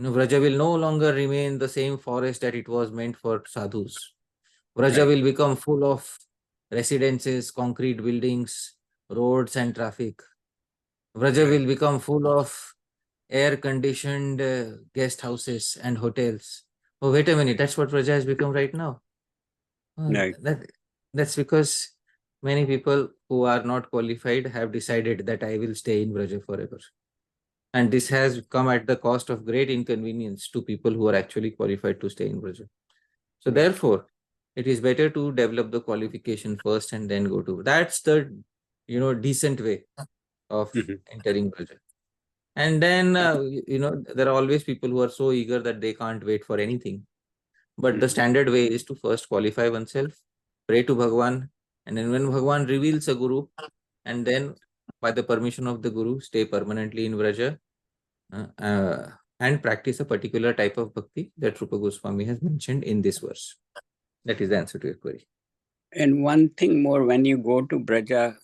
Vraja will no longer remain the same forest that it was meant for sadhus. Vraja will become full of residences, concrete buildings, roads and traffic. Vraja will become full of air-conditioned guest houses and hotels. Oh, wait a minute, that's what Vraja has become right now. That's because many people who are not qualified have decided that I will stay in Vraja forever. And this has come at the cost of great inconvenience to people who are actually qualified to stay in Vraja. So therefore, it is better to develop the qualification first and then go to. That's the, decent way of entering Vraja. And then, there are always people who are so eager that they can't wait for anything. But the standard way is to first qualify oneself, pray to Bhagavan, and then when Bhagavan reveals a Guru, and then by the permission of the Guru, stay permanently in Vraja and practice a particular type of bhakti that Rupa Goswami has mentioned in this verse. That is the answer to your query. And one thing more, when you go to Vraja,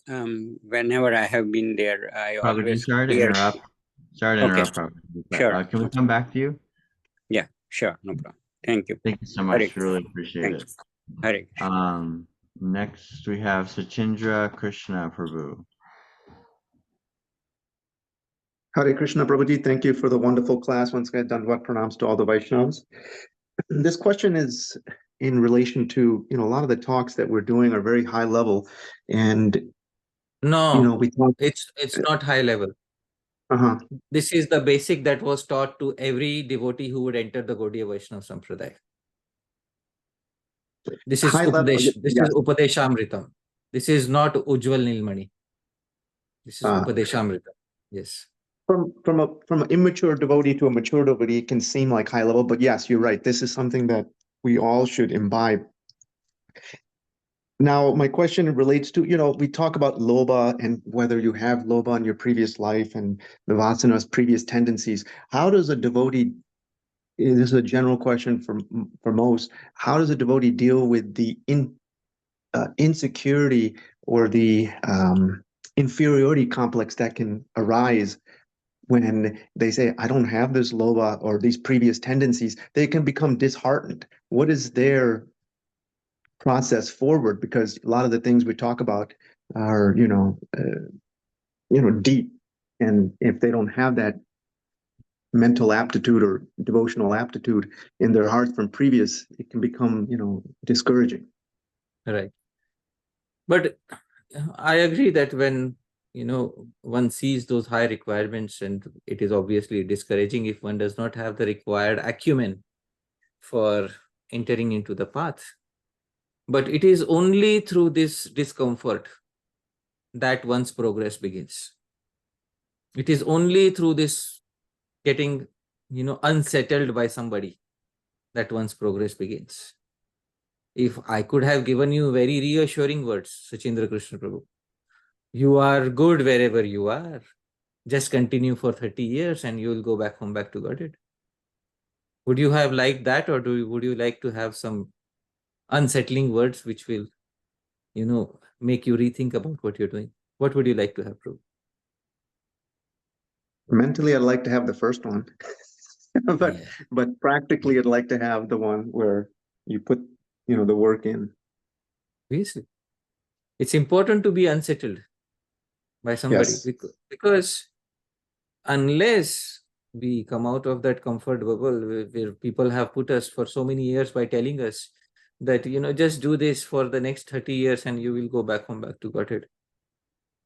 whenever I have been there, I always Sorry to hear. interrupt. Sorry to interrupt. Sure. Can we come back to you? Yeah, sure, no problem. Thank you. Thank you so much. Really appreciate it. Hare. Next we have Sachindra Krishna Prabhu. Hare Krishna Prabhuji, thank you for the wonderful class. Once again, Dandvat pranams to all the Vaishnavas. This question is in relation to, a lot of the talks that we're doing are very high level, and we talk. It's not high level. This is the basic that was taught to every devotee who would enter the Gaudiya Vaishnava Sampradaya. This is Upadeshamritam. This is not Ujjwal Nilmani. This is Upadeshamritam. Yes. From an immature devotee to a mature devotee, it can seem like high level, but yes, you're right. This is something that we all should imbibe. Now, my question relates to, we talk about lobha and whether you have lobha in your previous life and the vasanas, previous tendencies. How does a devotee, this is a general question for most, how does a devotee deal with the insecurity or the inferiority complex that can arise when they say, I don't have this lobha or these previous tendencies? They can become disheartened. What is their process forward? Because a lot of the things we talk about are, deep. And if they don't have that mental aptitude or devotional aptitude in their hearts from previous, it can become, discouraging. Right. But I agree that when, one sees those high requirements, and it is obviously discouraging if one does not have the required acumen for entering into the path. But it is only through this discomfort that one's progress begins. It is only through this getting, unsettled by somebody that one's progress begins. If I could have given you very reassuring words, Sachindra Krishna Prabhu, you are good wherever you are. Just continue for 30 years and you will go back home, back to Godhead. Would you have liked that, or would you like to have some unsettling words which will, make you rethink about what you're doing? What would you like to have, Prabhu? Mentally, I'd like to have the first one. but practically, I'd like to have the one where you put, the work in. Obviously. It's important to be unsettled by somebody, because unless we come out of that comfort bubble where people have put us for so many years by telling us that, just do this for the next 30 years and you will go back home, back to Godhead.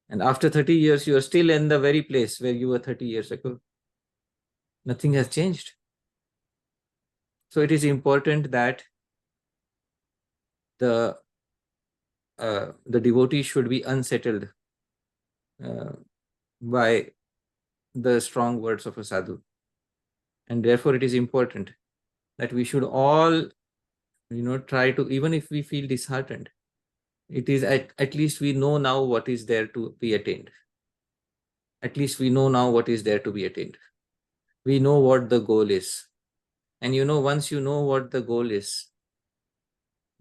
And after 30 years, you are still in the very place where you were 30 years ago. Nothing has changed. So it is important that the devotee should be unsettled by the strong words of a sadhu. And therefore, it is important that we should all, try to, even if we feel disheartened, it is at least we know now what is there to be attained. At least we know now what is there to be attained. We know what the goal is. And you know, once you know what the goal is,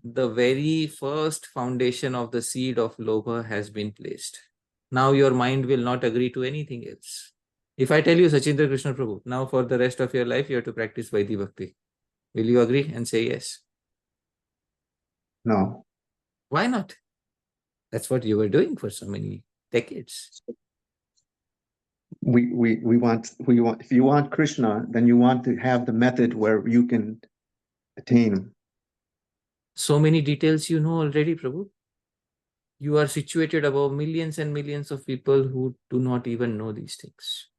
the very first foundation of the seed of lobha has been placed. Now your mind will not agree to anything else. If I tell you, Sachindra Krishna Prabhu, now for the rest of your life, you have to practice Vaidhi Bhakti, will you agree and say yes? No. Why not? That's what you were doing for so many decades. We want, if you want Krishna, then you want to have the method where you can attain him. So many details you know already, Prabhu. You are situated above millions and millions of people who do not even know these things.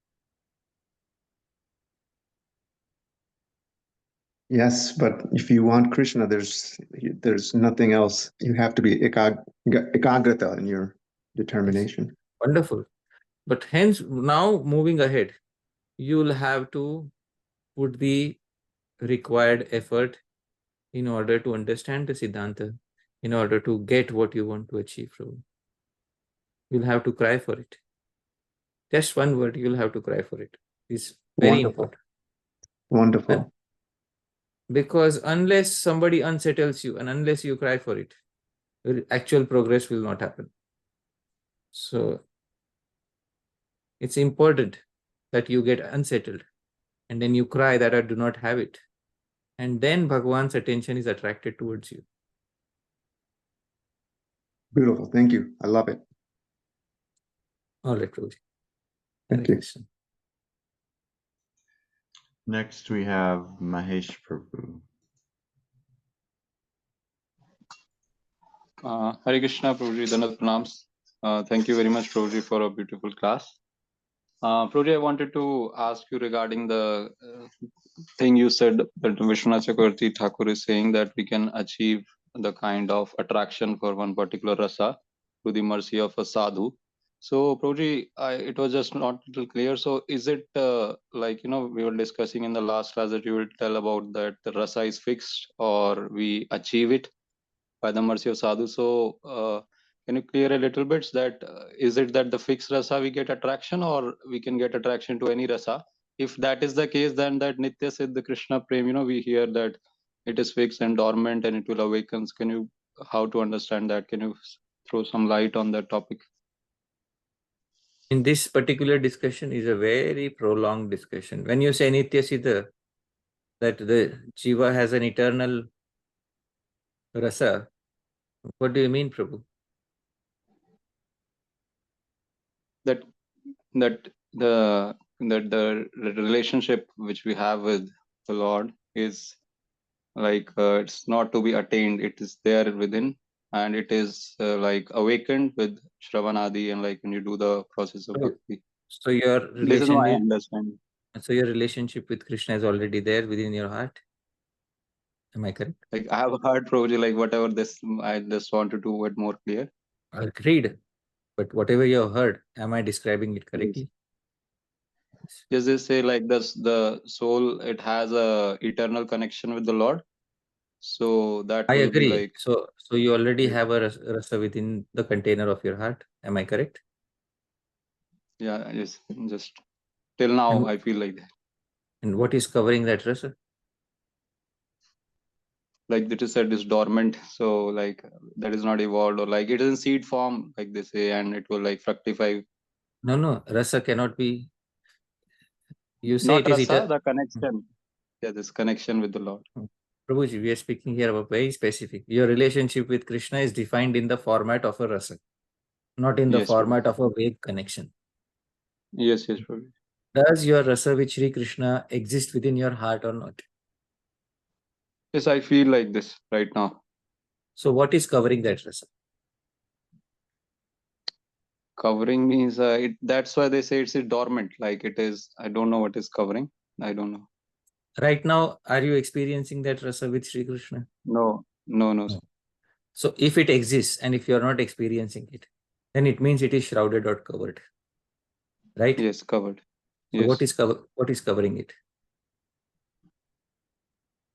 Yes, but if you want Krishna, there's nothing else. You have to be ekagrata in your determination. Wonderful. But hence, now moving ahead, you will have to put the required effort in order to understand the Siddhanta, in order to get what you want to achieve, Prabhu. You'll have to cry for it. Just one word, you'll have to cry for it. It's very important. Wonderful. Because unless somebody unsettles you and unless you cry for it, actual progress will not happen. So it's important that you get unsettled and then you cry that I do not have it. And then Bhagwan's attention is attracted towards you. Beautiful. Thank you. I love it. All right, Prabhuji. Thank you. Next, we have Mahesh Prabhu. Hare Krishna, Prabhuji, Dandavat Pranams. Thank you very much, Prabhuji, for a beautiful class. Prabhuji, I wanted to ask you regarding the thing you said that Vishwanath Chakravarti Thakur is saying that we can achieve the kind of attraction for one particular rasa through the mercy of a sadhu. So, Prabhuji, it was just not a little clear. So, is it like, we were discussing in the last class that you will tell about that the rasa is fixed or we achieve it by the mercy of sadhu? So, can you clear a little bit that is it that the fixed rasa we get attraction or we can get attraction to any rasa? If that is the case, then that Nitya Siddha Krishna Prem, we hear that it is fixed and dormant and it will awaken. Can you, how to understand that? Can you throw some light on that topic? In this particular discussion is a very prolonged discussion. When you say Nitya Siddha, that the Jiva has an eternal rasa, what do you mean, Prabhu? That the relationship which we have with the Lord is like it's not to be attained, it is there within, and it is like awakened with Shravanadi and like when you do the process of bhakti. So your This is my understanding. So your relationship with Krishna is already there within your heart. Am I correct? Like I have heard Prabhuji, like whatever this, I just want to do it more clear. Agreed. But whatever you have heard, am I describing it correctly? Does this say like this, the soul, it has a eternal connection with the Lord? So that I will agree. be like, so you already have a rasa within the container of your heart. Am I correct? yeah, yes, just till now I feel like that. And what is covering that rasa? Like it is said is dormant, so like that is not evolved, or like it is in seed form, like they say, and it will like fructify. No, rasa cannot be. You say Not it is rasa, the connection. Yeah, this connection with the Lord. Prabhuji, we are speaking here about very specific. Your relationship with Krishna is defined in the format of a rasa, not in the format of a vague connection. Yes, Prabhuji. Does your rasa with Shri Krishna exist within your heart or not? Yes, I feel like this right now. So what is covering that rasa? Covering means that's why they say it's dormant, like it is. I don't know what is covering. I don't know. Right now, are you experiencing that rasa with Shri Krishna? No. So if it exists and if you are not experiencing it, then it means it is shrouded or covered. Right? Yes, covered. So Yes. what is covering it?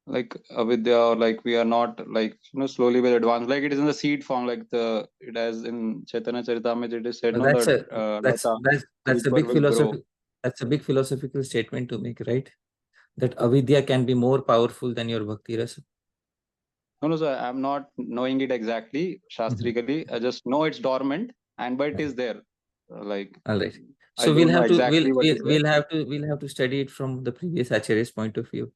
Like avidya, or like we are not like slowly will advance, like it is in the seed form, like it has in Chaitanya Charitamrita it is said That's a big philosophy. That's a big philosophical statement to make, right? that avidya can be more powerful than your bhakti rasa? No, sir. I'm not knowing it exactly, shastrically. I just know it's dormant, but it is there. Like, All right. I So don't know exactly what is there. we'll have to study it from the previous acharya's point of view.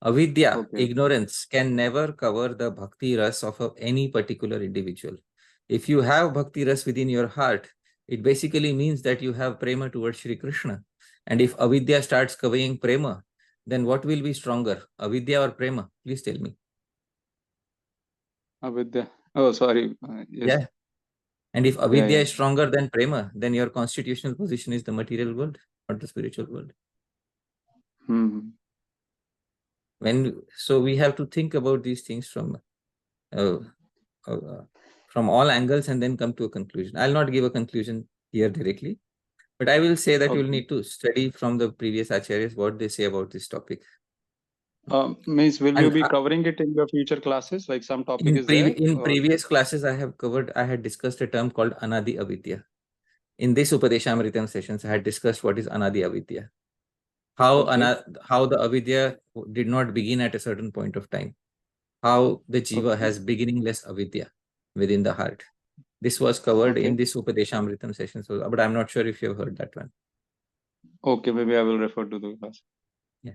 Avidya, Okay. ignorance, can never cover the bhakti ras of any particular individual. If you have bhakti ras within your heart, it basically means that you have prema towards Shri Krishna. And if avidya starts covering prema, then what will be stronger, avidya or prema? Please tell me. Avidya. Oh, sorry. Yes. Yeah. And if avidya yeah. is stronger than prema, then your constitutional position is the material world, not the spiritual world. Hmm. So we have to think about these things from all angles and then come to a conclusion. I'll not give a conclusion here directly, but I will say that you'll need to study from the previous acharyas what they say about this topic. Means will you be covering it in your future classes? Like some topic is there? In previous classes I had discussed a term called anadi avidya. In this Upadeshamritam sessions, I had discussed what is anadi avidya. How the avidya did not begin at a certain point of time. How the jiva has beginningless avidya within the heart. This was covered in this Upadeshamritam session, but I'm not sure if you have heard that one. Okay, maybe I will refer to the class. Yeah.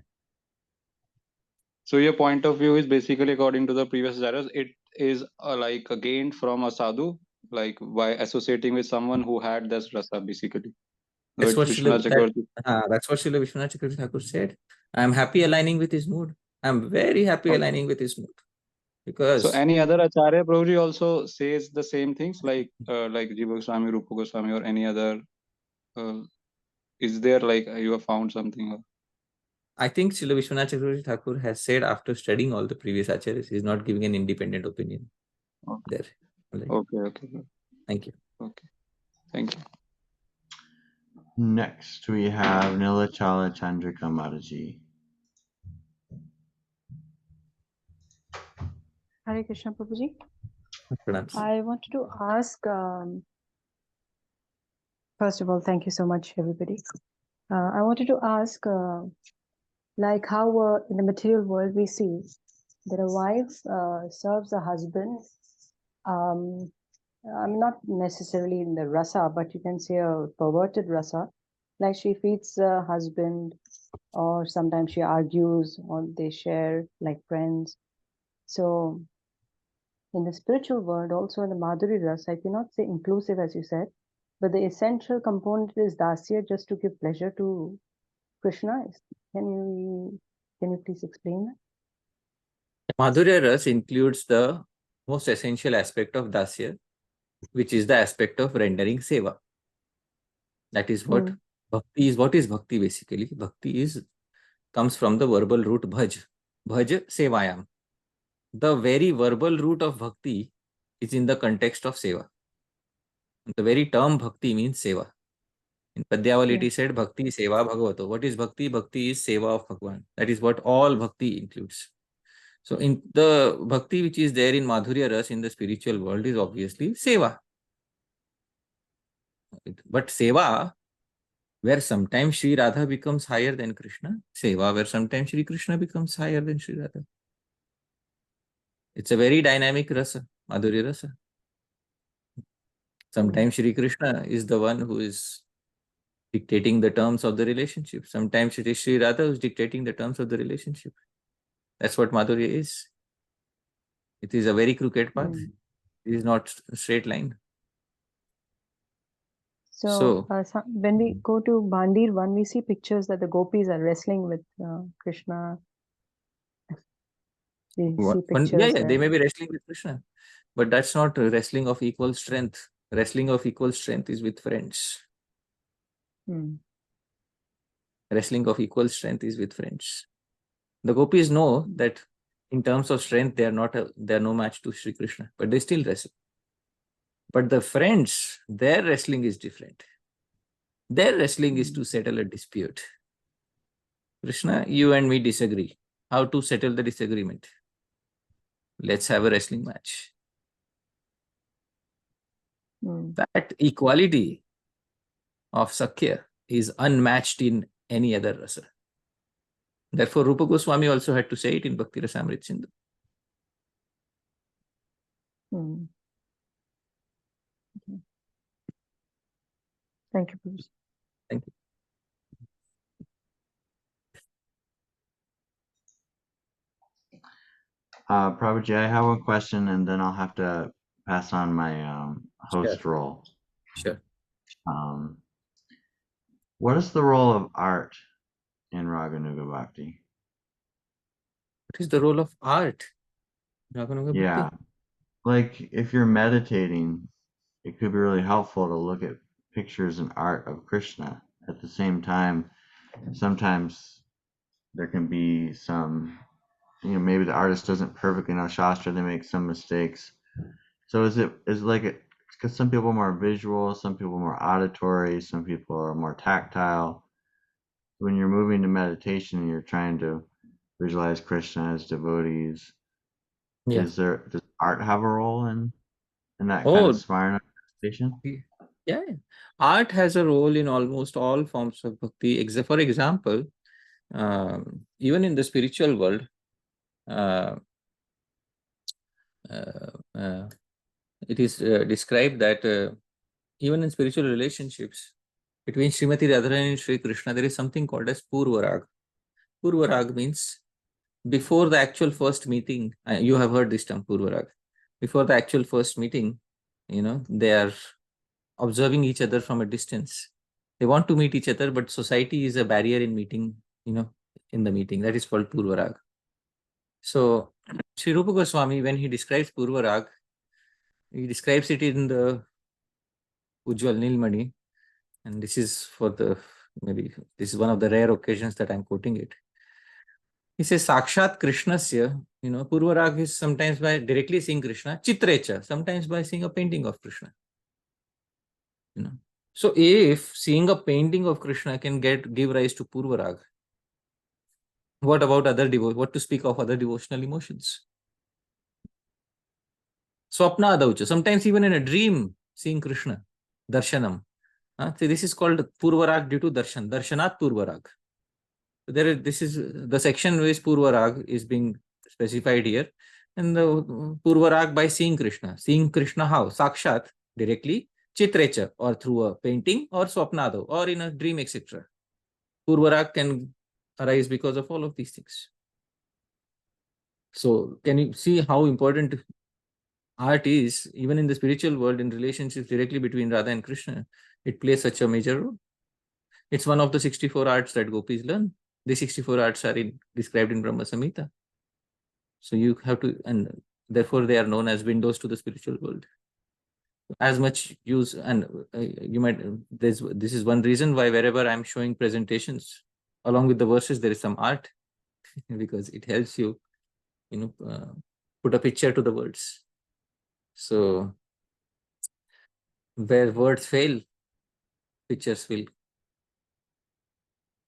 So your point of view is basically according to the previous acharyas, it is like a gain from a sadhu, like by associating with someone who had this rasa, basically. That's what Srila Vishwanath Chakravarti Thakur said. I'm happy aligning with his mood. I'm very happy aligning with his mood. Because so any other acharya, Prabhuji, also says the same things like Jiva Goswami, Rupa Goswami, or any other. Is there like you have found something? I think Srila Vishwanath Chakravarti Thakur has said after studying all the previous acharyas, he's not giving an independent opinion. There. Right. Okay. Thank you. Okay. Thank you. Next, we have Nilachala Chandrika Mataji. Hare Krishna Prabhuji. I wanted to ask, first of all, thank you so much, everybody. I wanted to ask, like how in the material world we see that a wife serves a husband, not necessarily in the rasa, but you can say a perverted rasa, like she feeds the husband, or sometimes she argues, or they share like friends. So in the spiritual world, also in the Madhurya rasa, I cannot say inclusive as you said, but the essential component is Dasya, just to give pleasure to Krishna. Can you please explain that? Madhurya rasa includes the most essential aspect of Dasya, which is the aspect of rendering seva. That is what bhakti is. What is bhakti basically? Bhakti comes from the verbal root bhaj. Bhaj sevayam. The very verbal root of bhakti is in the context of seva. The very term bhakti means seva. In Padyavali it is said bhakti seva bhagavato. What is bhakti? Bhakti is seva of Bhagwan. That is what all bhakti includes. So in the bhakti which is there in Madhurya Ras in the spiritual world is obviously seva. But seva, where sometimes Shri Radha becomes higher than Krishna. Seva, where sometimes Shri Krishna becomes higher than Shri Radha. It's a very dynamic rasa, Madhurya rasa. Sometimes Shri Krishna is the one who is dictating the terms of the relationship. Sometimes it is Shri Radha who is dictating the terms of the relationship. That's what Madhurya is. It is a very crooked path. It is not a straight line. So when we go to Bandir 1, we see pictures that the gopis are wrestling with Krishna. We see pictures they may be wrestling with Krishna, but that's not wrestling of equal strength. Wrestling of equal strength is with friends. Wrestling of equal strength is with friends. The gopis know that in terms of strength, they are no match to Shri Krishna, but they still wrestle. But the friends, their wrestling is different. Their wrestling is to settle a dispute. Krishna, you and me disagree. How to settle the disagreement? Let's have a wrestling match. That equality of Sakhya is unmatched in any other rasa. Therefore, Rupa Goswami also had to say it in Bhakti Rasamrita Sindhu. Hmm. Okay. Thank you, Prabhuji. Thank you. Prabhuji, I have one question, and then I'll have to pass on my host role. Sure. What is the role of art in Raganuga Bhakti? What is the role of art? Raganuga Yeah, Bhakti? like if you're meditating, it could be really helpful to look at pictures and art of Krishna. At the same time, sometimes there can be some, maybe the artist doesn't perfectly know Shastra, they make some mistakes. So is it like it, because some people are more visual, some people are more auditory, some people are more tactile. When you're moving to meditation and you're trying to visualize Krishna as devotees, does art have a role in that kind of smarana meditation? Yeah. Art has a role in almost all forms of bhakti. Except, for example, even in the spiritual world, it is described that even in spiritual relationships between Srimati Radharani and Shri Krishna, there is something called as Purvarag. Purvarag means before the actual first meeting. You have heard this term, Purvarag. Before the actual first meeting, they are observing each other from a distance. They want to meet each other, but society is a barrier in meeting, in the meeting. That is called Purvarag. So, Sri Rupa Goswami, when he describes Purvarag, he describes it in the Ujjwal Nilmani, and this is this is one of the rare occasions that I'm quoting it. He says, Sakshat Krishnasya, Purvarag is sometimes by directly seeing Krishna, Chitrecha, sometimes by seeing a painting of Krishna. So if seeing a painting of Krishna can give rise to Purvarag, what about what to speak of other devotional emotions? Swapna Adaucha, sometimes even in a dream, seeing Krishna, Darshanam. So this is called Purvarag due to Darshan, Darshanat Purvarag. This is the section where Purvarag is being specified here. And the Purvarag by seeing Krishna. Seeing Krishna how? Sakshat, directly, Chitrecha, or through a painting, or Swapnado, or in a dream, etc. Purvarag can arise because of all of these things. So can you see how important art is, even in the spiritual world, in relationships directly between Radha and Krishna? It plays such a major role. It's one of the 64 arts that gopis learn. The 64 arts are described in Brahma Samhita. So you have to, and therefore they are known as windows to the spiritual world. As much use, and you might, this is one reason why wherever I'm showing presentations, along with the verses, there is some art, because it helps you, put a picture to the words. So where words fail, pictures will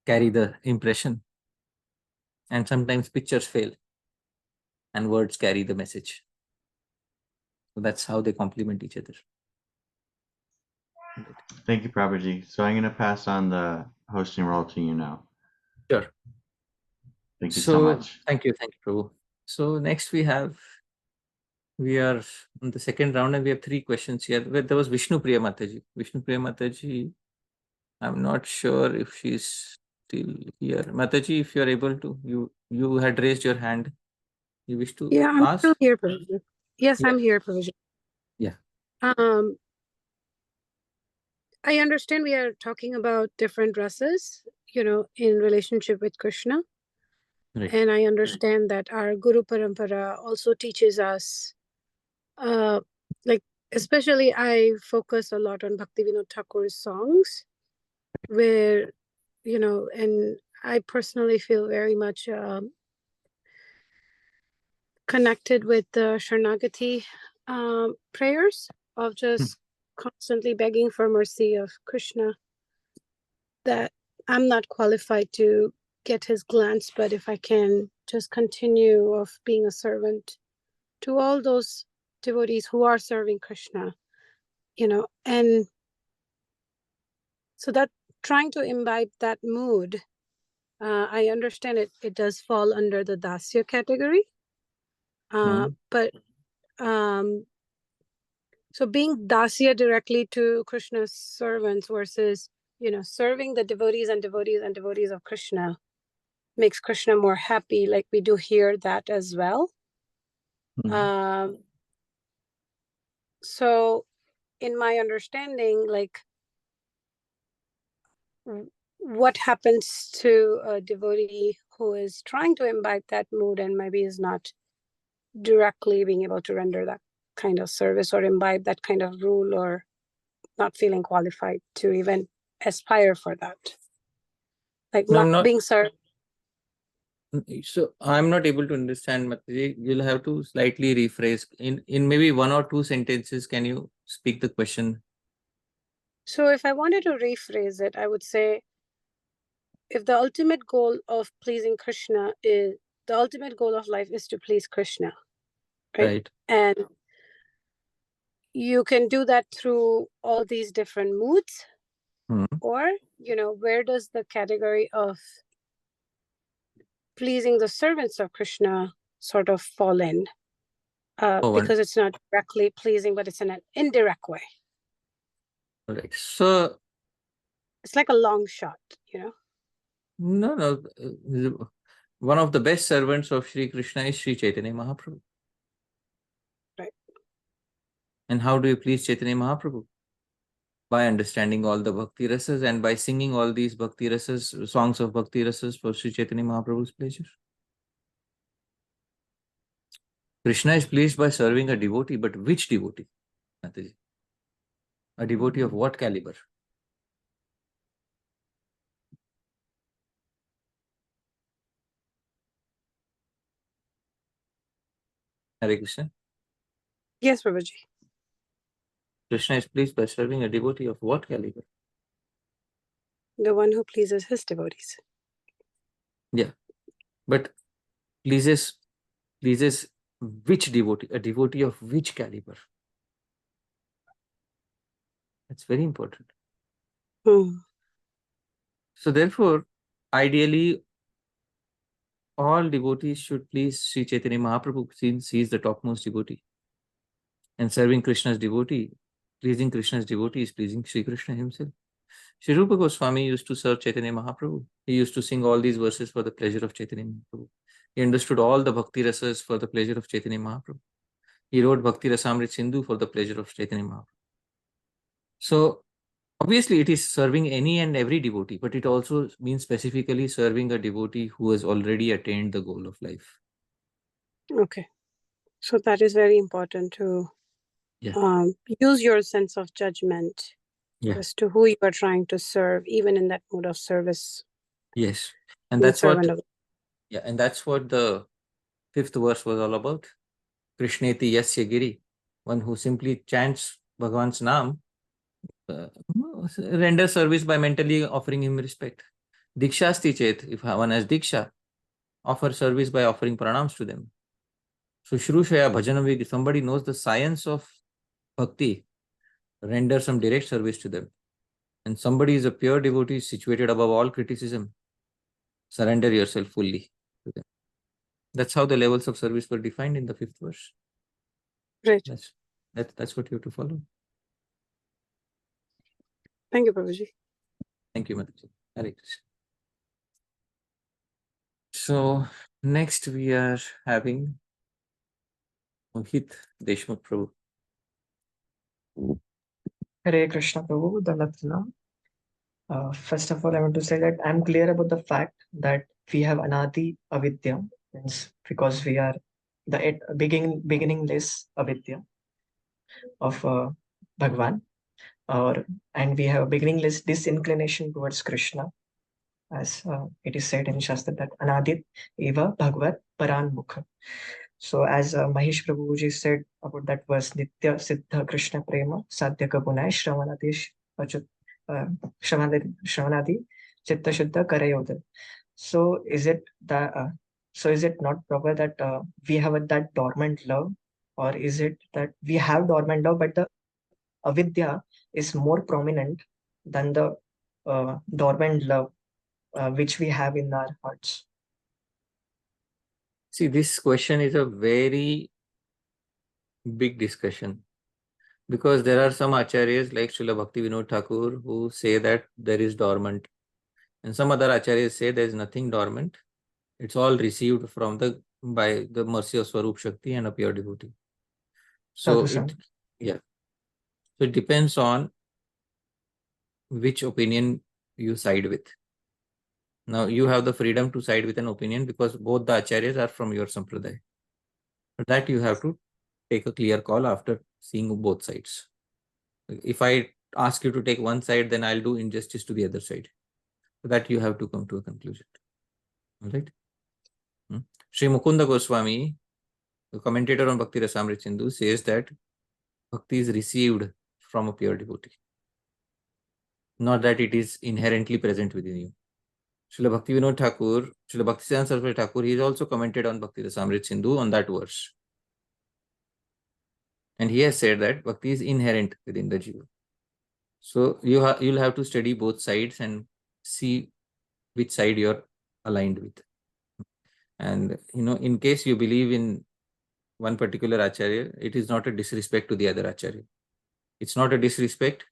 carry the impression. And sometimes pictures fail and words carry the message. So that's how they complement each other. Thank you, Prabhuji. So I'm going to pass on the hosting role to you now. Sure. Thank you so much. Thank you, Prabhu. So next we are on the second round, and we have 3 questions here. There was Vishnu Priya Mataji. Vishnu Priya Mataji, I'm not sure if she's still here. Mataji, if you're able to, you had raised your hand. You wish to I'm ask? still here, Prabhuji. Yes, I'm here, Prabhuji. Yeah. I understand we are talking about different rasas, in relationship with Krishna. Right. And I understand that our Guru Parampara also teaches us, especially I focus a lot on Bhaktivinoda Thakur's songs, where, and I personally feel very much connected with the Sharanagati prayers of just constantly begging for mercy of Krishna, that I'm not qualified to get his glance, but if I can just continue of being a servant to all those devotees who are serving Krishna, and so that trying to imbibe that mood I understand it does fall under the Dasya category. But so being Dasya directly to Krishna's servants versus, serving the devotees and devotees and devotees of Krishna makes Krishna more happy. Like we do hear that as well. So in my understanding, like what happens to a devotee who is trying to imbibe that mood and maybe is not directly being able to render that kind of service or imbibe that kind of rule, or not feeling qualified to even aspire for that, like not being served. So I'm not able to understand, Mataji. You'll have to slightly rephrase in maybe 1 or 2 sentences. Can you speak the question? So if I wanted to rephrase it, I would say, if the ultimate goal of pleasing Krishna is, the ultimate goal of life is to please Krishna, right? And you can do that through all these different moods, or, where does the category of pleasing the servants of Krishna sort of fall in? Because it's not directly pleasing, but it's in an indirect way. Right. So it's like a long shot, No. One of the best servants of Shri Krishna is Shri Chaitanya Mahaprabhu. Right. And how do you please Chaitanya Mahaprabhu? By understanding all the bhakti rasas and by singing all these bhakti rasas, songs of bhakti rasas for Shri Chaitanya Mahaprabhu's pleasure. Krishna is pleased by serving a devotee, but which devotee? Mataji? A devotee of what caliber? Hare Krishna. Yes, Prabhuji. Krishna is pleased by serving a devotee of what caliber? The one who pleases his devotees. Yeah. But pleases which devotee? A devotee of which caliber? That's very important. So therefore, ideally, all devotees should please Sri Chaitanya Mahaprabhu since he is the topmost devotee. And serving Krishna's devotee, pleasing Krishna's devotee is pleasing Sri Krishna himself. Sri Rupa Goswami used to serve Chaitanya Mahaprabhu. He used to sing all these verses for the pleasure of Chaitanya Mahaprabhu. He understood all the bhakti rasas for the pleasure of Chaitanya Mahaprabhu. He wrote Bhakti Rasamrit Sindhu for the pleasure of Chaitanya Mahaprabhu. So obviously it is serving any and every devotee, but it also means specifically serving a devotee who has already attained the goal of life. Okay. So that is very important to use your sense of judgment as to who you are trying to serve, even in that mode of service. Yes. And that's what the 5th verse was all about. Krishneti Yasya Giri, one who simply chants Bhagavan's Naam, render service by mentally offering him respect. Dikshasti Chet, if one has Diksha, offer service by offering pranams to them. So Shrushaya Bhajanam, if somebody knows the science of bhakti, render some direct service to them. And somebody is a pure devotee situated above all criticism, surrender yourself fully to them. That's how the levels of service were defined in the 5th verse. Right. That's what you have to follow. Thank you, Prabhuji. Thank you, Mataji. Hare Krishna. So next we are having Mohit Deshmukh Prabhu. Hare Krishna Prabhu, Dandatana. First of all, I want to say that I'm clear about the fact that we have Anadi Avidya, means because we are the beginningless Avidya of Bhagwan, and we have a beginningless disinclination towards Krishna, as it is said in Shastra that Anadit Eva Bhagavad Paran Mukha. So as Mahesh Prabhuji said about that verse, Nitya Siddha Krishna Prema Sadhya Kabunai Shravanadi Chitta Shuddha Karayodha. So is it not proper that we have that dormant love, or is it that we have dormant love but the avidya is more prominent than the dormant love? which we have in our hearts? See, this question is a very big discussion, because there are some acharyas like Srila Bhakti Vinod Thakur who say that there is dormant, and some other acharyas say there is nothing dormant. It's all received from by the mercy of Swarup Shakti and a pure devotee. So it depends on which opinion you side with. Now you have the freedom to side with an opinion because both the acharyas are from your sampradaya. But that you have to take a clear call after seeing both sides. If I ask you to take one side, then I'll do injustice to the other side. So that you have to come to a conclusion. All right. Sri Mukunda Goswami, the commentator on Bhakti Rasamrita Sindhu, says that bhakti is received from a pure devotee, not that it is inherently present within you. Srila Bhakti Vinod Thakur, Srila Bhaktisiddhanta Saraswati Thakur, he has also commented on Bhakti Rasamrita Sindhu on that verse. And he has said that bhakti is inherent within the jiva. So you'll have to study both sides and see which side you're aligned with. And in case you believe in one particular acharya, it is not a disrespect to the other acharya. It's not a disrespect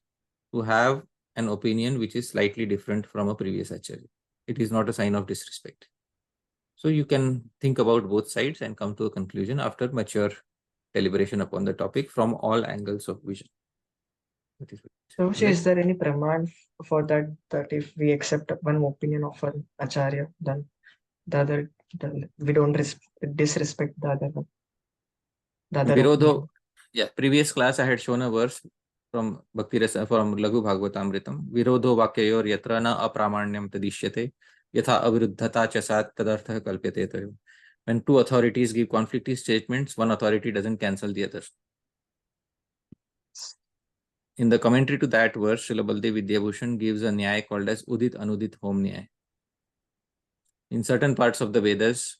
to have an opinion which is slightly different from a previous acharya. It is not a sign of disrespect. So you can think about both sides and come to a conclusion after mature deliberation upon the topic from all angles of vision. So, is there any praman for that if we accept one opinion of an acharya, then the other, we don't disrespect the other one? Virodho, previous class I had shown a verse from Bhakti Rasa, from Laghu Bhagavatamritam. Virodho vakyayor yatra na apramanyam tadishyate yatha aviruddhata chasat tadartha kalpyate tayo. When two authorities give conflicting statements, one authority doesn't cancel the other. In the commentary to that verse, Srila Baldev Vidyabhushan gives a nyaya called as Udit Anudit Hom Nyaya. In certain parts of the Vedas,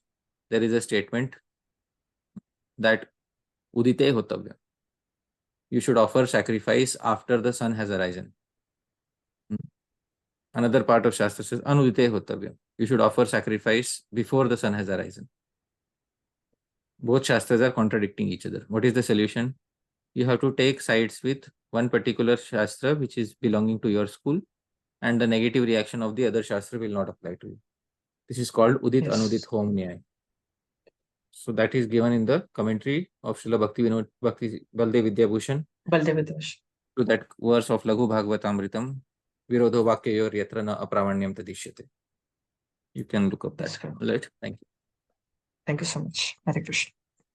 there is a statement that Udite Hotavya. You should offer sacrifice after the sun has arisen. Another part of Shastra says Anudite Hotavya. You should offer sacrifice before the sun has arisen. Both Shastras are contradicting each other. What is the solution? You have to take sides with one particular Shastra which is belonging to your school, and the negative reaction of the other Shastra will not apply to you. This is called Udit Anudit Hom Nyaya. So that is given in the commentary of Srila Bhakti Vinod Bhakti Baldev Vidyabhushan to that verse of Laghu Bhagavatamritam, Virodho vakyayor yatra na apramanyam tadishyate. You can look up that. Right? Thank you. Thank you so much. Hare Krishna.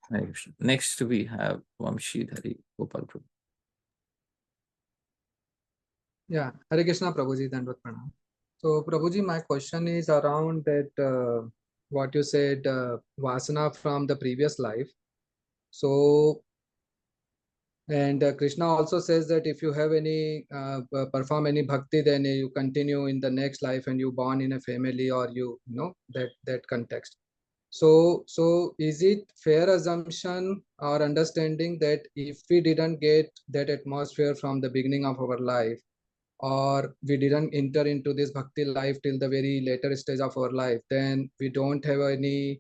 Hare Krishna. Next we have Vamshidhari Gopal Prabhu. Yeah, Hare Krishna Prabhuji, Dandvat Pranam. So Prabhuji, my question is around that what you said, Vasana from the previous life. So, and Krishna also says that if you have any, perform any bhakti, then you continue in the next life and you born in a family, or you know, that context. So is it fair assumption or understanding that if we didn't get that atmosphere from the beginning of our life, or we didn't enter into this bhakti life till the very later stage of our life, then we don't have any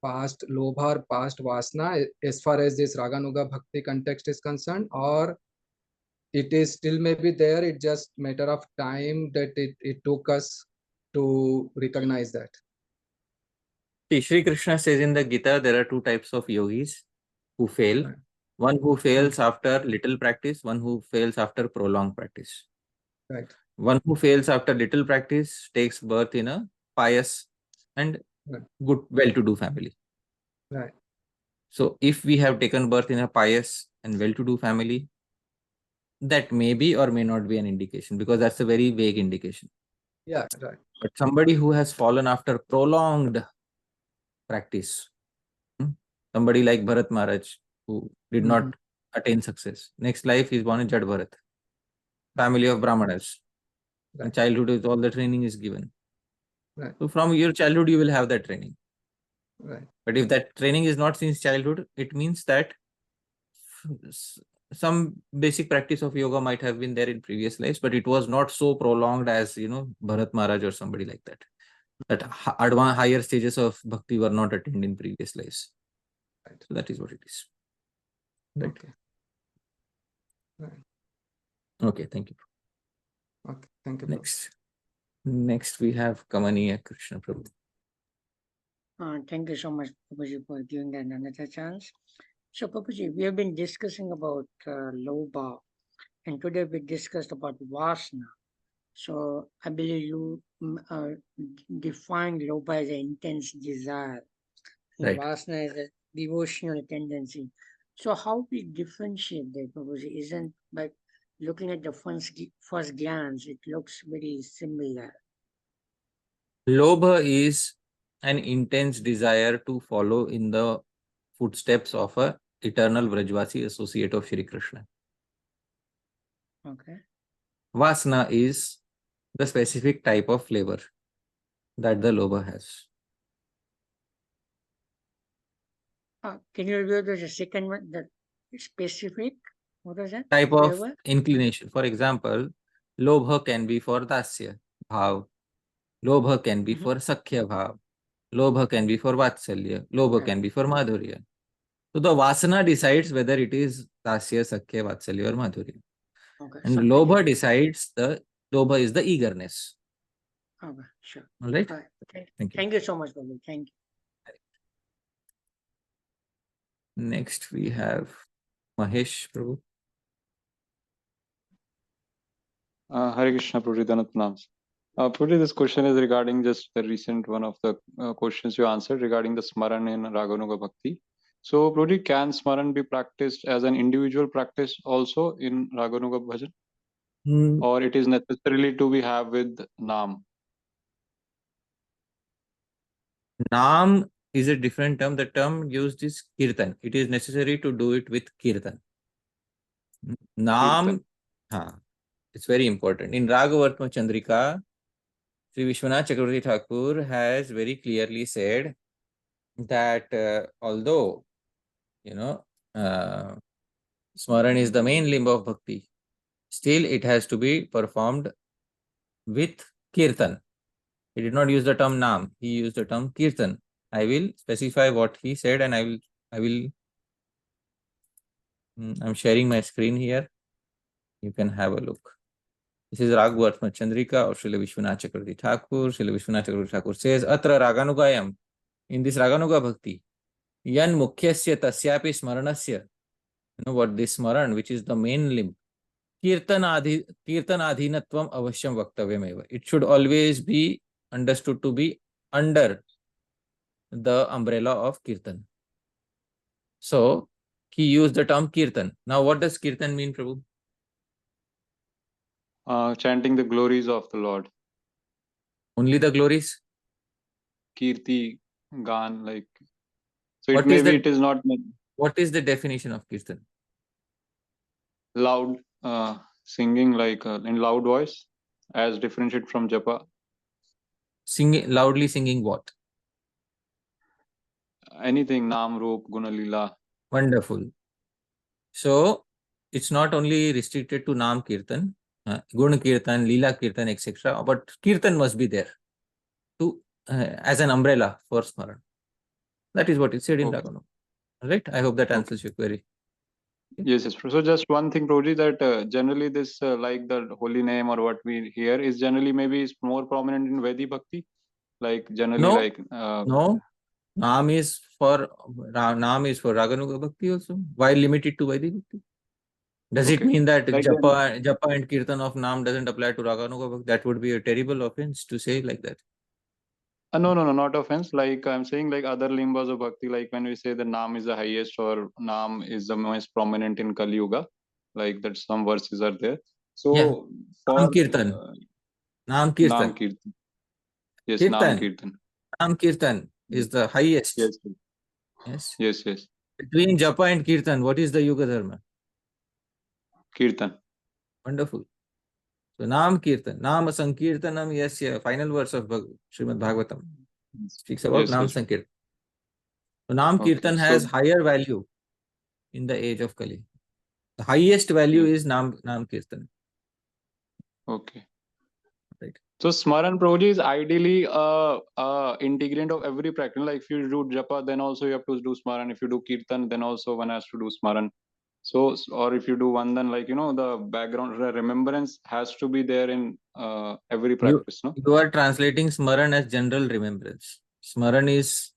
past lobha or past vasana as far as this raganuga bhakti context is concerned, or it is still maybe there, it's just matter of time that it took us to recognize that. Shri Krishna says in the Gita, there are two types of yogis who fail. Right. One who fails after little practice, one who fails after prolonged practice. Right. One who fails after little practice takes birth in a pious and good, well-to-do family. Right. So if we have taken birth in a pious and well-to-do family, that may be or may not be an indication, because that's a very vague indication. Yeah, right. But somebody who has fallen after prolonged practice, somebody like Bharat Maharaj, who did not attain success. Next life he is born in Jad Bharat, family of Brahmanas. In childhood, all the training is given. Right. So from your childhood, you will have that training. Right. But if that training is not since childhood, it means that some basic practice of yoga might have been there in previous lives, but it was not so prolonged as, Bharat Maharaj or somebody like that. that higher stages of bhakti were not attained in previous lives. Right. So that is what it is. Right. Okay. Right. Okay, thank you. Okay, thank you. Next we have Kamaniya Krishna Prabhu. Thank you so much, Prabhuji, for giving that another chance. So, Prabhuji, we have been discussing about Lobha, and today we discussed about Vasana. So, I believe you define Lobha as an intense desire, and Right. Vasana as a devotional tendency. So, how we differentiate that, Prabhuji? Isn't by looking at the first glance, it looks very similar. Lobha is an intense desire to follow in the footsteps of a eternal Vrajavāsi associate of Shri Krishna. Okay. Vasana is the specific type of flavor that the Lobha has. Can you review the second one, the specific? What is that? Type of Flavor? inclination. For example, Lobha can be for Dasya, bhava. Lobha can be for Sakhya, bhava. Lobha can be for Vatsalya. Lobha can be for Madhurya. So the Vasana decides whether it is Dasya, Sakhya, Vatsalya or Madhurya. Okay. And So, Lobha decides Lobha is the eagerness. okay, sure. All right. Thank you so much, Babu. Thank you. Next we have Mahesh Prabhu. Hare Krishna, Prabhuji, Danat Pranams. Prabhuji, this question is regarding just the recent one of the questions you answered regarding the Smaran in Raganuga Bhakti. So, Prabhuji, can Smaran be practiced as an individual practice also in Raganuga Bhajan? Or it is necessarily to be have with Naam? Naam is a different term. The term used is Kirtan. It is necessary to do it with Kirtan. Naam, it's very important. In Raghavartma Chandrika, Sri Vishwanath Chakravarti Thakur has very clearly said that although, Smaran is the main limb of bhakti, still it has to be performed with Kirtan. He did not use the term Naam, he used the term Kirtan. I will specify what he said and I'm sharing my screen here. You can have a look. This is Raghavartma Chandrika of Srila Vishwanath Chakravarti Thakur. Srila Vishwanath Chakravarti Thakur says, Atra Raganugayam, in this Raganuga Bhakti, Yan Mukhyasya Tasyapi Smaranasya, you know what this Smaran, which is the main limb, Kirtan Adhinatvam Avashyam Vaktavyam eva. It should always be understood to be under the umbrella of Kirtan. So, he used the term Kirtan. Now, what does Kirtan mean, Prabhu? Chanting the glories of the Lord. Only the glories? Kirti, Gan, like. So it is not. What is the definition of Kirtan? Loud singing, like in loud voice, as differentiated from Japa. Loudly singing what? Anything, Naam, Roop, Guna, Lila. Wonderful. So, it's not only restricted to Naam Kirtan, Guna Kirtan, Lila Kirtan, etc. But Kirtan must be there as an umbrella for Smaran. That is what it said in Raganu. Right? I hope that answers your query. Yes, yes. So just one thing, Prabhuji, that generally this like the holy name or what we hear is generally maybe is more prominent in Vedic Bhakti. Like generally No. Naam is for Raganuga Bhakti also. Why limited to Vedic Bhakti? Does it mean that like Japa and Kirtan of Naam doesn't apply to Raganuga Bhakti? That would be a terrible offense to say like that. No, not offense. Like I'm saying, like other limbas of bhakti, like when we say the Naam is the highest or Naam is the most prominent in Kali Yuga, like that some verses are there. So Naam Kirtan. Naam Kirtan. Naam Kirtan. Yes, Kirtan. Naam Kirtan. Naam Kirtan is the highest. Yes. Between Japa and Kirtan, what is the Yuga Dharma? Kirtan. Wonderful. So Naam Kirtan, Naam Sankirtanam, yes, final verse of Srimad Bhagavatam speaks about Naam Sankirtan. So Naam Kirtan has higher value in the age of Kali. The highest value is Naam Kirtan. Okay. Right. So Smaran Prabhuji is ideally integrant of every practice. Like if you do japa, then also you have to do Smaran. If you do Kirtan, then also one has to do Smaran. So, or if you do Vandan, like, the background remembrance has to be there in every practice, no? You are translating Smaran as general remembrance. Smaran is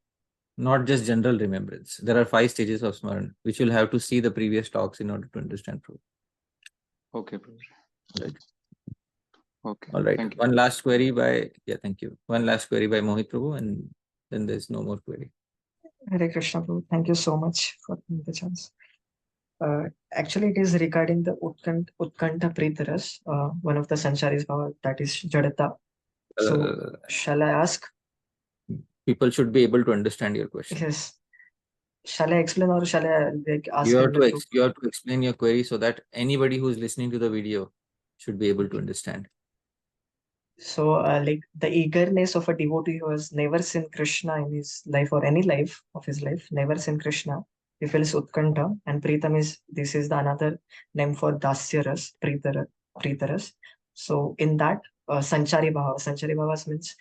not just general remembrance. There are 5 stages of Smaran, which you'll have to see the previous talks in order to understand. Okay, Prabhuji. Right. Okay. All right. Thank you. One last query by, thank you. One last query by Mohit Prabhu, and then there's no more query. Hare Krishna Prabhu. Thank you so much for the chance. Actually, it is regarding the Utkanta Pritaras, one of the Sancharis, that is Jadata. So, shall I ask? People should be able to understand your question. Yes. Shall I explain or shall I ask? You have to explain your query so that anybody who is listening to the video should be able to understand. So, like the eagerness of a devotee who has never seen Krishna in his life or any life of his life, never seen Krishna, he feels Utkanta, and Pritam is the another name for Dasya Pritaras. So, in that Sanchari Bhava means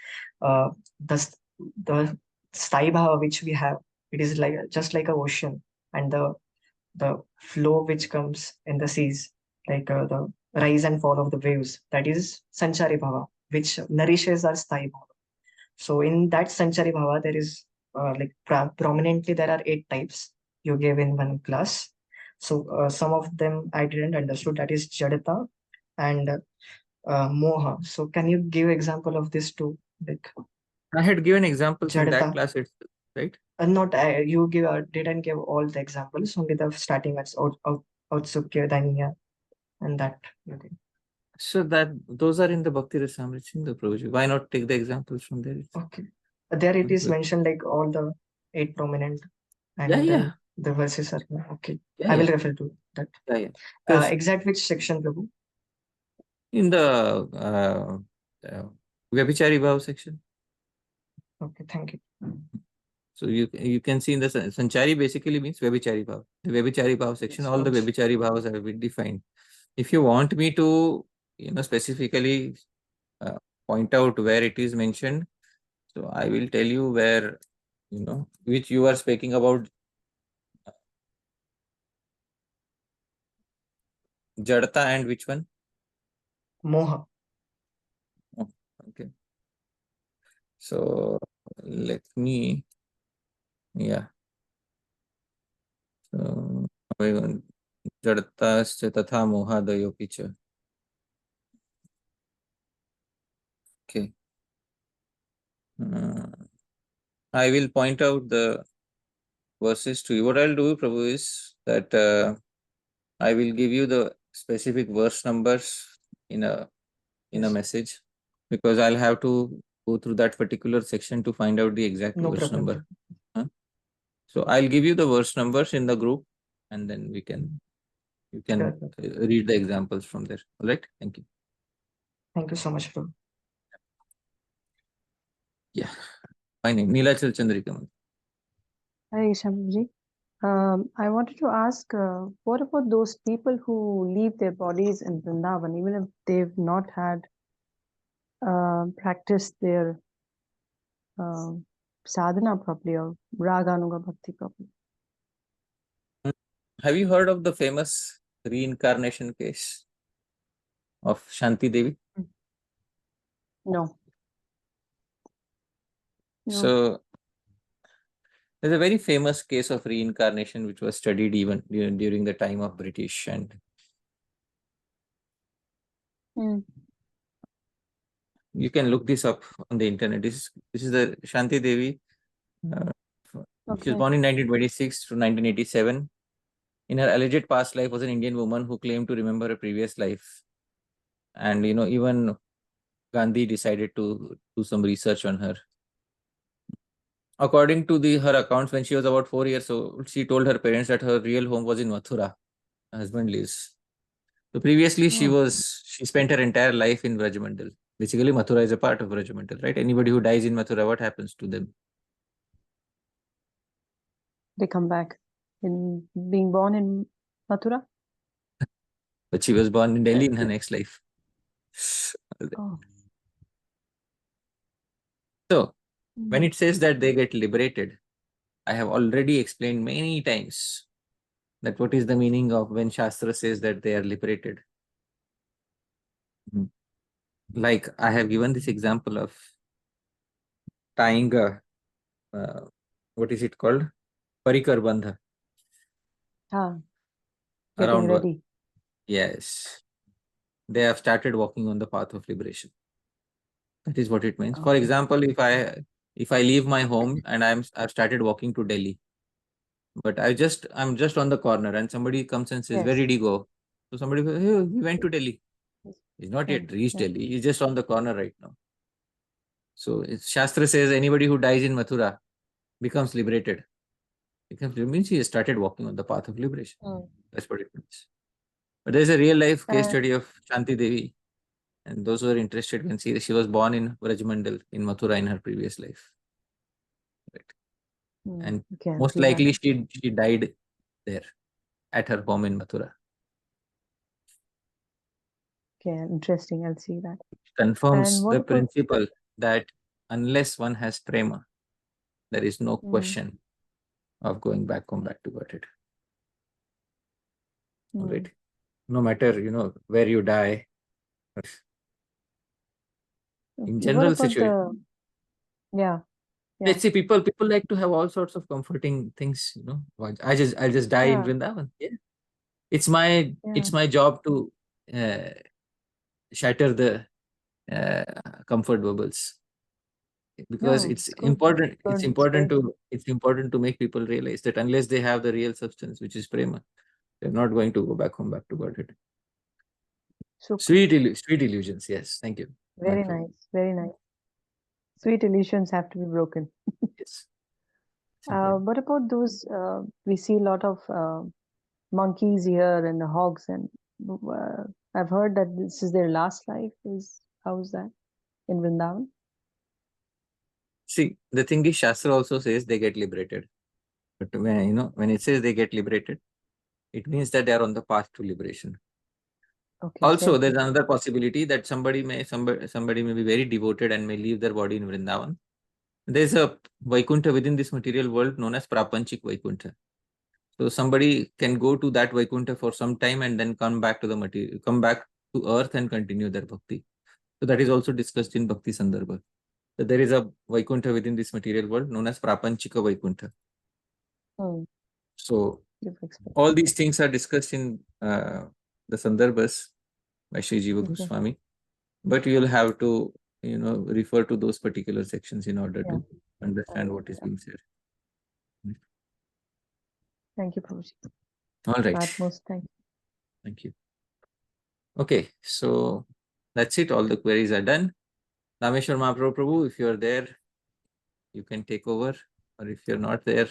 the Sthai Bhava which we have, it is like just like an ocean, and the flow which comes in the seas, like the rise and fall of the waves, that is Sanchari Bhava, which nourishes our Sthai Bhava. So in that Sanchari Bhava, there is prominently there are 8 types you gave in one class. So some of them I didn't understood, that is Jadata and Moha. So can you give example of this too? Like I had given examples in that Jadata. class itself, right? Not you didn't give all the examples, only the starting as Outsukya, Danya, and that. Okay. So those are in the Bhakti Rasamrita Prabhuji. Why not take the examples from there? Okay. There it is mentioned like all the 8 prominent, and then the verses are okay. I will refer to that. Exact which section, Prabhu? In the Vyabhichari Bhav section. Okay, thank you. So you can see in the Sanchari basically means Vyabhichari Bhav. The Vyabhichari Bhav section, all the Vyabhichari Bhavas have been defined. If you want me to, specifically point out where it is mentioned, so I will tell you where, which you are speaking about. Jadata and which one? Moha. Oh, okay. So let me, So Jadatascha tatha mohadayopi cha. Okay. I will point out the verses to you. What I'll do, Prabhu, is that I will give you the specific verse numbers in a message, because I'll have to go through that particular section to find out the exact verse number. So I'll give you the verse numbers in the group, and then you can read the examples from there. All right. Thank you. Thank you so much, Prabhu. Yeah. My name Neelachal Chandrika. Hi, Shamji. I wanted to ask, what about those people who leave their bodies in Vrindavan, even if they've not had practiced their sadhana properly or raganuga bhakti properly? Have you heard of the famous reincarnation case of Shanti Devi? No. So there's a very famous case of reincarnation which was studied even during the time of British, and you can look this up on the internet. This is the Shanti Devi. She was born in 1926 to 1987. In her alleged past life was an Indian woman who claimed to remember a previous life. And, even Gandhi decided to do some research on her. According to her accounts, when she was about 4 years old, she told her parents that her real home was in Mathura. Her husband lives. So previously, she spent her entire life in Vrajamandal. Basically, Mathura is a part of Vrajamandal, right? Anybody who dies in Mathura, what happens to them? They come back in being born in Mathura? But she was born in Delhi in her next life. So when it says that they get liberated, I have already explained many times that what is the meaning of when Shastra says that they are liberated. Like I have given this example of tying a, what is it called? Parikar bandha. Getting Around ready. Yes. They have started walking on the path of liberation. That is what it means. For example, if I leave my home and I've started walking to Delhi, but I'm just on the corner and somebody comes and says, where did he go? So somebody goes, hey, he went to Delhi. He's not yet reached Delhi. He's just on the corner right now. So Shastra says anybody who dies in Mathura becomes liberated. It means he has started walking on the path of liberation. That's what it means. But there's a real life case study of Shanti Devi. And those who are interested can see that she was born in Vrajamandal in Mathura in her previous life. Right. And most likely she died there at her home in Mathura. Okay, interesting. I'll see that. Confirms the principle that unless one has prema, there is no question of going back to Godhead. Right. No matter, where you die. In general situation. Let's say people like to have all sorts of comforting things, I'll just die in Vrindavan. Yeah. It's my job to shatter the comfort bubbles. Because it's important to make people realize that unless they have the real substance, which is prema, they're not going to go back to Godhead. Sweet illusions. Yes, thank you. Very nice. Very nice. Sweet illusions have to be broken. Yes. What about those? We see a lot of monkeys here and the hogs, and I've heard that this is their last life. How is that in Vrindavan? See, the thing is, Shastra also says they get liberated. But when it says they get liberated, it means that they are on the path to liberation. Also, there's another possibility that somebody may be very devoted and may leave their body in Vrindavan. There's a Vaikuntha within this material world known as Prapanchik Vaikuntha. So somebody can go to that Vaikuntha for some time and then come back to earth and continue their bhakti. So that is also discussed in Bhakti Sandarbha. So there is a Vaikuntha within this material world known as Prapanchika Vaikuntha. So all these things are discussed in the Sandarbhas by Shri Jiva Goswami, but you will have to refer to those particular sections in order to understand what is being said. Thank you, Prabhuji. All right. Utmost thank you. Thank you. Okay, so that's it. All the queries are done. Dhāmeśvara Mahaprabhu, if you're there, you can take over, or if you're not there,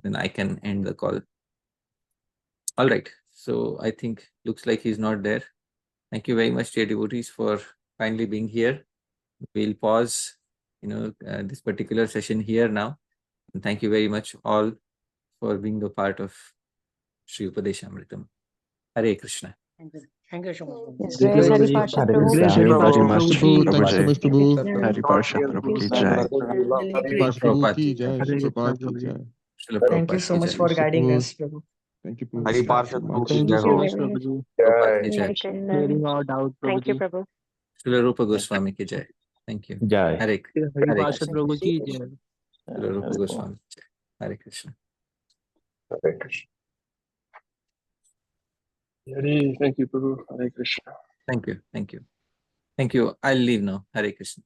then I can end the call. All right. So I think looks like he's not there. Thank you very much, dear devotees, for finally being here. We'll pause, this particular session here now. And thank you very much all for being the part of Śrī-Upadeśāmṛtam. Hare Krishna. Thank you so much. Yes, praise Hari Parsha Prabhu. Thank you very much, Prabhuji. Prabhuji. Hari Parsha Prabhu ki jai. Prabhuji ki jai. Prabhuji ki jai. Thank you so much for guiding us, Prabhu. Thank you, Prabhuji. Hari Parsha Prabhu ki Thank you jai. so much, Prabhuji. Jai. Clearing our doubt, Thank you, Prabhuji. Prabhu. Srila Rupa Goswami ki jai. Thank you. Jai. Hare Hari Parsha Krishna. Prabhuji ki jai. Srila Rupa Goswami ki jai. Hare Krishna. Hare Krishna. Hare, thank you, Prabhu. Hare Krishna. Thank you. Thank you. Thank you. I'll leave now. Hare Krishna.